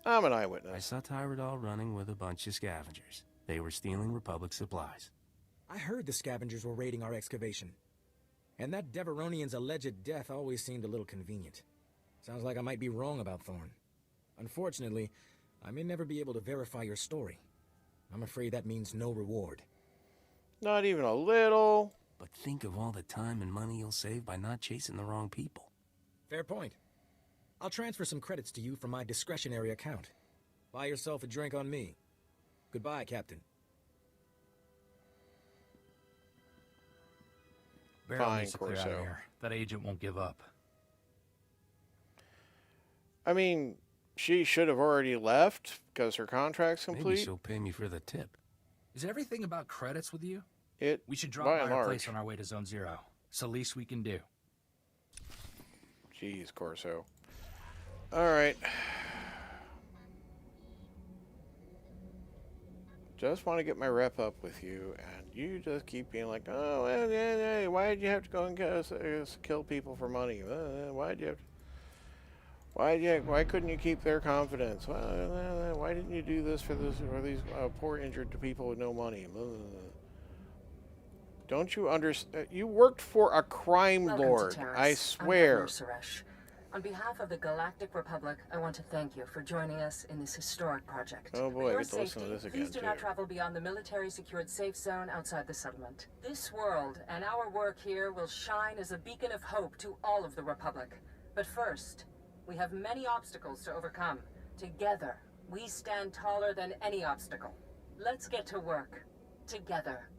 I'm an eyewitness. I saw Tyrodol running with a bunch of scavengers. They were stealing Republic supplies. I heard the scavengers were raiding our excavation. And that Deveronian's alleged death always seemed a little convenient. Sounds like I might be wrong about Thorne. Unfortunately, I may never be able to verify your story. I'm afraid that means no reward. Not even a little. But think of all the time and money you'll save by not chasing the wrong people. Fair point. I'll transfer some credits to you from my discretionary account. Buy yourself a drink on me. Goodbye, Captain. Beryl Fine, needs to clear out of Corso. here. That agent won't give up. I mean, she should have already left because her contract's complete. Maybe she'll pay me for the tip. Is everything about credits with you? We should drop by by and our large. place on our way to Zone Zero. It's the least we can do. Jeez, Corso. Alright. Just want to get my rep up with you, and you just keep being like, oh, why did you have to go and kill people for money? Why did you have to... Why couldn't you keep their confidence? Why didn't you do this for these poor injured people with no money? Don't you understand? You worked for a crime lord. I swear. I'm Suresh. On behalf of the Galactic Republic, I want to thank you for joining us in this historic project. Oh boy, For I your get to listen to safety, this again please do not too. travel beyond the military-secured safe zone outside the settlement. This world and our work here will shine as a beacon of hope to all of the Republic. But first, we have many obstacles to overcome. Together, we stand taller than any obstacle. Let's get to work. Together.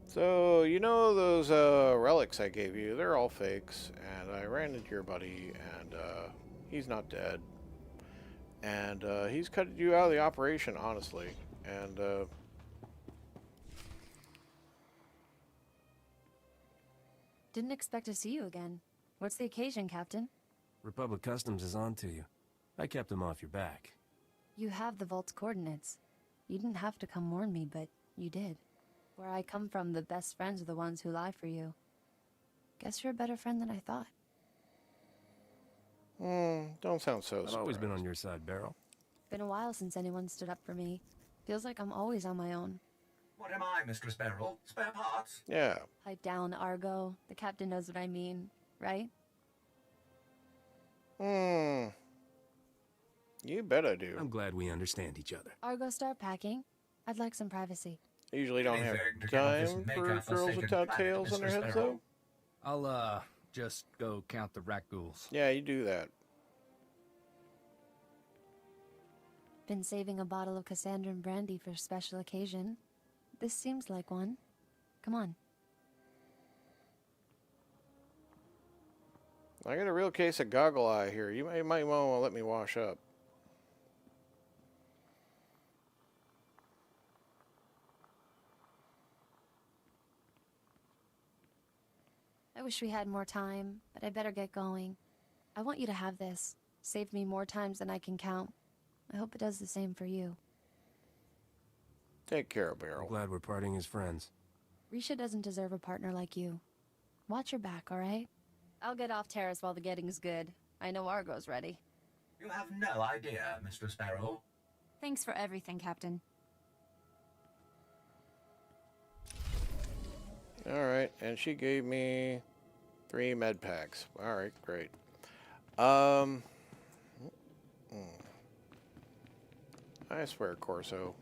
So, you know those relics I gave you? They're all fakes, and I ran into your buddy, and he's not dead. And he's cut you out of the operation, honestly. And Didn't expect to see you again. What's the occasion, Captain? Republic Customs is on to you. I kept them off your back. You have the vault's coordinates. You didn't have to come warn me, but you did. Where I come from, the best friends are the ones who lie for you. Guess you're a better friend than I thought. don't sound so I've always been on your side, Beryl. Been a while since anyone stood up for me. Feels like I'm always on my own. What am I, Mistress Beryl? Spare parts? Yeah. Pipe down, Argo. The captain knows what I mean, right? You bet I do. I'm glad we understand each other. Argo, start packing. I'd like some privacy. I usually don't have Anything to get off this time for mega-forsaken girls without planet, tails on their Mr. heads, Sparrow. though. I'll, just go count the rat ghouls. Yeah, you do that. Been saving a bottle of Cassandran brandy for a special occasion. This seems like one. Come on. I got a real case of goggle eye here. You might want to let me wash up. I wish we had more time, but I better get going. I want you to have this. Saved me more times than I can count. I hope it does the same for you. Take care, Beryl. I'm glad we're parting as friends. Risha doesn't deserve a partner like you. Watch your back, alright? I'll get off Terrace while the getting's good. I know Argo's ready. You have no idea, Mr. Sparrow. Thanks for everything, Captain. Alright, and she gave me 3 med packs. Alright, great. I swear, Corso.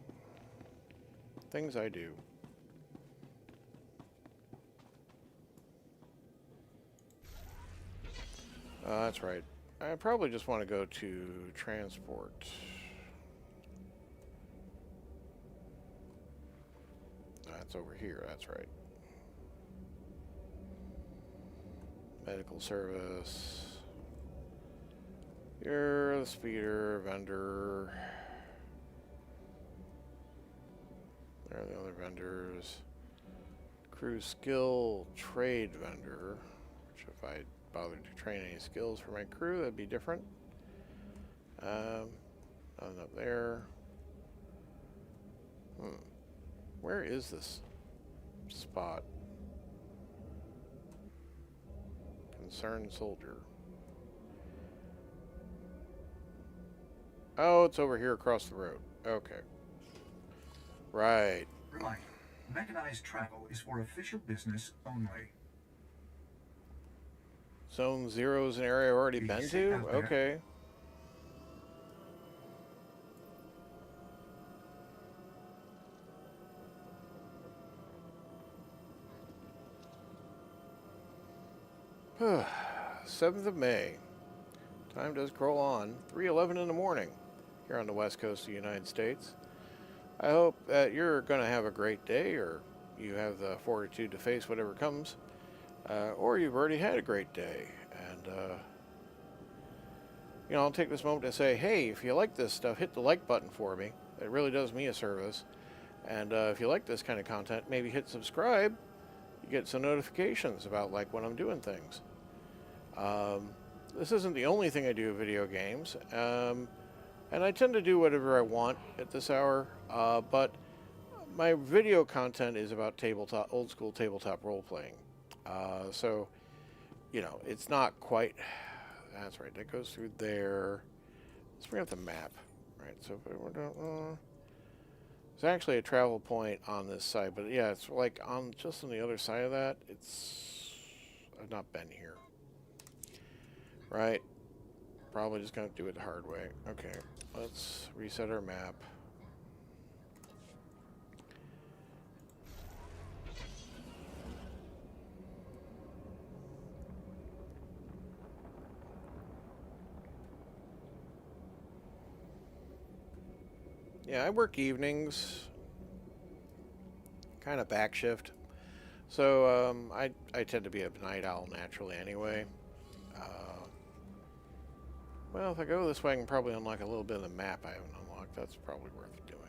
Things I do. That's right. I probably just want to go to transport. That's over here, that's right. Medical service. You're the speeder, vendor. There are the other vendors. Crew skill trade vendor. Which if I bothered to train any skills for my crew, that'd be different. Nothing up there. Where is this spot? Concerned soldier. Oh, it's over here across the road. Okay. Right. Right. Mechanized travel is for official business only. Zone 0 is an area I've already been to? Okay. Huh. 7th of May. Time does crawl on. 3:11 in the morning here on the west coast of the United States. I hope that you're going to have a great day, or you have the fortitude to face whatever comes, or you've already had a great day. And, you know, I'll take this moment to say, hey, if you like this stuff, hit the like button for me. It really does me a service. And if you like this kind of content, maybe hit subscribe. You get some notifications about like when I'm doing things. This isn't the only thing I do with video games, and I tend to do whatever I want at this hour. But my video content is about old school tabletop role playing. So, you know, it's not quite. That's right. That goes through there. Let's bring up the map. Right. So there's actually a travel point on this side, but yeah, it's like just on the other side of that. I've not been here. Right. Probably just gonna do it the hard way. Okay. Let's reset our map. Yeah, I work evenings, kind of back shift, so I tend to be a night owl naturally anyway. Well, if I go this way, I can probably unlock a little bit of the map I haven't unlocked. That's probably worth doing.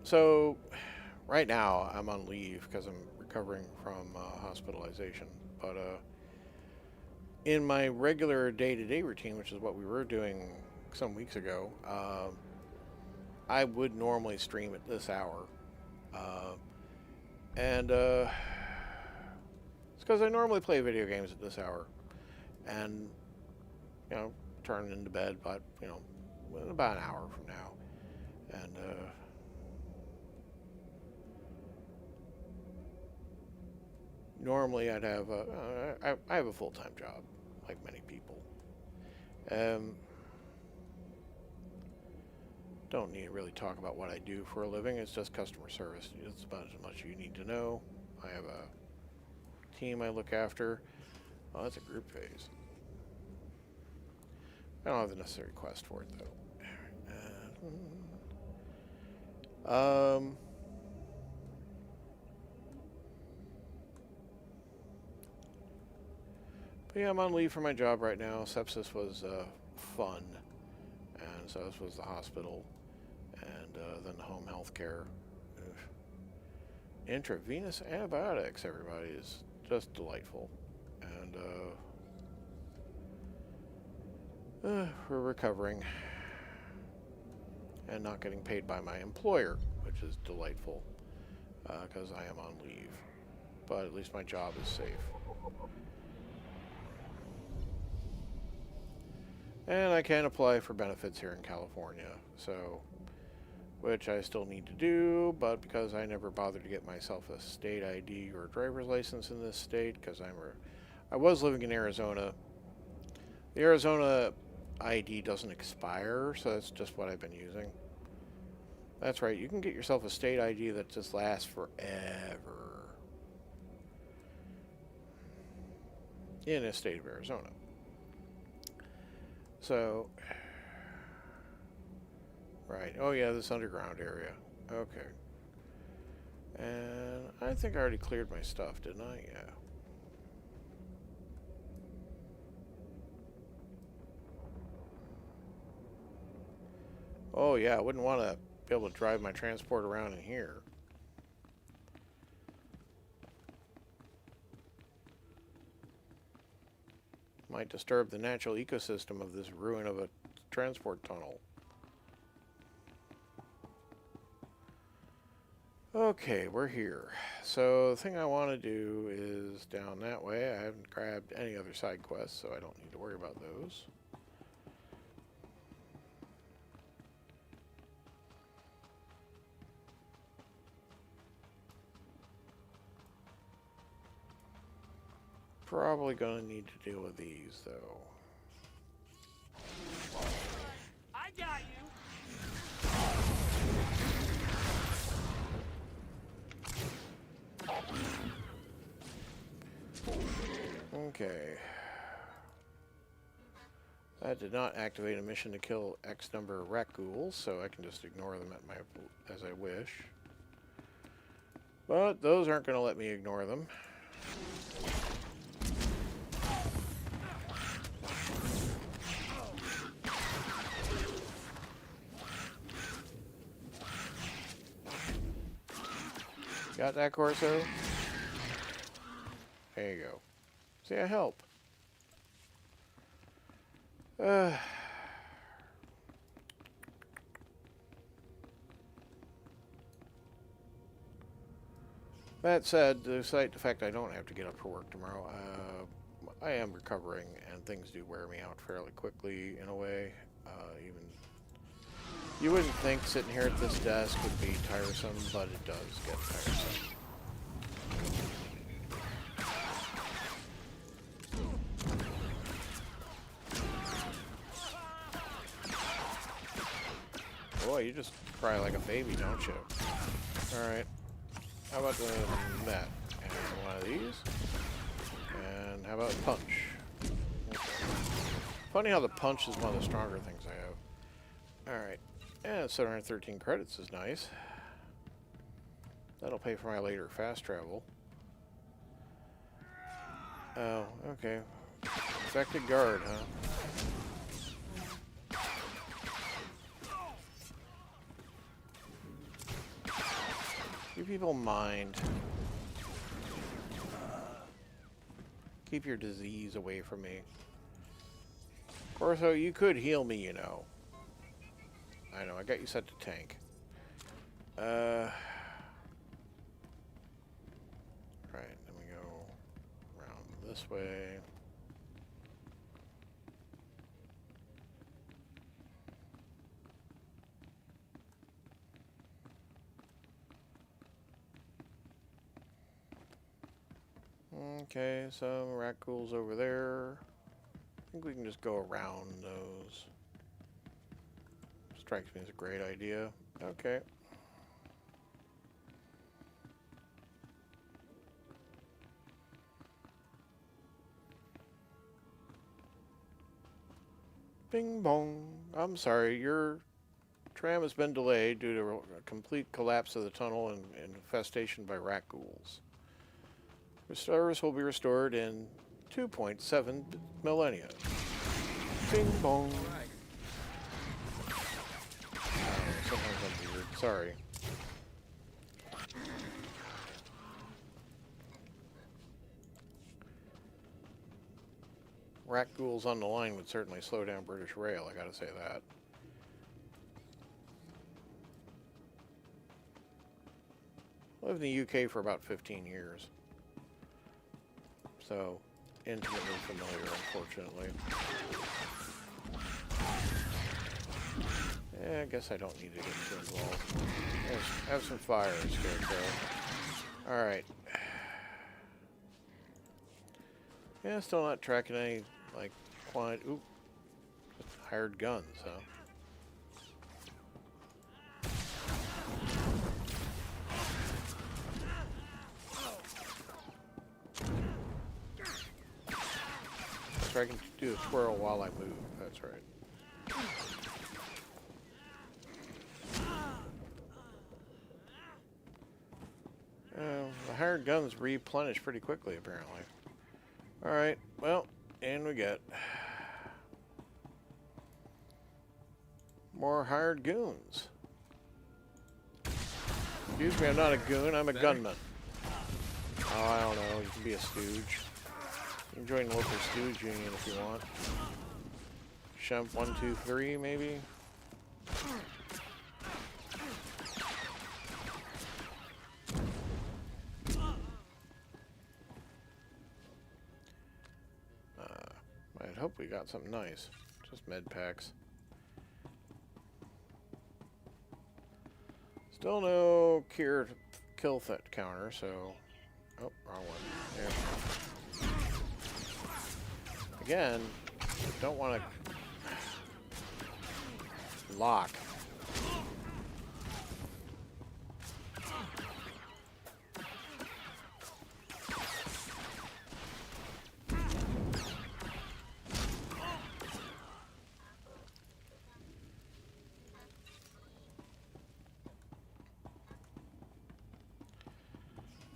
So right now I'm on leave because I'm recovering from hospitalization, but in my regular day-to-day routine, which is what we were doing some weeks ago, I would normally stream at this hour, and it's because I normally play video games at this hour, and you know, turn into bed, but you know, about an hour from now, and normally I'd have I have a full-time job, like many people. Don't need to really talk about what I do for a living. It's just customer service. It's about as much as you need to know. I have a team I look after. Oh, that's a group phase. I don't have the necessary quest for it, though. But yeah, I'm on leave for my job right now. Sepsis was fun, and so this was the hospital, and then the home health care. Intravenous antibiotics, everybody, is just delightful. And we're recovering and not getting paid by my employer, which is delightful because I am on leave. But at least my job is safe. And I can apply for benefits here in California, so, which I still need to do, but because I never bothered to get myself a state ID or driver's license in this state, because I was living in Arizona. The Arizona ID doesn't expire, so that's just what I've been using. That's right, you can get yourself a state ID that just lasts forever in the state of Arizona. So, right, oh yeah, this underground area. Okay. And I think I already cleared my stuff, didn't I? Yeah. Oh yeah, I wouldn't want to be able to drive my transport around in here. Might disturb the natural ecosystem of this ruin of a transport tunnel. Okay, we're here. So the thing I want to do is down that way. I haven't grabbed any other side quests, so I don't need to worry about those. Probably gonna need to deal with these, though. I got you. Okay. That did not activate a mission to kill X number of rat ghouls, so I can just ignore them as I wish. But those aren't going to let me ignore them. Got that, Corso? There you go. See, I help. That said, despite the fact I don't have to get up for work tomorrow, I am recovering, and things do wear me out fairly quickly in a way. Even you wouldn't think sitting here at this desk would be tiresome, but it does get tiresome. Boy, you just cry like a baby, don't you? Alright. How about that? And one of these. And how about punch? Okay. Funny how the punch is one of the stronger things I have. Alright. And 713 credits is nice. That'll pay for my later fast travel. Oh, okay. Infected guard, huh? You people mind. Keep your disease away from me. Corso, you could heal me, you know. I know, I got you set to tank. Right, then we go around this way. Okay, some raccoons over there. I think we can just go around those. Strikes me as a great idea. Okay. Bing bong. I'm sorry, your tram has been delayed due to a complete collapse of the tunnel and infestation by rat ghouls. The service will be restored in 2.7 millennia. Bing bong. Sometimes I'm weird. Sorry. Rat ghouls on the line would certainly slow down British Rail, I gotta say that. I lived in the UK for about 15 years. So, intimately familiar, unfortunately. Yeah, I guess I don't need to get too involved. Have some fire, Scarecrow. Alright. Yeah, still not tracking any, like, quantity. Oop. Hired guns, huh? So I can do a twirl while I move. That's right. The hired guns replenish pretty quickly, apparently. Alright, well, and we get more hired goons. Excuse me, I'm not a goon, I'm a gunman. Oh, I don't know, you can be a stooge. You can join the local stooge union if you want. Shemp 123, maybe? I'd hope we got something nice. Just med packs. Still no kill threat counter, so... Oh, wrong one. There. Again, don't want to lock.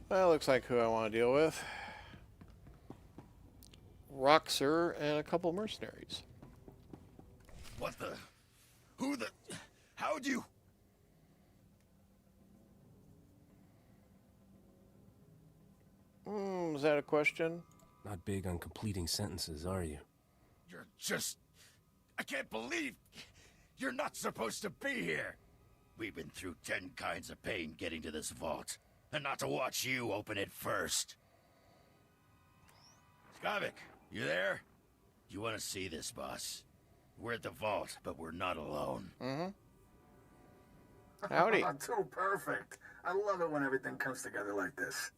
Well, looks like who I want to deal with. Roxer and a couple mercenaries. What the? Who the? How'd you? question? Not big on completing sentences, are you? You're just... I can't believe you're not supposed to be here. We've been through 10 kinds of pain getting to this vault, and not to watch you open it first. Skavak, you there? You want to see this, boss? We're at the vault, but we're not alone. Mm-hmm. Howdy. Too perfect. I love it when everything comes together like this.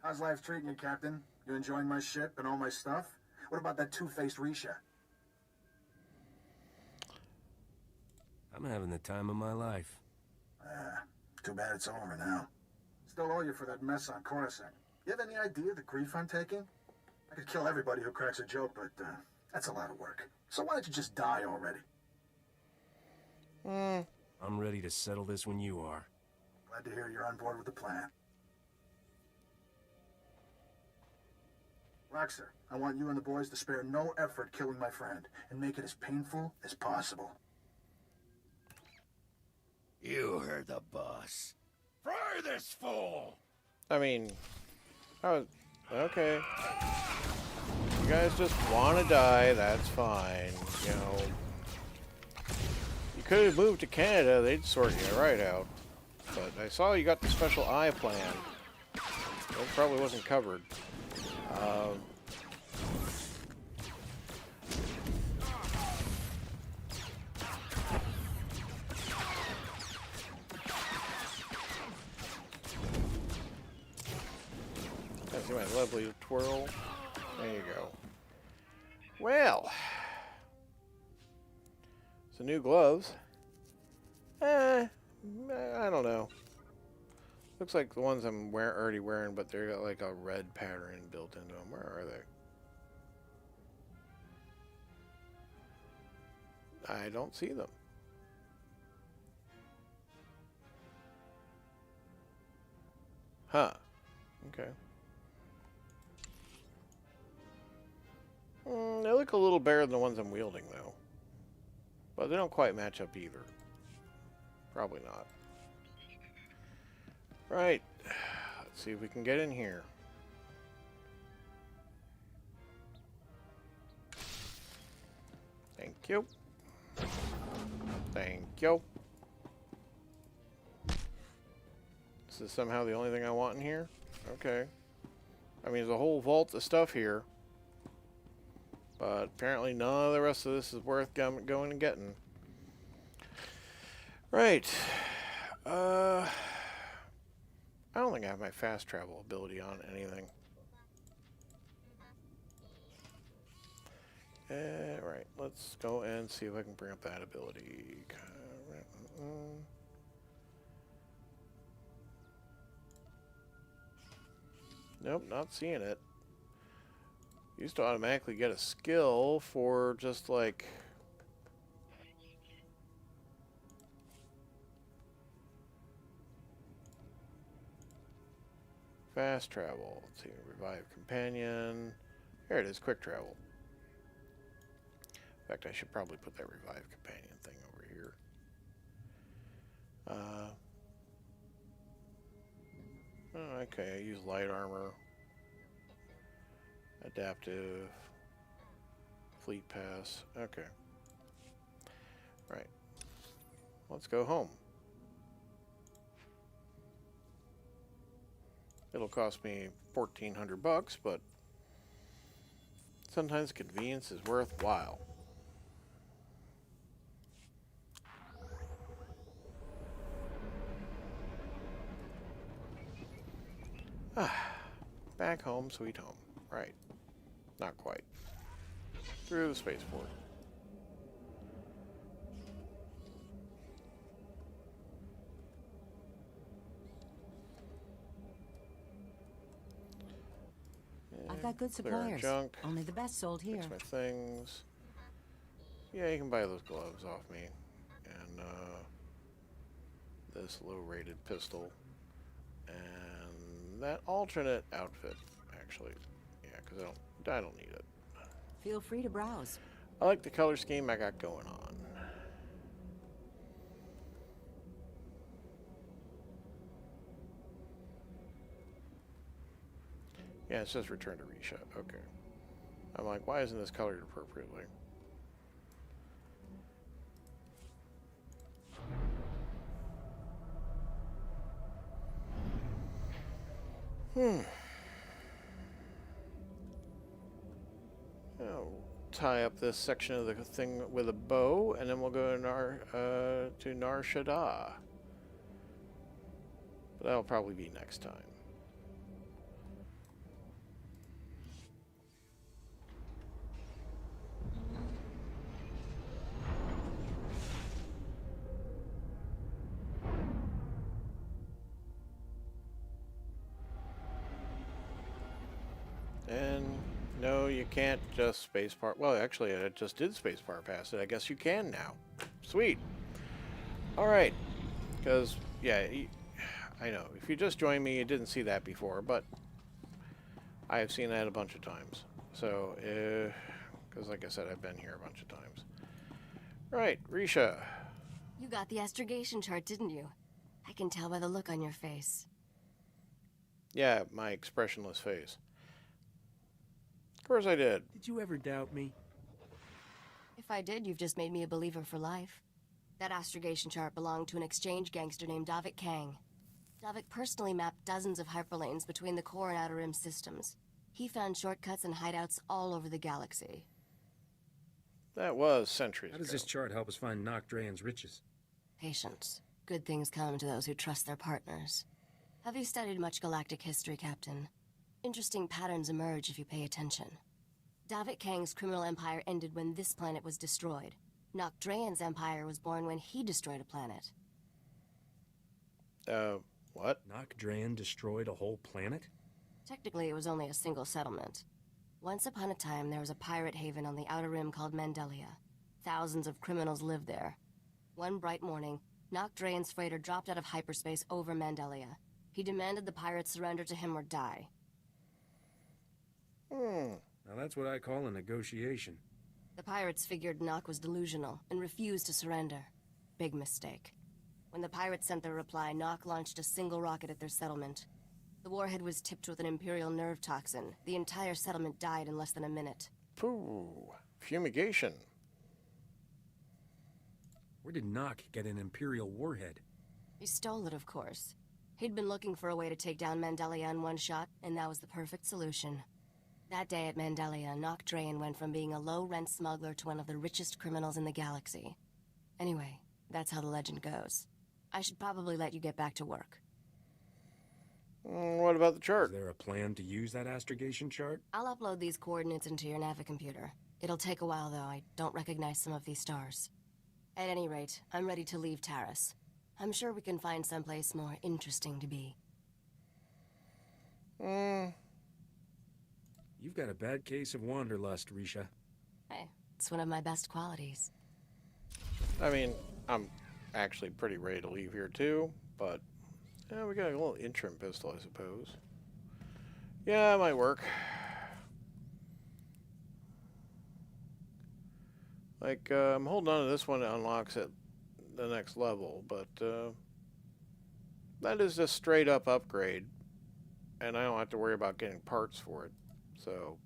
How's life treating you, Captain? You enjoying my ship and all my stuff? What about that two-faced Risha? I'm having the time of my life. Too bad it's over now. Still owe you for that mess on Coruscant. You have any idea the grief I'm taking? I could kill everybody who cracks a joke, but that's a lot of work. So why don't you just die already? I'm ready to settle this when you are. Glad to hear you're on board with the plan. Roxer, I want you and the boys to spare no effort killing my friend, and make it as painful as possible. You heard the boss. Fry this fool! I mean, okay. You guys just want to die, that's fine. You know, you could have moved to Canada, they'd sort you right out. But I saw you got the special eye plan. That probably wasn't covered. See my lovely twirl. There you go. Well, so new gloves. I don't know. Looks like the ones I'm already wearing, but they're got like a red pattern built into them. Where are they? I don't see them. Huh. Okay. They look a little better than the ones I'm wielding, though. But they don't quite match up either. Probably not. Right. Let's see if we can get in here. Thank you. Thank you. This is somehow the only thing I want in here? Okay. I mean, there's a whole vault of stuff here. But apparently none of the rest of this is worth going and getting. Right. I don't think I have my fast travel ability on anything. Right. Let's go and see if I can bring up that ability. Nope, not seeing it. Used to automatically get a skill for just like fast travel. Let's see, revive companion. Here it is, quick travel. In fact, I should probably put that revive companion thing over here. Okay, I use light armor. Adaptive. Fleet pass. Okay. Right. Let's go home. It'll cost me $1,400, but sometimes convenience is worthwhile. Back home, sweet home. Right. Not quite. Through the spaceport. I've got good Clear our suppliers. junk. Only the best sold here. Fix my things. Yeah, you can buy those gloves off me. And this low-rated pistol. And that alternate outfit, actually. Yeah, because I don't need it. Feel free to browse. I like the color scheme I got going on. Yeah, it says return to Risha. Okay. I'm like, why isn't this colored appropriately? I'll tie up this section of the thing with a bow, and then we'll go to Nar Shaddaa. But that'll probably be next time. And no, you can't just spacebar. Well, actually, I just did spacebar past it. I guess you can now. Sweet. All right. Because, yeah, I know. If you just joined me, you didn't see that before, but I have seen that a bunch of times. So, because like I said, I've been here a bunch of times. Right, Risha. You got the astrogation chart, didn't you? I can tell by the look on your face. Yeah, my expressionless face. Of course I did. Did you ever doubt me? If I did, you've just made me a believer for life. That astrogation chart belonged to an exchange gangster named Davik Kang. Davik personally mapped dozens of hyperlanes between the core and outer rim systems. He found shortcuts and hideouts all over the galaxy. That was centuries How does ago. this chart help us find Nock Drayan's riches? Patience. Good things come to those who trust their partners. Have you studied much galactic history, Captain? Interesting patterns emerge if you pay attention. Davik Kang's criminal empire ended when this planet was destroyed. Nock Drayan's empire was born when he destroyed a planet. What? Nock Drayan destroyed a whole planet? Technically, it was only a single settlement. Once upon a time, there was a pirate haven on the outer rim called Mandelia. Thousands of criminals lived there. One bright morning, Nock Drayan's freighter dropped out of hyperspace over Mandelia. He demanded the pirates surrender to him or die. Now that's what I call a negotiation. The pirates figured Nock was delusional and refused to surrender. Big mistake. When the pirates sent their reply, Nock launched a single rocket at their settlement. The warhead was tipped with an Imperial nerve toxin. The entire settlement died in less than a minute. Pooh. Fumigation. Where did Nock get an Imperial warhead? He stole it, of course. He'd been looking for a way to take down Mandelia in one shot, and that was the perfect solution. That day at Mandelia, Nock Drayan went from being a low-rent smuggler to one of the richest criminals in the galaxy. Anyway, that's how the legend goes. I should probably let you get back to work. What about the chart? Is there a plan to use that astrogation chart? I'll upload these coordinates into your Navicomputer. It'll take a while, though. I don't recognize some of these stars. At any rate, I'm ready to leave Taris. I'm sure we can find someplace more interesting to be. You've got a bad case of wanderlust, Risha. Hey, it's one of my best qualities. I mean, I'm actually pretty ready to leave here too, but yeah, we got a little interim pistol, I suppose. Yeah, it might work. Like, I'm holding on to this one that unlocks at the next level, but that is a straight up upgrade, and I don't have to worry about getting parts for it, so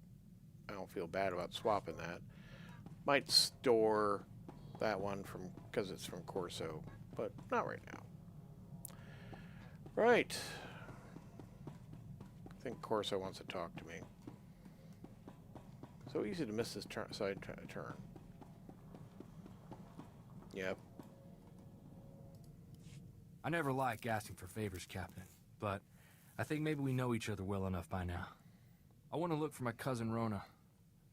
I don't feel bad about swapping that. Might store that one from because it's from Corso, but not right now. Right. I think Corso wants to talk to me. So easy to miss this side turn. Yep. I never like asking for favors, Captain, but I think maybe we know each other well enough by now. I want to look for my cousin Rona.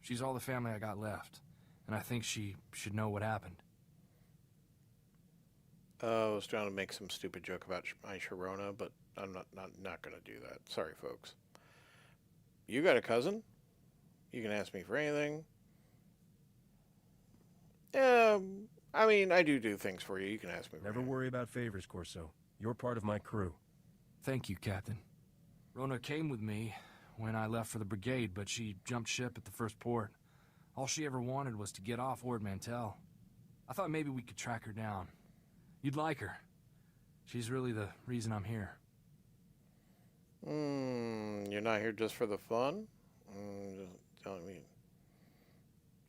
She's all the family I got left, and I think she should know what happened. I was trying to make some stupid joke about my Sharona, but I'm not going to do that. Sorry, folks. You got a cousin? You can ask me for anything. I mean, I do things for you. You can ask me. Never worry about favors, Corso. You're part of my crew. Thank you, Captain. Rona came with me when I left for the brigade, but she jumped ship at the first port. All she ever wanted was to get off Ord Mantell. I thought maybe we could track her down. You'd like her. She's really the reason I'm here. You're not here just for the fun? Just tell me.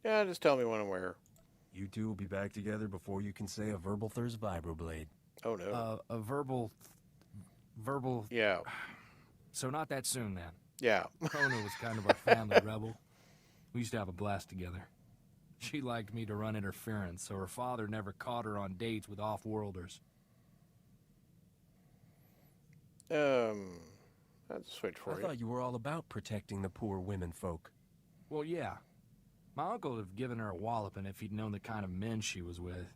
Yeah, just tell me when and where. You two will be back together before you can say a verbal Thurs vibroblade. Oh, no. A verbal... Yeah. So not that soon, then. Yeah. Kona was kind of our family rebel. We used to have a blast together. She liked me to run interference, so her father never caught her on dates with off-worlders. That's switch for you. I thought you were all about protecting the poor women folk. Well, yeah. My uncle would have given her a walloping if he'd known the kind of men she was with.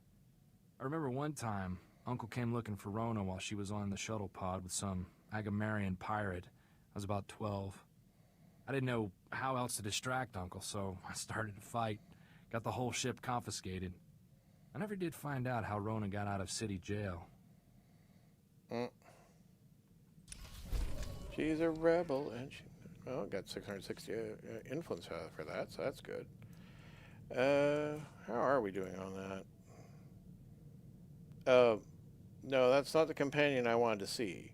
I remember one time, Uncle came looking for Rona while she was on the shuttle pod with some Agamarian pirate. I was about 12. I didn't know how else to distract Uncle, so I started to fight. Got the whole ship confiscated. I never did find out how Rona got out of city jail. She's a rebel, and she got 660 influence for that, so that's good. How are we doing on that? No, that's not the companion I wanted to see.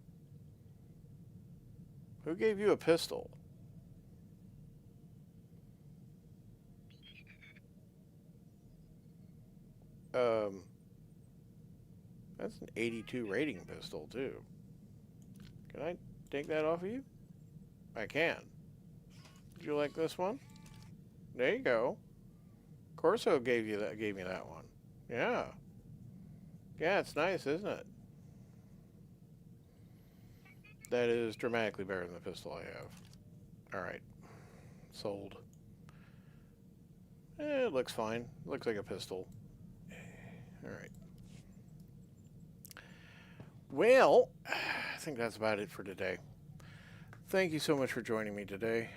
Who gave you a pistol? That's an 82 rating pistol, too. Can I take that off of you? I can. Would you like this one? There you go. Corso gave me that one. Yeah. Yeah, it's nice, isn't it? That is dramatically better than the pistol I have. Alright. Sold. It looks fine. Looks like a pistol. Alright. Well, I think that's about it for today. Thank you so much for joining me today.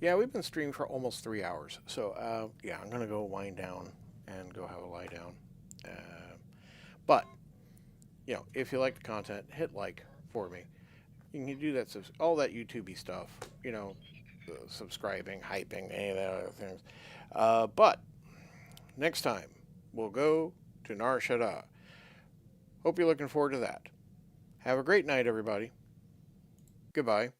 Yeah, we've been streaming for almost 3 hours. So, yeah, I'm going to go wind down and go have a lie down. But, you know, if you like the content, hit like for me. You can do that, all that YouTube-y stuff, you know, subscribing, hyping, any of that other things. But, next time, we'll go to Nar Shaddaa. Hope you're looking forward to that. Have a great night, everybody. Goodbye.